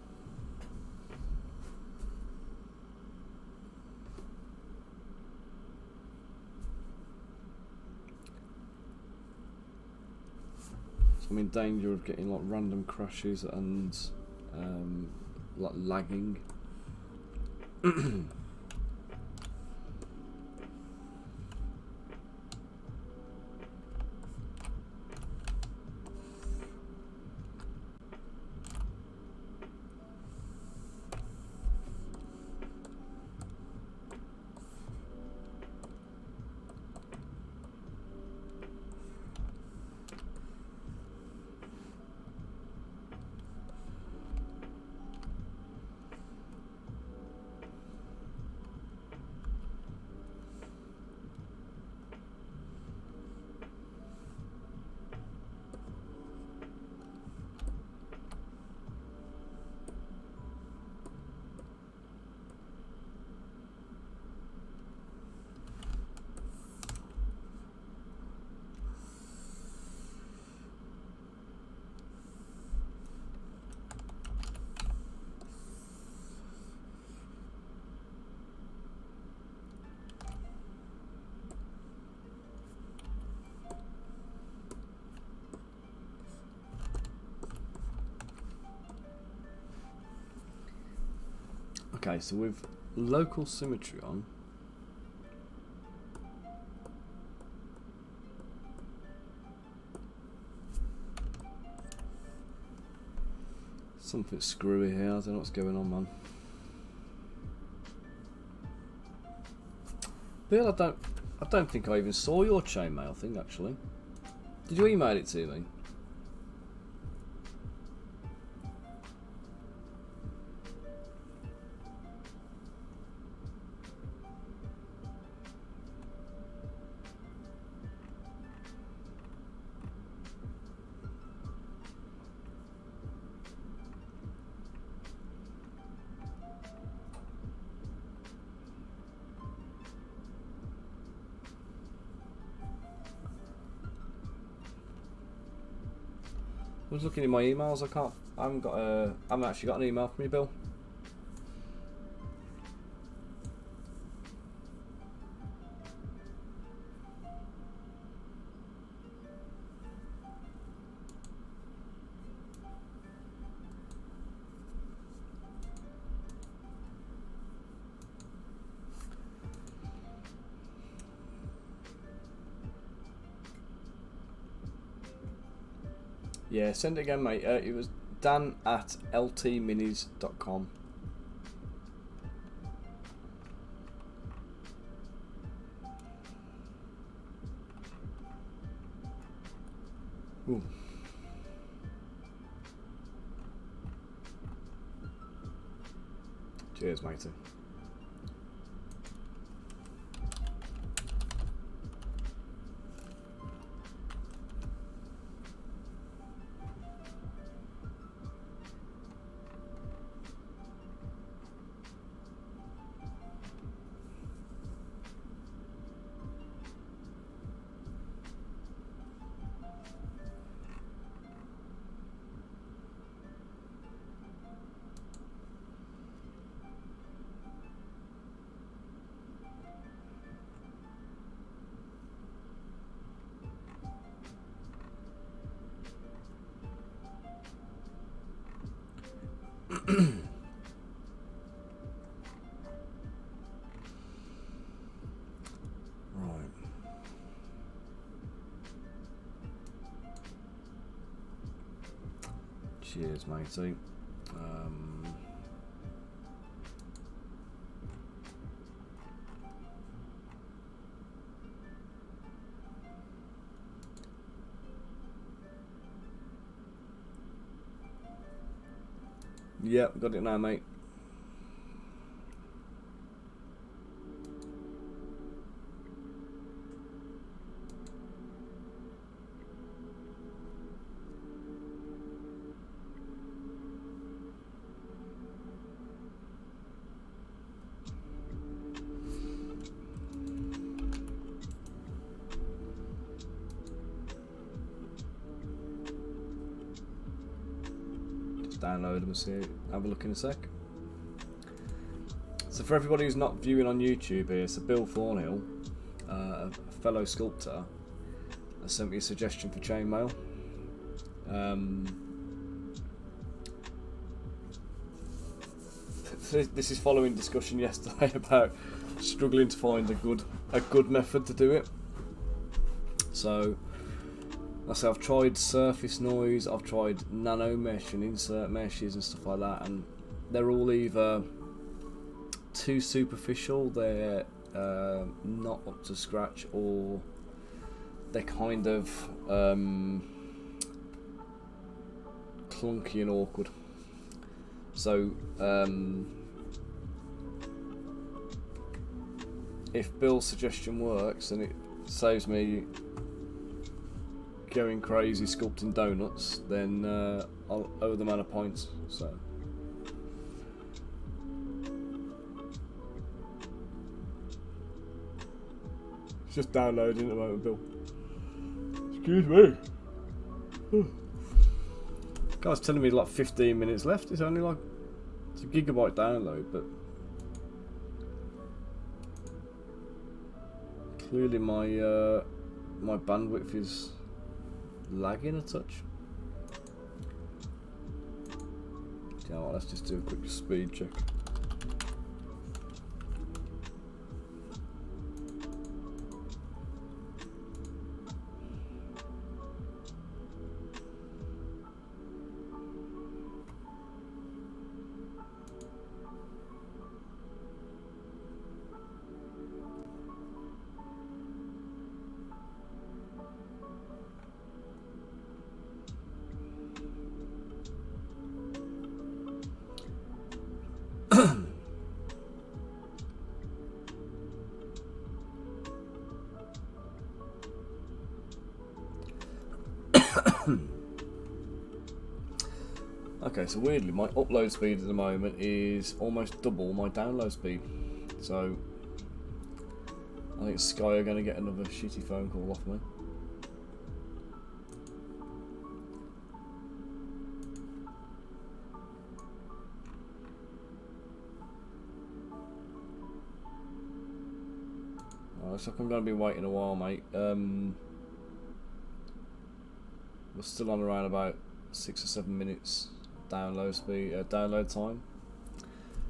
So I'm in danger of getting like random crashes and like lagging. Okay, so with local symmetry on, something screwy here. I don't know what's going on, man. Bill, I don't think I even saw your chainmail thing actually. Did you email it to me? I was looking in my emails. I haven't actually got an email from you, Bill. Yeah, send it again, mate. It was dan@ltminis.com. Ooh. Cheers, matey. Right. Cheers, matey. Yep, got it now, mate. Download them and see, have a look in a sec. So for everybody who's not viewing on YouTube here, so Bill Thornhill, a fellow sculptor, has sent me a suggestion for chainmail. This is following discussion yesterday about struggling to find a good method to do it. So I've tried surface noise, I've tried nano mesh and insert meshes and stuff like that, and they're all either too superficial, they're not up to scratch, or they're kind of clunky and awkward. So if Bill's suggestion works and it saves me going crazy sculpting donuts, then I'll owe the man a pint. So it's just downloading at the moment, Bill. Excuse me. Guy's telling me like 15 minutes left. It's only like, it's a gigabyte download, but clearly my my bandwidth is lagging a touch. You know what, let's just do a quick speed check. Okay, so weirdly my upload speed at the moment is almost double my download speed. So I think Sky are going to get another shitty phone call off me. Looks like I'm going to be waiting a while, mate. We're still on around about 6 or 7 minutes download speed, download time.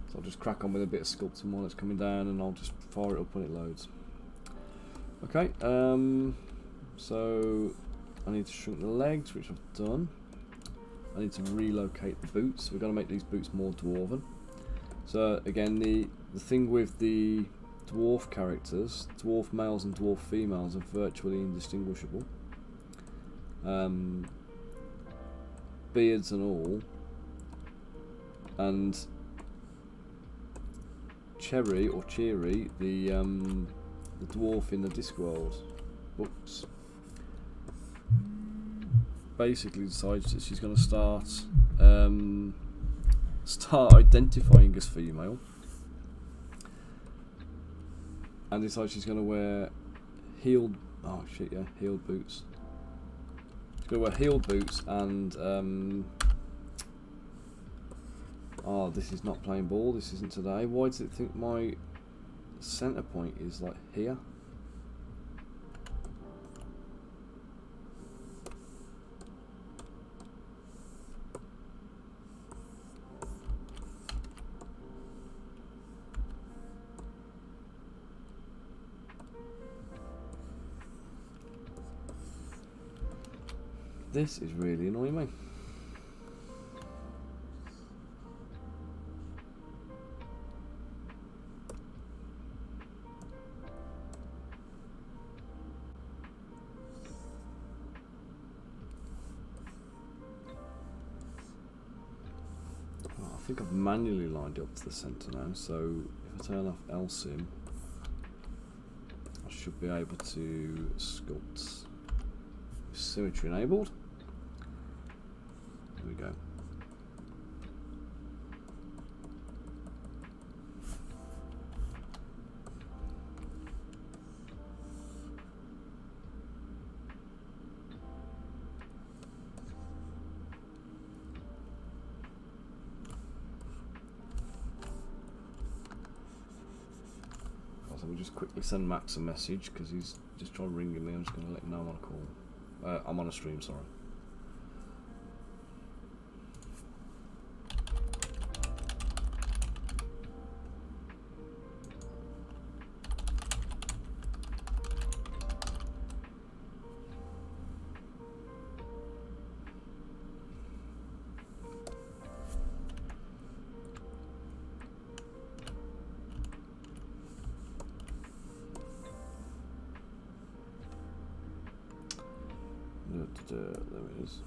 So I'll just crack on with a bit of sculpting while it's coming down, and I'll just fire it up when it loads. Okay, so I need to shrink the legs, which I've done. I need to relocate the boots. We've got to make these boots more dwarven. So again, the thing with the dwarf characters, dwarf males and dwarf females are virtually indistinguishable. Beards and all. And Cherry or Cheery, the dwarf in the Discworld books, basically decides that she's going to start identifying as female, and decides she's going to wear heeled boots. She's going to wear heeled boots and this is not playing ball. This isn't today. Why does it think my center point is like here? This is really annoying me. I think I've manually lined it up to the centre now, so if I turn off LSIM, I should be able to sculpt with symmetry enabled. There we go. So we'll just quickly send Max a message because he's just trying ringing me. I'm just going to let him know I'm on a call. I'm on a stream, sorry. There it is.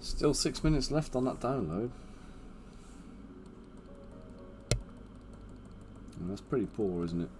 Still 6 minutes left on that download. And that's pretty poor, isn't it?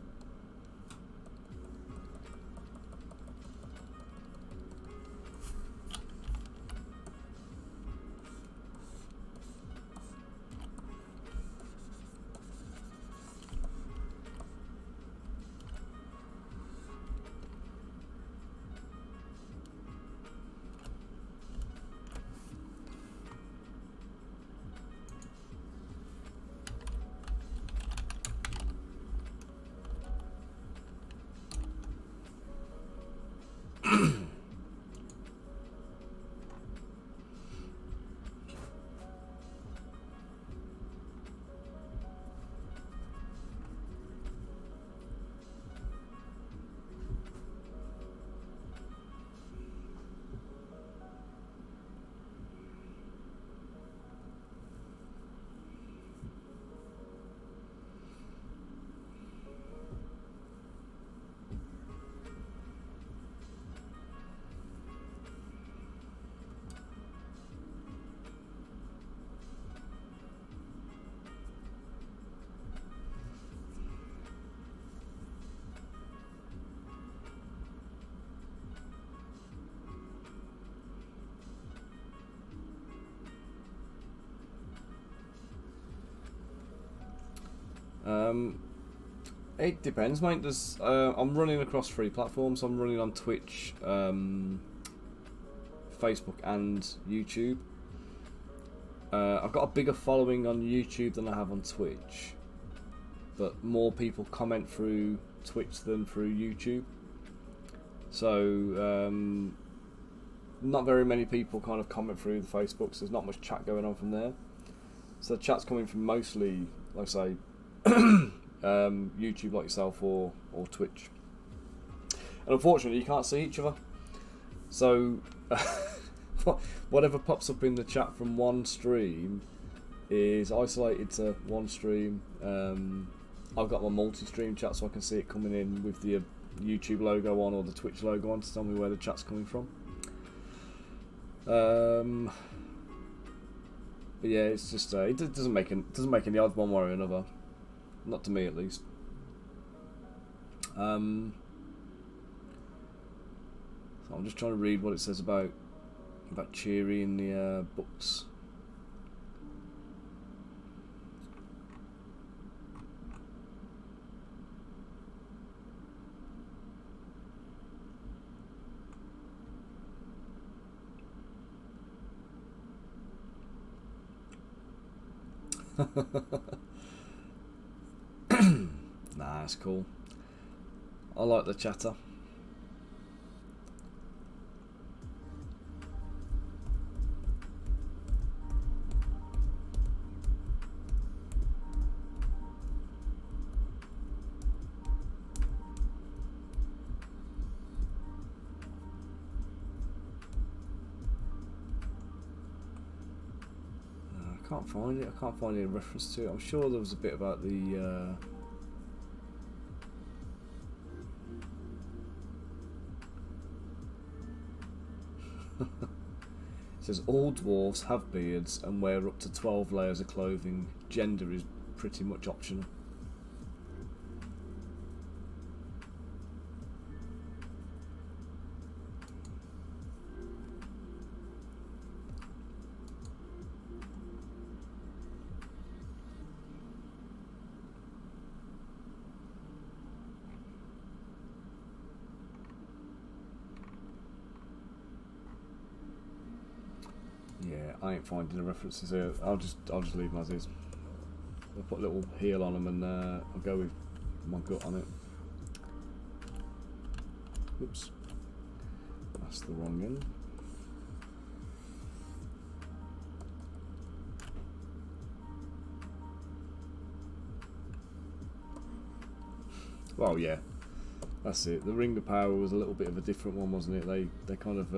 It depends, mate. I'm running across 3 platforms. I'm running on Twitch, Facebook and YouTube. I've got a bigger following on YouTube than I have on Twitch, but more people comment through Twitch than through YouTube. So not very many people kind of comment through the Facebook, so there's not much chat going on from there. So the chat's coming from mostly, like I say, YouTube like yourself or Twitch. And unfortunately you can't see each other. So whatever pops up in the chat from one stream is isolated to one stream. I've got my multi-stream chat so I can see it coming in with the YouTube logo on or the Twitch logo on to tell me where the chat's coming from. But yeah, it's just it doesn't make any odds one way or another, not to me at least. So I'm just trying to read what it says about Cheery in the books. Nah, it's cool. I like the chatter. I can't find it. I can't find any reference to it. I'm sure there was a bit about the it says all dwarves have beards and wear up to 12 layers of clothing. Gender is pretty much optional. Yeah, I ain't finding the references here. I'll just leave them as is. I'll put a little heel on them and I'll go with my gut on it. Oops, that's the wrong end. Well, yeah, that's it. The Ring of Power was a little bit of a different one, wasn't it? They kind of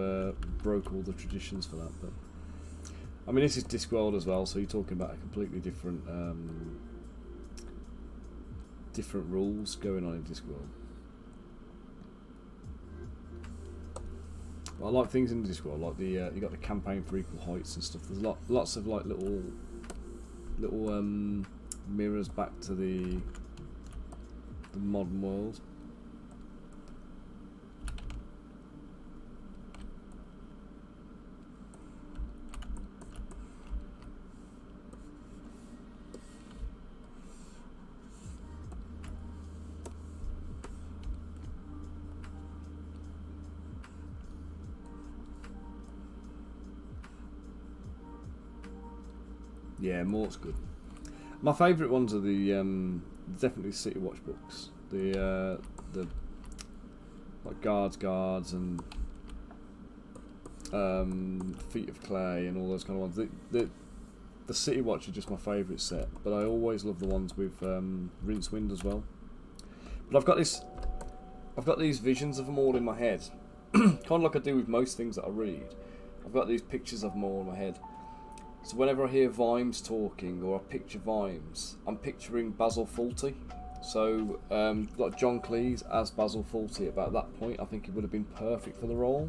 broke all the traditions for that, but I mean, this is Discworld as well, so you're talking about a completely different different rules going on in Discworld. Well, I like things in Discworld, like the you got the campaign for equal heights and stuff. There's lots of like little mirrors back to the modern world. Yeah, Mort's good. My favourite ones are the definitely City Watch books. The like guards and Feet of Clay and all those kind of ones. The City Watch are just my favourite set, but I always love the ones with Rincewind as well. But I've got these visions of them all in my head, kind of like I do with most things that I read. I've got these pictures of them all in my head. So whenever I hear Vimes talking or I picture Vimes, I'm picturing Basil Fawlty. So like John Cleese as Basil Fawlty about that point, I think he would have been perfect for the role.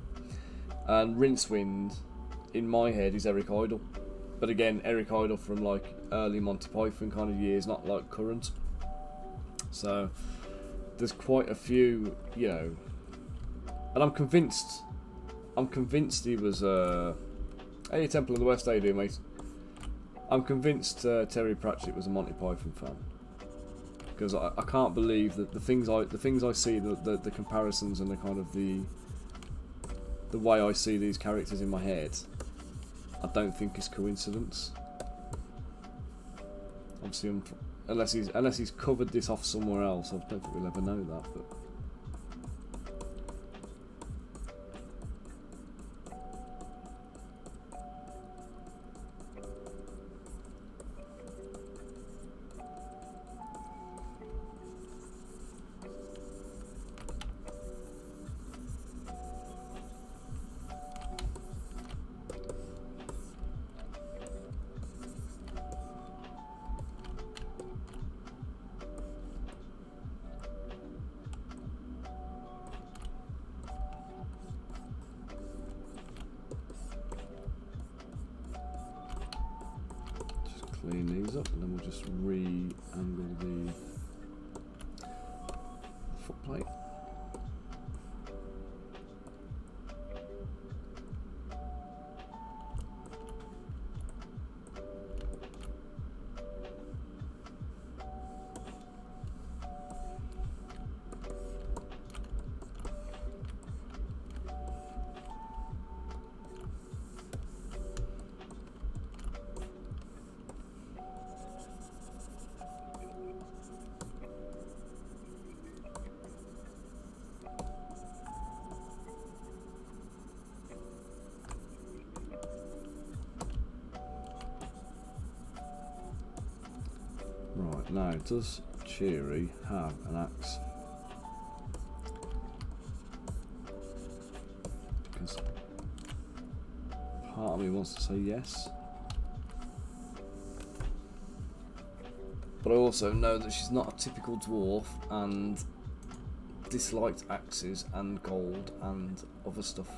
And Rincewind, in my head, is Eric Idle. But again, Eric Idle from like early Monty Python kind of years, not like current. So there's quite a few, you know, and I'm convinced he was hey, Temple of the West, how you doing, mate? I'm convinced Terry Pratchett was a Monty Python fan, because I can't believe that the things I see, the comparisons and the kind of the the way I see these characters in my head, I don't think is coincidence. Obviously, unless he's covered this off somewhere else, I don't think we'll ever know that. But clean these up, and then we'll just re-angle the foot plate. Right, now does Cheery have an axe? Because part of me wants to say yes, but I also know that she's not a typical dwarf and disliked axes and gold and other stuff.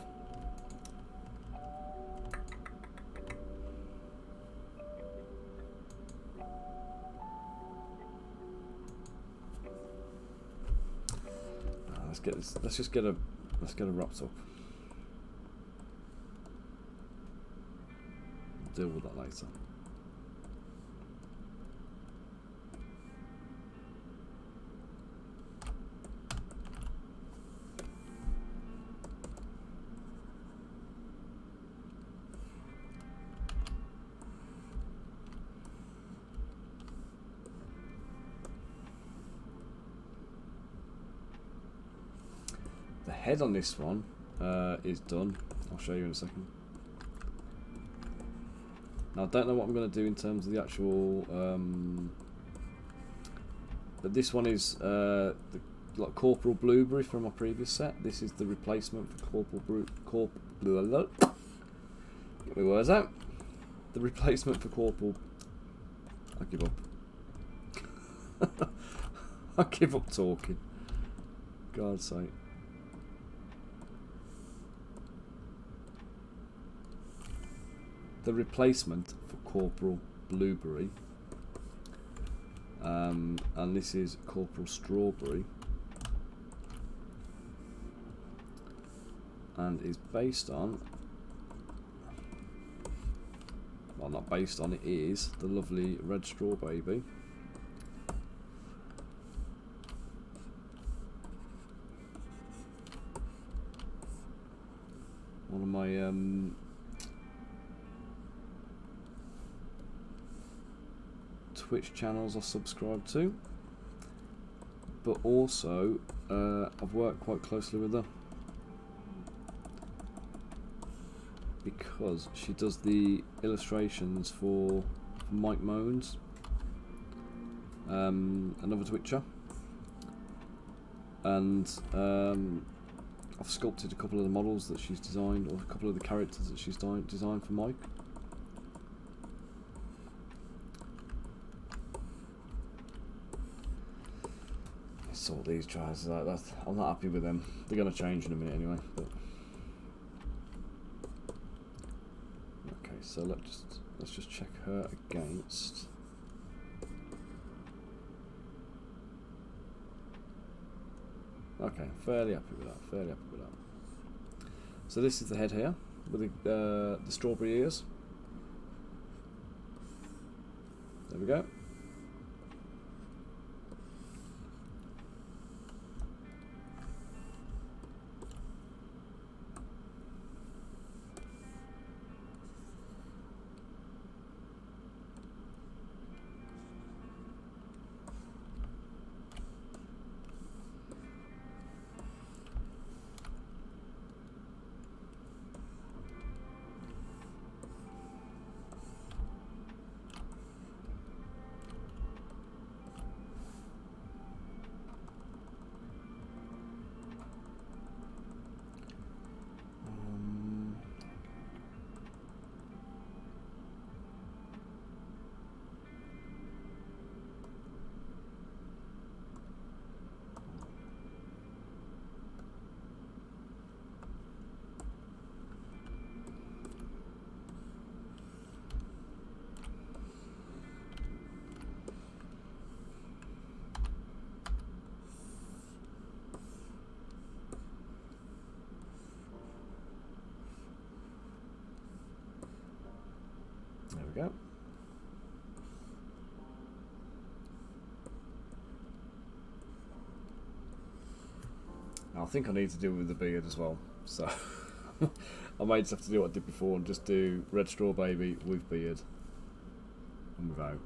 Let's just get her wrapped up. We'll deal with that later. The head on this one is done. I'll show you in a second. Now I don't know what I'm going to do in terms of the actual, but this one is like Corporal Blueberry from my previous set. This is the replacement for Get my words out. The replacement for Corporal. I give up. I give up talking. God's sake. The replacement for Corporal Blueberry, and this is Corporal Strawberry, and is based on, well, not based on, it is the lovely Red Straw Baby. One of my Twitch channels I subscribe to, but also I've worked quite closely with her because she does the illustrations for Mike Moans, another Twitcher, and I've sculpted a couple of the models that she's designed, or a couple of the characters that she's designed for Mike. Sort these tries like that. I'm not happy with them. They're going to change in a minute anyway. But okay, so let's just check her against. Okay, fairly happy with that. Fairly happy with that. So this is the head here with the strawberry ears. There we go. we go. Now, I think I need to deal with the beard as well, so I might just have to do what I did before and just do red straw baby with beard and without.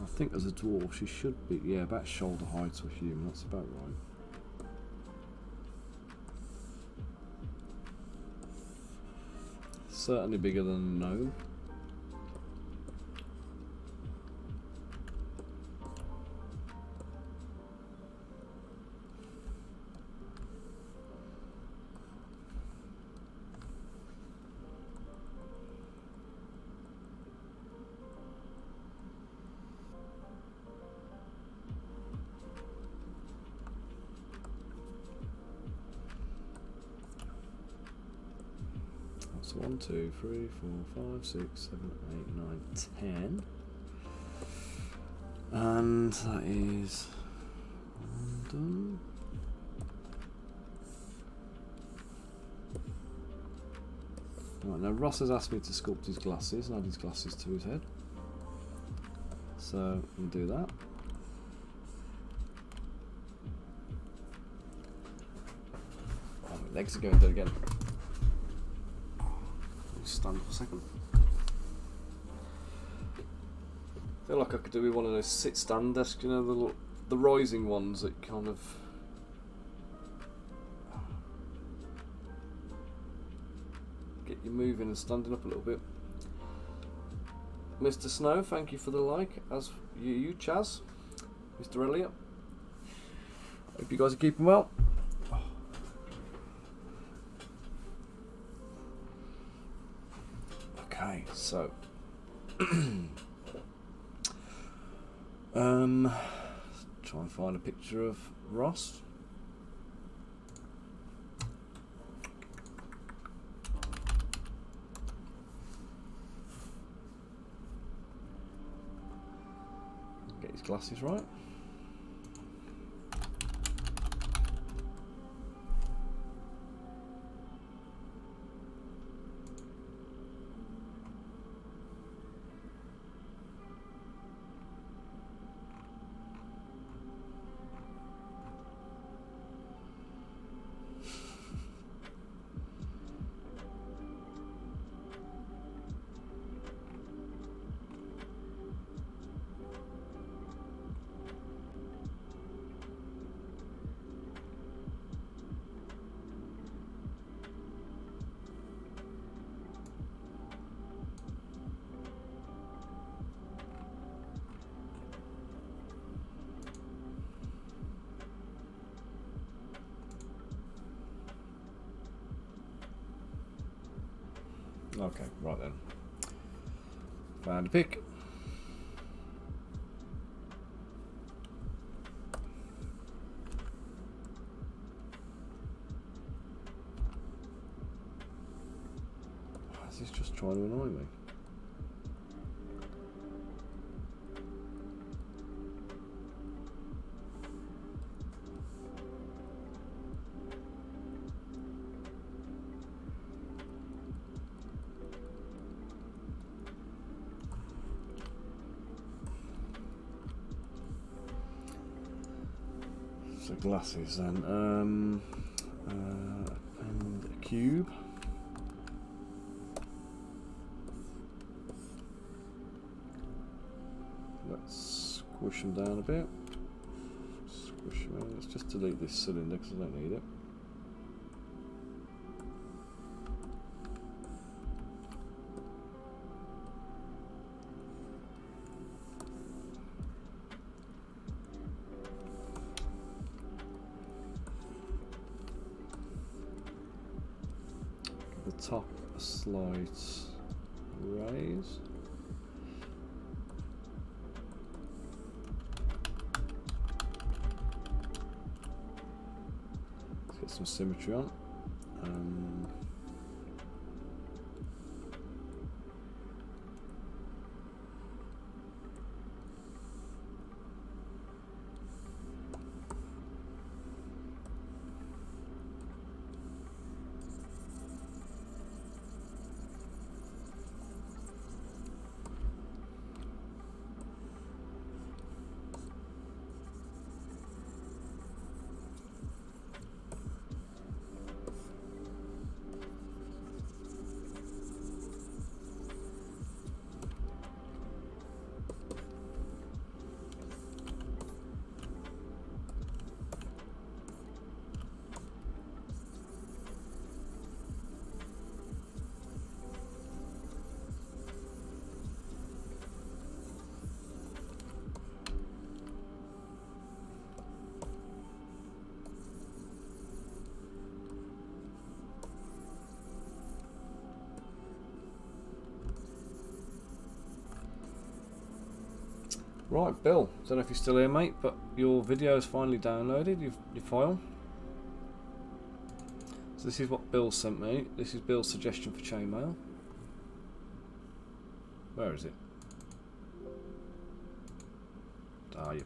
I think as a dwarf she should be, yeah, about shoulder height for a human, that's about right. Certainly bigger than a gnome. So 1, 2, 3, 4, 5, 6, 7, 8, 9, 10. And that is done. Right, now Ross has asked me to sculpt his glasses and add his glasses to his head. So we'll do that. Oh, my legs are going dead again. Stand for a second. I feel like I could do with one of those sit-stand desks, you know, the rising ones that kind of get you moving and standing up a little bit. Mr. Snow, thank you for the like, as you Chaz, Mr. Elliot. Hope you guys are keeping well. Okay, so try and find a picture of Ross. Get his glasses right. Okay, right then. Found a pick. This is just trying to annoy me. So glasses then. And a cube. Let's squish them down a bit. Squish them in. Let's just delete this cylinder because I don't need it. top a slight raise. Let's get some symmetry on. Right, Bill, don't know if you're still here, mate, but your video is finally downloaded, your file. So this is what Bill sent me. This is Bill's suggestion for chainmail. Where is it? Ah, yeah.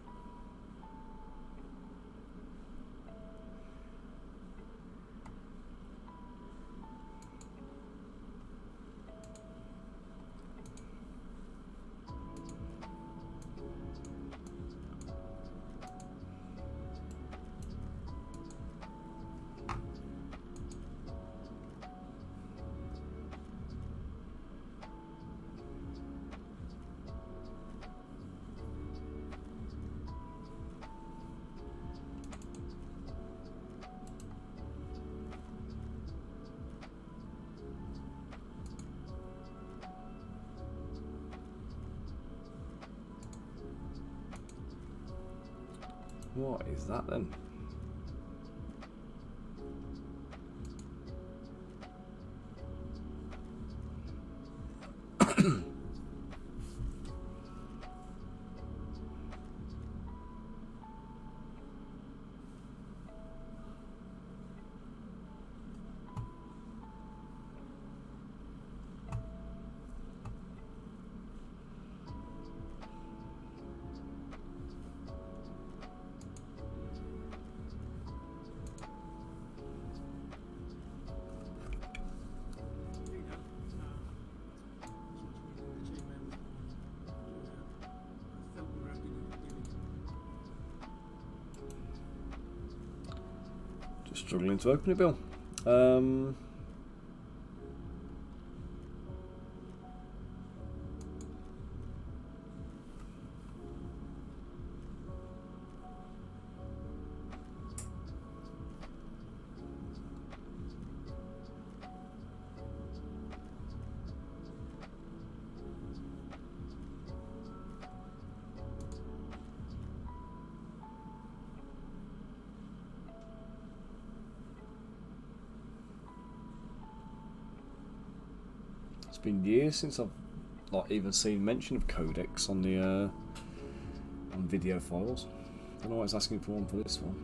What is that then? Struggling to open it, Bill. It's been years since I've even seen mention of codecs on the on video files. I don't know why it's asking for one for this one.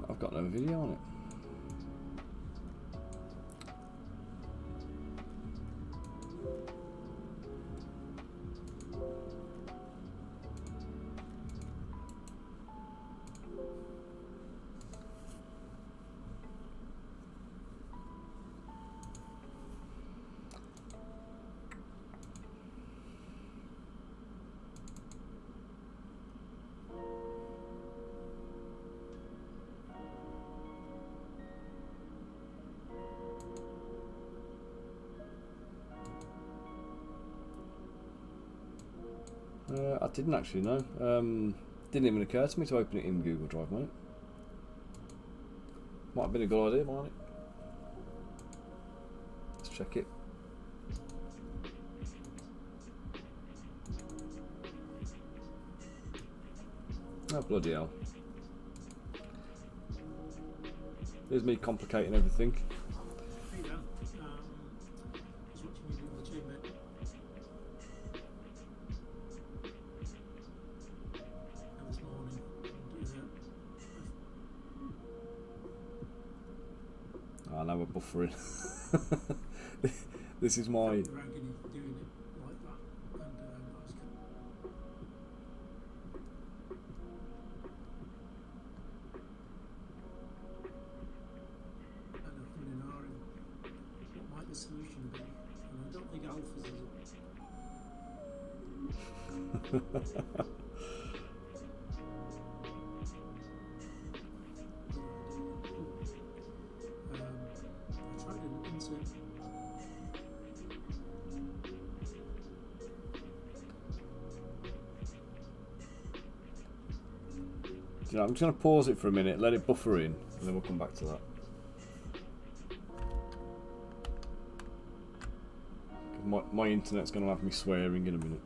I've got no video on it. I didn't actually know. Didn't even occur to me to open it in Google Drive, mate. Might have been a good idea, mightn't it? Let's check it. Oh, bloody hell. There's me complicating everything. Hey Dan, just watching you do the chain bit. And this morning, Oh, now we're buffering. This is my... raggedy doing it like that, and that's and an R what might the solution be? And I don't think alphas is it. I tried an insert. You know, I'm just going to pause it for a minute, let it buffer in, and then we'll come back to that. My internet's going to have me swearing in a minute.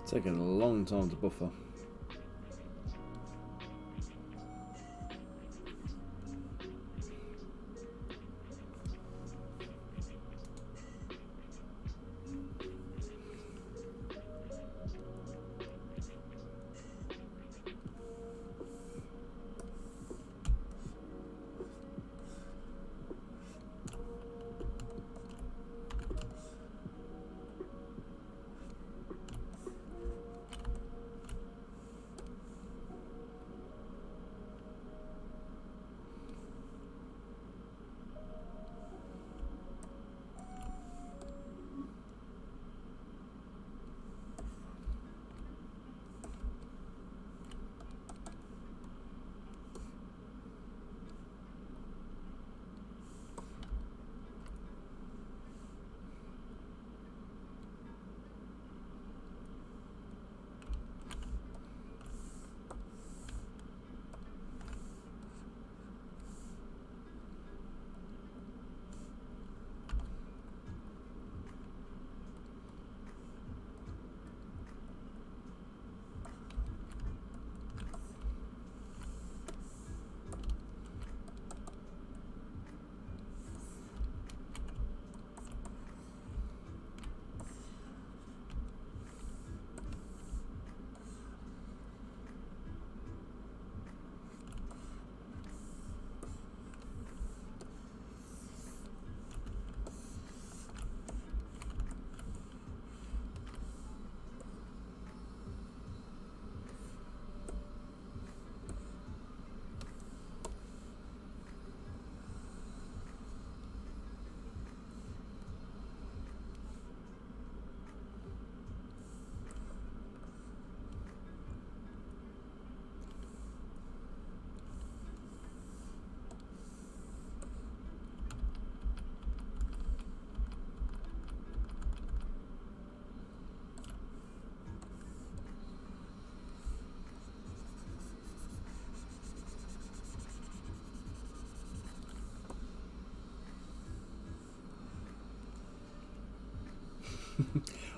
It's taking a long time to buffer.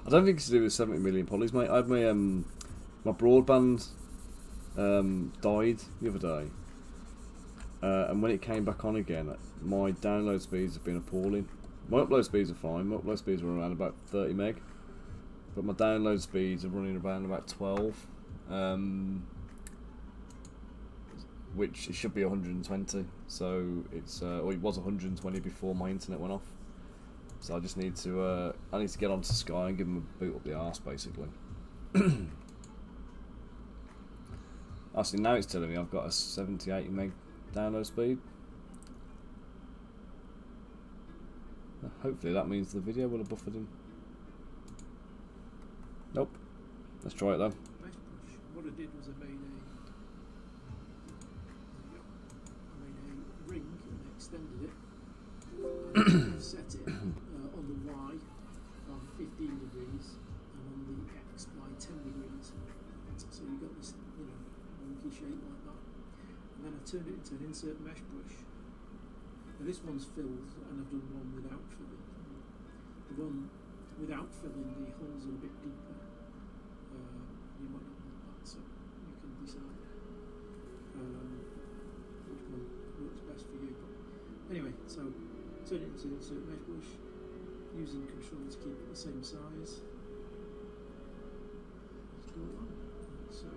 I don't think it's to do with 70 million polys, mate. I had my broadband died the other day, and when it came back on again, my download speeds have been appalling. My upload speeds are fine. My upload speeds are around about 30 meg, but my download speeds are running around about 12, which it should be 120. So it's or it was 120 before my internet went off. So I just need to get onto Sky and give them a boot up the arse, basically. Actually, now it's telling me I've got a 70-80 meg download speed. Hopefully that means the video will have buffered in. Nope. Let's try it though. What I did was I made a ring and extended it. And set it on the Y by 15 degrees and on the X by 10 degrees. So you got this, wonky shape like that. And then I turned it into an insert mesh brush. Now this one's filled, and I've done one without filling. The one without filling, the holes are a bit deeper. You might not want that, so you can decide which one works best for you. But anyway, so turn it into an insert mesh brush, using control to keep it the same size. Let's go on. So.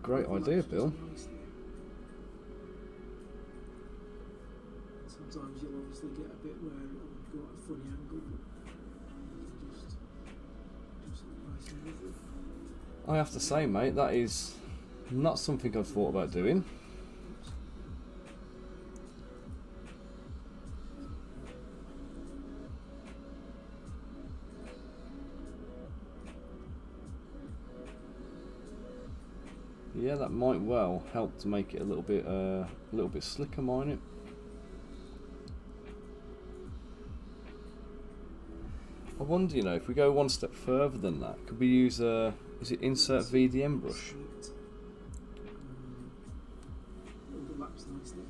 Great idea, Bill. Sometimes you'll obviously get a bit where it would go at a funny angle, but you can just do something nice and lovely. I have to say, mate, that is not something I've thought about doing. Yeah, that might well help to make it a little bit slicker, mightn't it? I wonder, if we go one step further than that, could we use is it insert VDM brush? Overlaps nicely.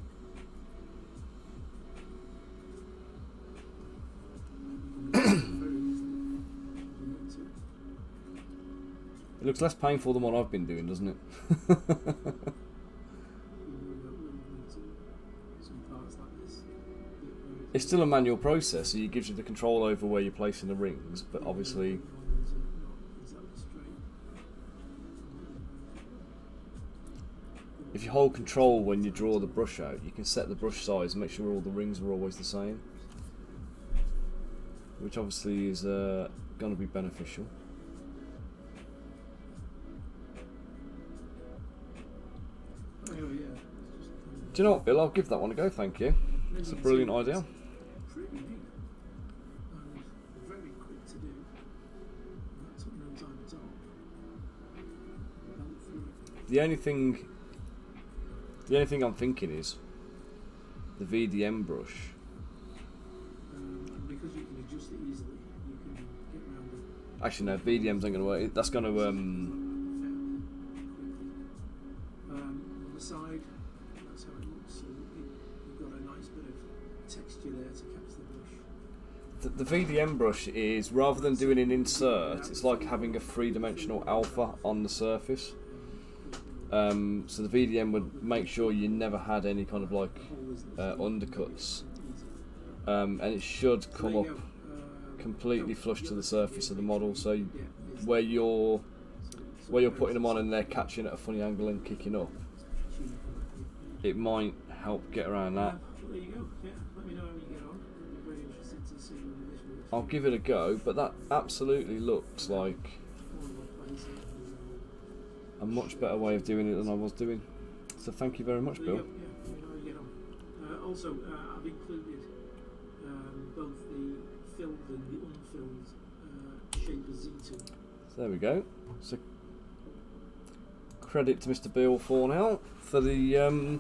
It looks less painful than what I've been doing, doesn't it? It's still a manual process, so it gives you the control over where you're placing the rings, but obviously if you hold control when you draw the brush out, you can set the brush size and make sure all the rings are always the same, which obviously is going to be beneficial. Do you know what, Bill? I'll give that one a go, thank you. It's a brilliant idea. Pretty neat and very quick to do. That took no time at all. The only thing I'm thinking is the VDM brush. Because you can adjust it easily, you can get around it. Actually, no, VDMs ain't going to work. That's going to on the side, that's how it looks. So you've got a nice bit of texture there to catch the brush. The VDM brush is, rather than doing an insert, it's like having a three-dimensional alpha on the surface. So the VDM would make sure you never had any kind of like undercuts, and it should come up completely flush to the surface of the model. So where you're putting them on and they're catching at a funny angle and kicking up, it might help get around that. There you go. Yeah, let me know how you get on. I'm very interested to see whether this works. I'll give it a go, but that absolutely looks like a much better way of doing it than I was doing. So thank you very much, Bill. Yeah, let me know how you get on. Also, I've included both the filled and the unfilled shape of Z2. So there we go. So credit to Mr. Bill Thornhill for the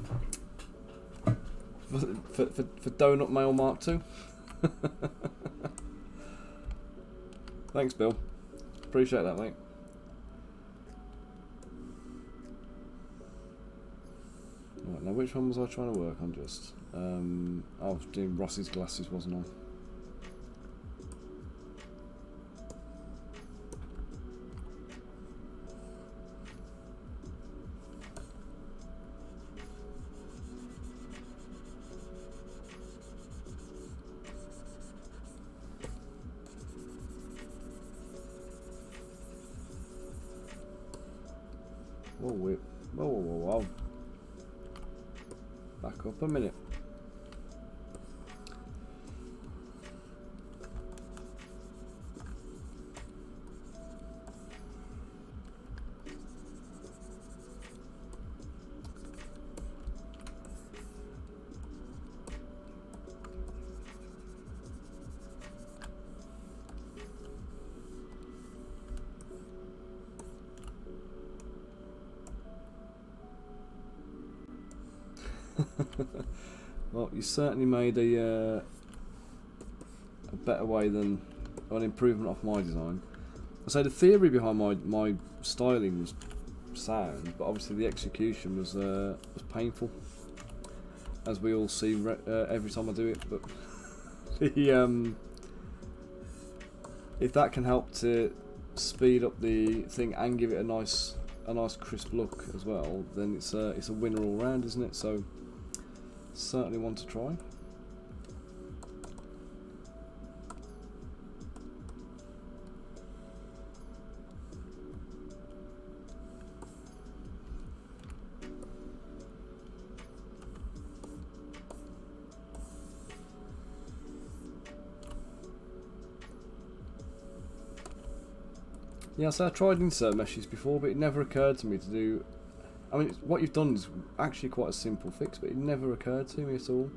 for Donut Mail Mark II. Thanks, Bill. Appreciate that, mate. Right, now which one was I trying to work on just? I was doing Ross's glasses, wasn't I? Whoa, wait. Whoa, whoa, whoa, whoa. Back up a minute. Well, you certainly made a better way than an improvement off my design. I say the theory behind my styling was sound, but obviously the execution was painful, as we all see every time I do it. But the if that can help to speed up the thing and give it a nice crisp look as well, then it's a winner all round, isn't it? So certainly one to try. Yeah, so I tried insert meshes before, but it never occurred to me to do. I mean, what you've done is actually quite a simple fix, but it never occurred to me at all.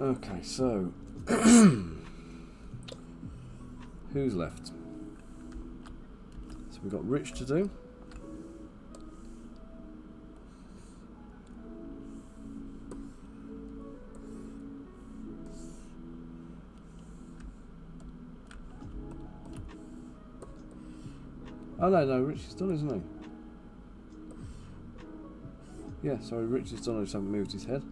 Okay, so who's left? So we've got Rich to do. Oh no, Richie's done, isn't he? Yeah, sorry, Richie's done, I just haven't moved his head.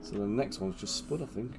So the next one's just Spud, I think.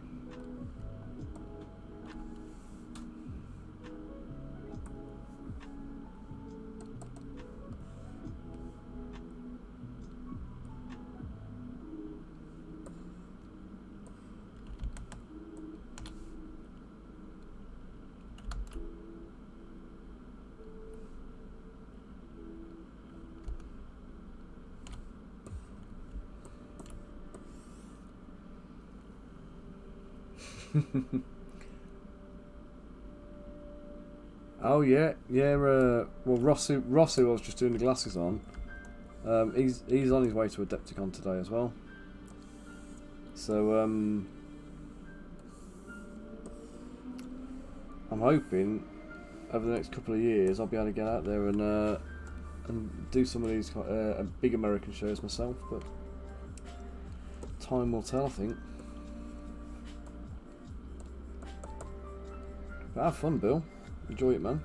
Oh yeah. Well, Rossi was just doing the glasses on. He's on his way to Adepticon today as well. So I'm hoping over the next couple of years I'll be able to get out there and do some of these big American shows myself. But time will tell, I think. But have fun, Bill. Enjoy it, man.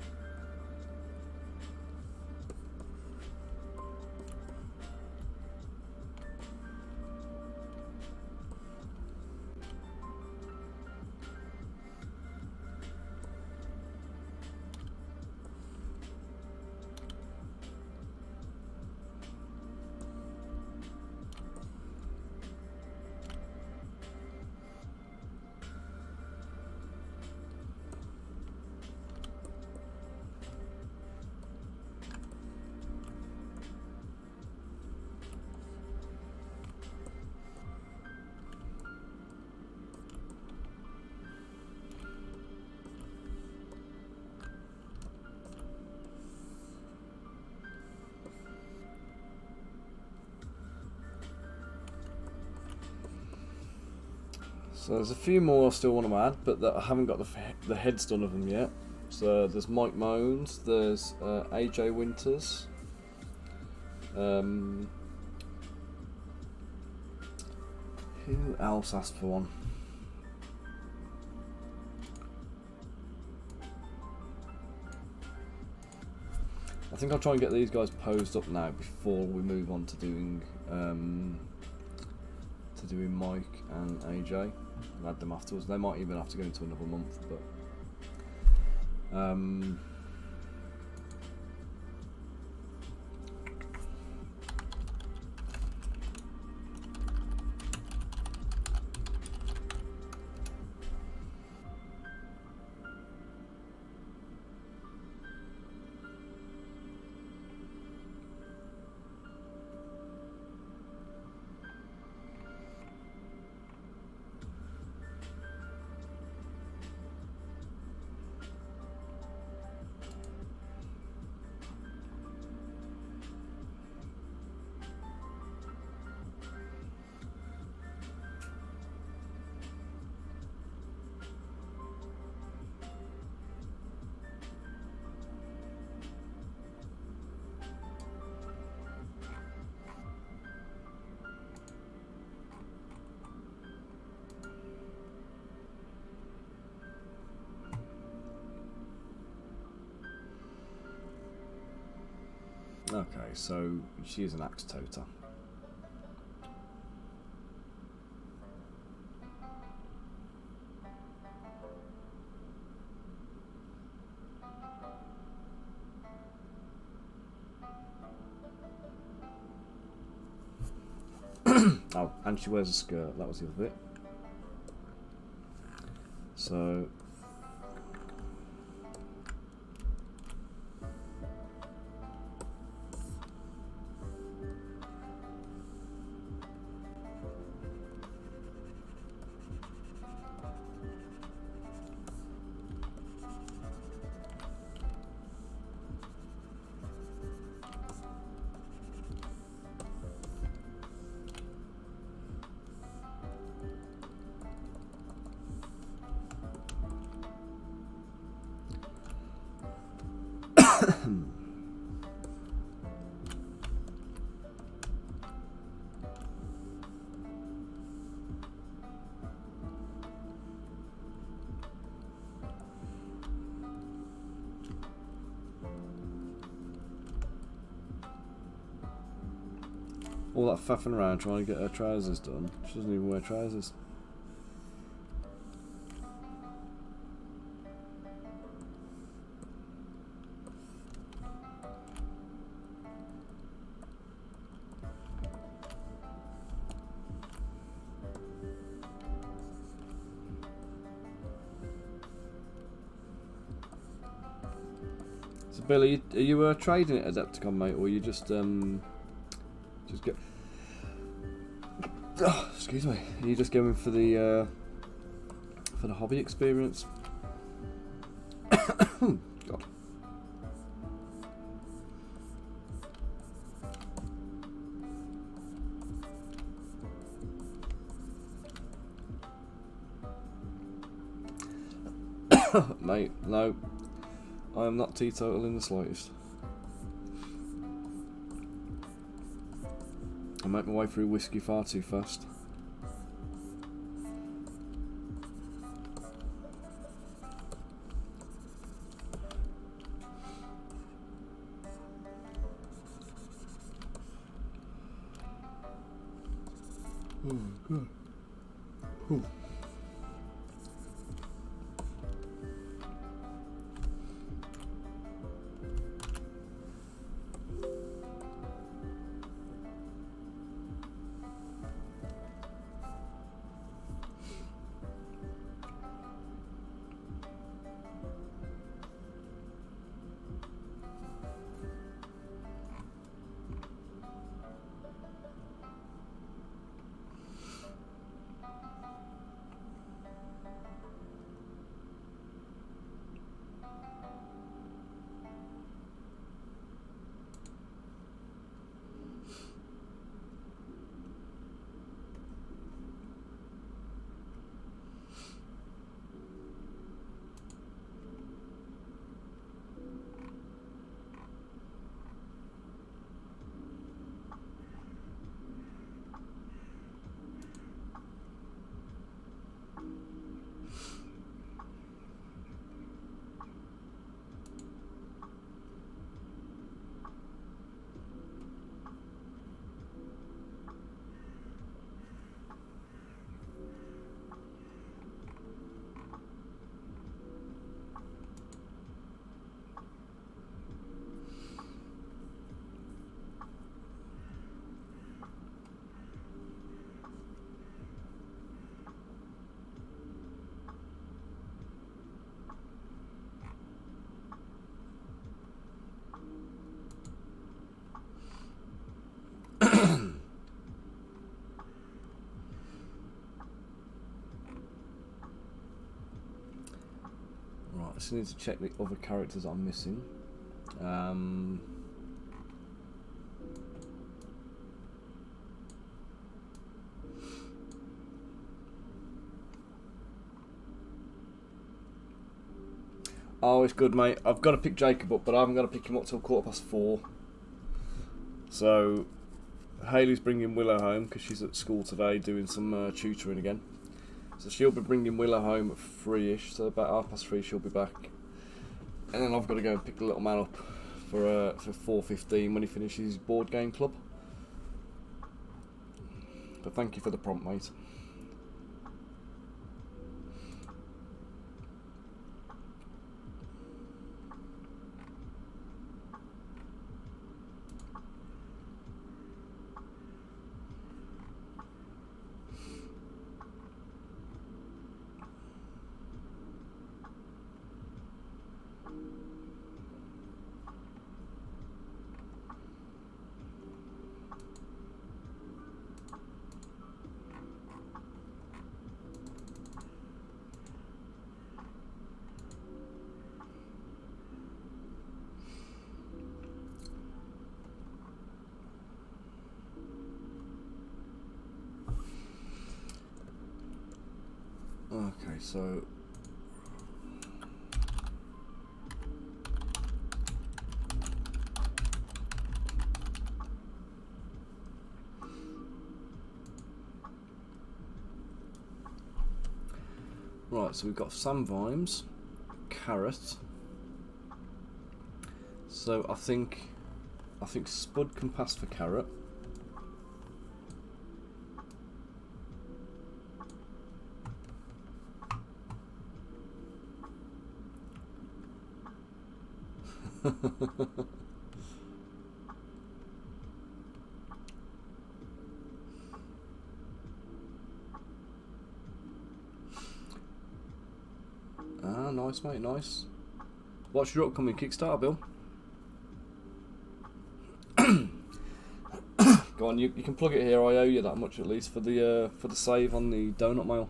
So there's a few more I still want to add, but that I haven't got the heads done of them yet. So there's Mike Moans, there's AJ Winters, who else asked for one? I think I'll try and get these guys posed up now before we move on to doing Mike and AJ, and add them afterwards. They might even have to go into another month, but okay, so she is an axe toter. Oh, and she wears a skirt, that was the other bit. So all that faffing around trying to get her trousers done. She doesn't even wear trousers. So Bill, are you trading at Adepticon, mate, or are you just get? Oh, excuse me. Are you just going for the hobby experience? God. Mate, no. I am not teetotal in the slightest. I make my way through whiskey far too fast. Oh, God. Ooh. Right, I just need to check the other characters I'm missing. Oh, it's good, mate. I've got to pick Jacob up, but I haven't got to pick him up till 4:15. So, Hayley's bringing Willow home because she's at school today doing some tutoring again. So she'll be bringing Willow home at 3ish, so about 3:30 she'll be back. And then I've got to go and pick the little man up for 4:15 when he finishes his board game club. But thank you for the prompt, mate. Okay, so right, so we've got Sam Vimes, Carrot. So I think Spud can pass for Carrot. Ah, nice, mate, nice. What's your upcoming Kickstarter, Bill? Go on, you can plug it here. I owe you that much at least for the save on the donut mail.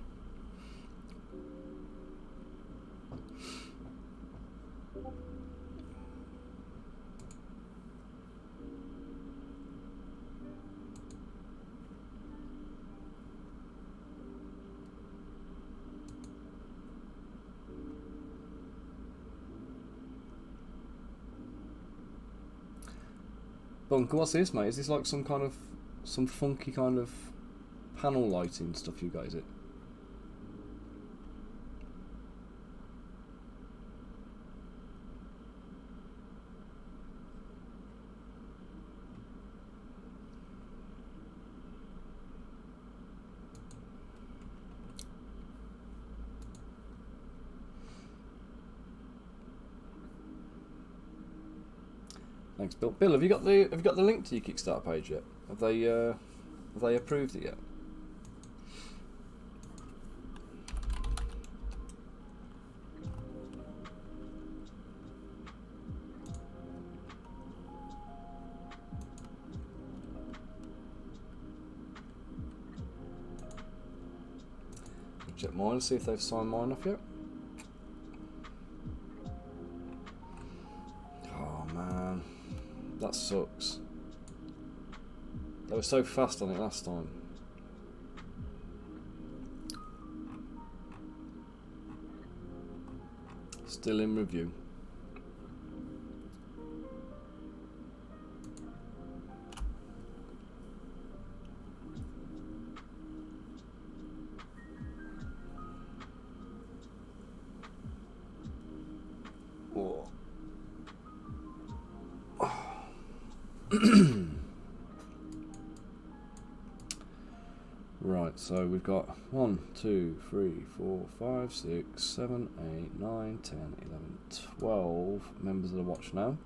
Bunker, what's this, mate? Is this like some funky kind of panel lighting stuff you got, is it? Thanks, Bill. Bill, have you got the link to your Kickstarter page yet? Have they approved it yet? Check mine and see if they've signed mine off yet. Oh man, that sucks. They were so fast on it last time. Still in review. Oh. Right, so we've got 1, 2, 3, 4, 5, 6, 7, 8, 9, 10, 11, 12 members of the watch now.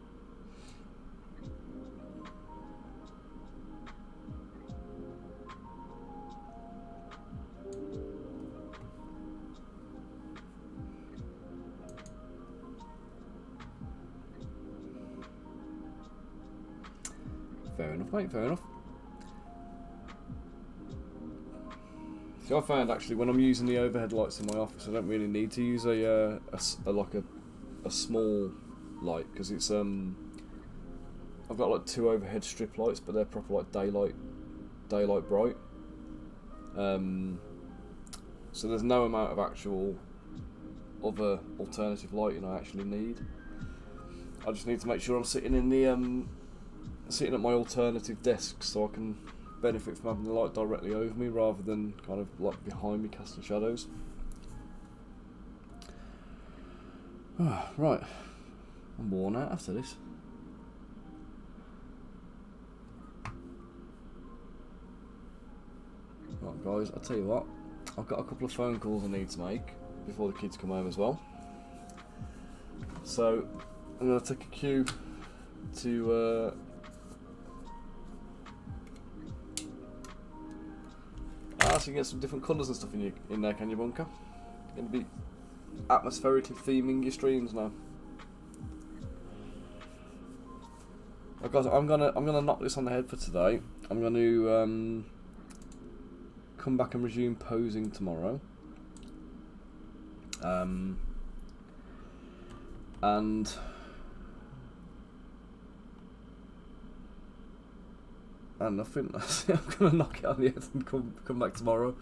Fair enough, mate, fair enough. So I found actually when I'm using the overhead lights in my office, I don't really need to use a small light, because it's I've got like 2 overhead strip lights, but they're proper like daylight bright. So there's no amount of actual other alternative lighting I actually need. I just need to make sure I'm sitting in the sitting at my alternative desk, so I can benefit from having the light directly over me rather than kind of like behind me casting shadows. Right, I'm worn out after this. Right guys, I'll tell you what, I've got a couple of phone calls I need to make before the kids come home as well. So I'm going to take a cue to so you can get some different colours and stuff in there, can you, Bunker? You're going to be atmospherically theming your streams now. Oh, guys, I'm gonna knock this on the head for today. I'm going to come back and resume posing tomorrow. And I think I'm going to knock it on the head and come back tomorrow.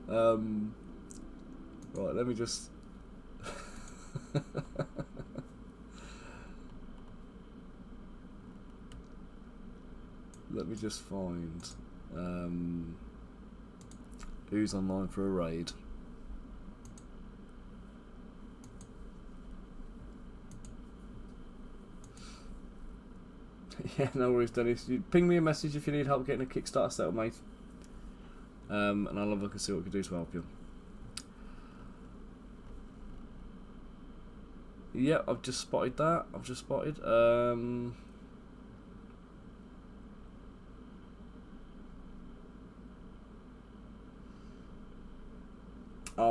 Right, let me just... let me just find who's online for a raid. Yeah, no worries, Dennis. You ping me a message if you need help getting a Kickstarter set up, mate. And I'll have a look and see what we can do to help you. Yeah, I've just spotted that. I've just spotted.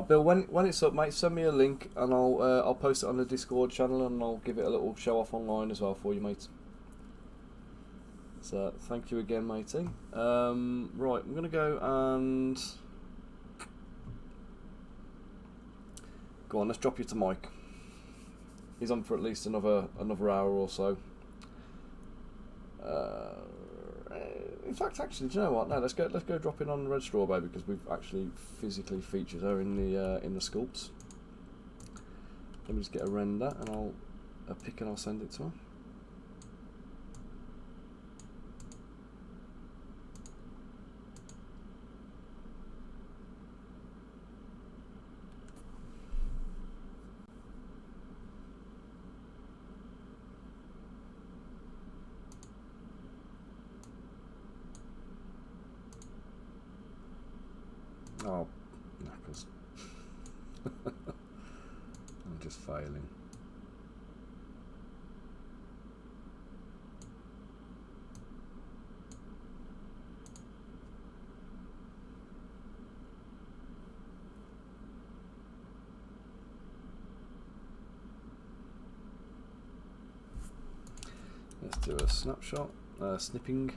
Bill, when it's up, mate, send me a link and I'll post it on the Discord channel and I'll give it a little show off online as well for you, mate. So thank you again, matey. Right, I'm gonna go and go on. Let's drop you to Mike. He's on for at least another hour or so. In fact, actually, do you know what? No, let's go drop in on Red Strawberry because we've actually physically featured her in the sculpts. Let me just get a render and I'll pick and I'll send it to her. Oh, knackers. I'm just failing. Let's do a snapshot, snipping.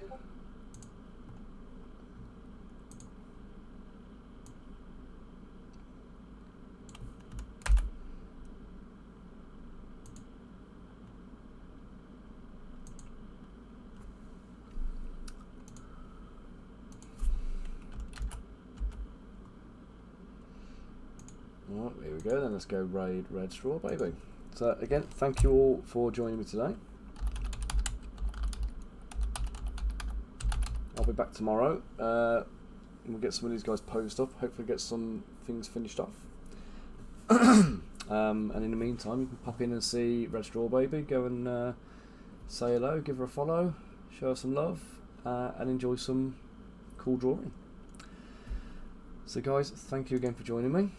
Alright, here we go then, let's go raid Red Straw Baby. So again, thank you all for joining me today. I'll be back tomorrow. We'll get some of these guys posed up, hopefully get some things finished off. And in the meantime, you can pop in and see Red Straw Baby, go and say hello, give her a follow, show her some love, and enjoy some cool drawing. So guys, thank you again for joining me.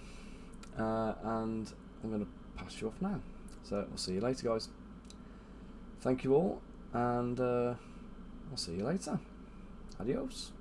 And I'm going to pass you off now. So I'll see you later, guys. Thank you all, and I'll see you later. Adios.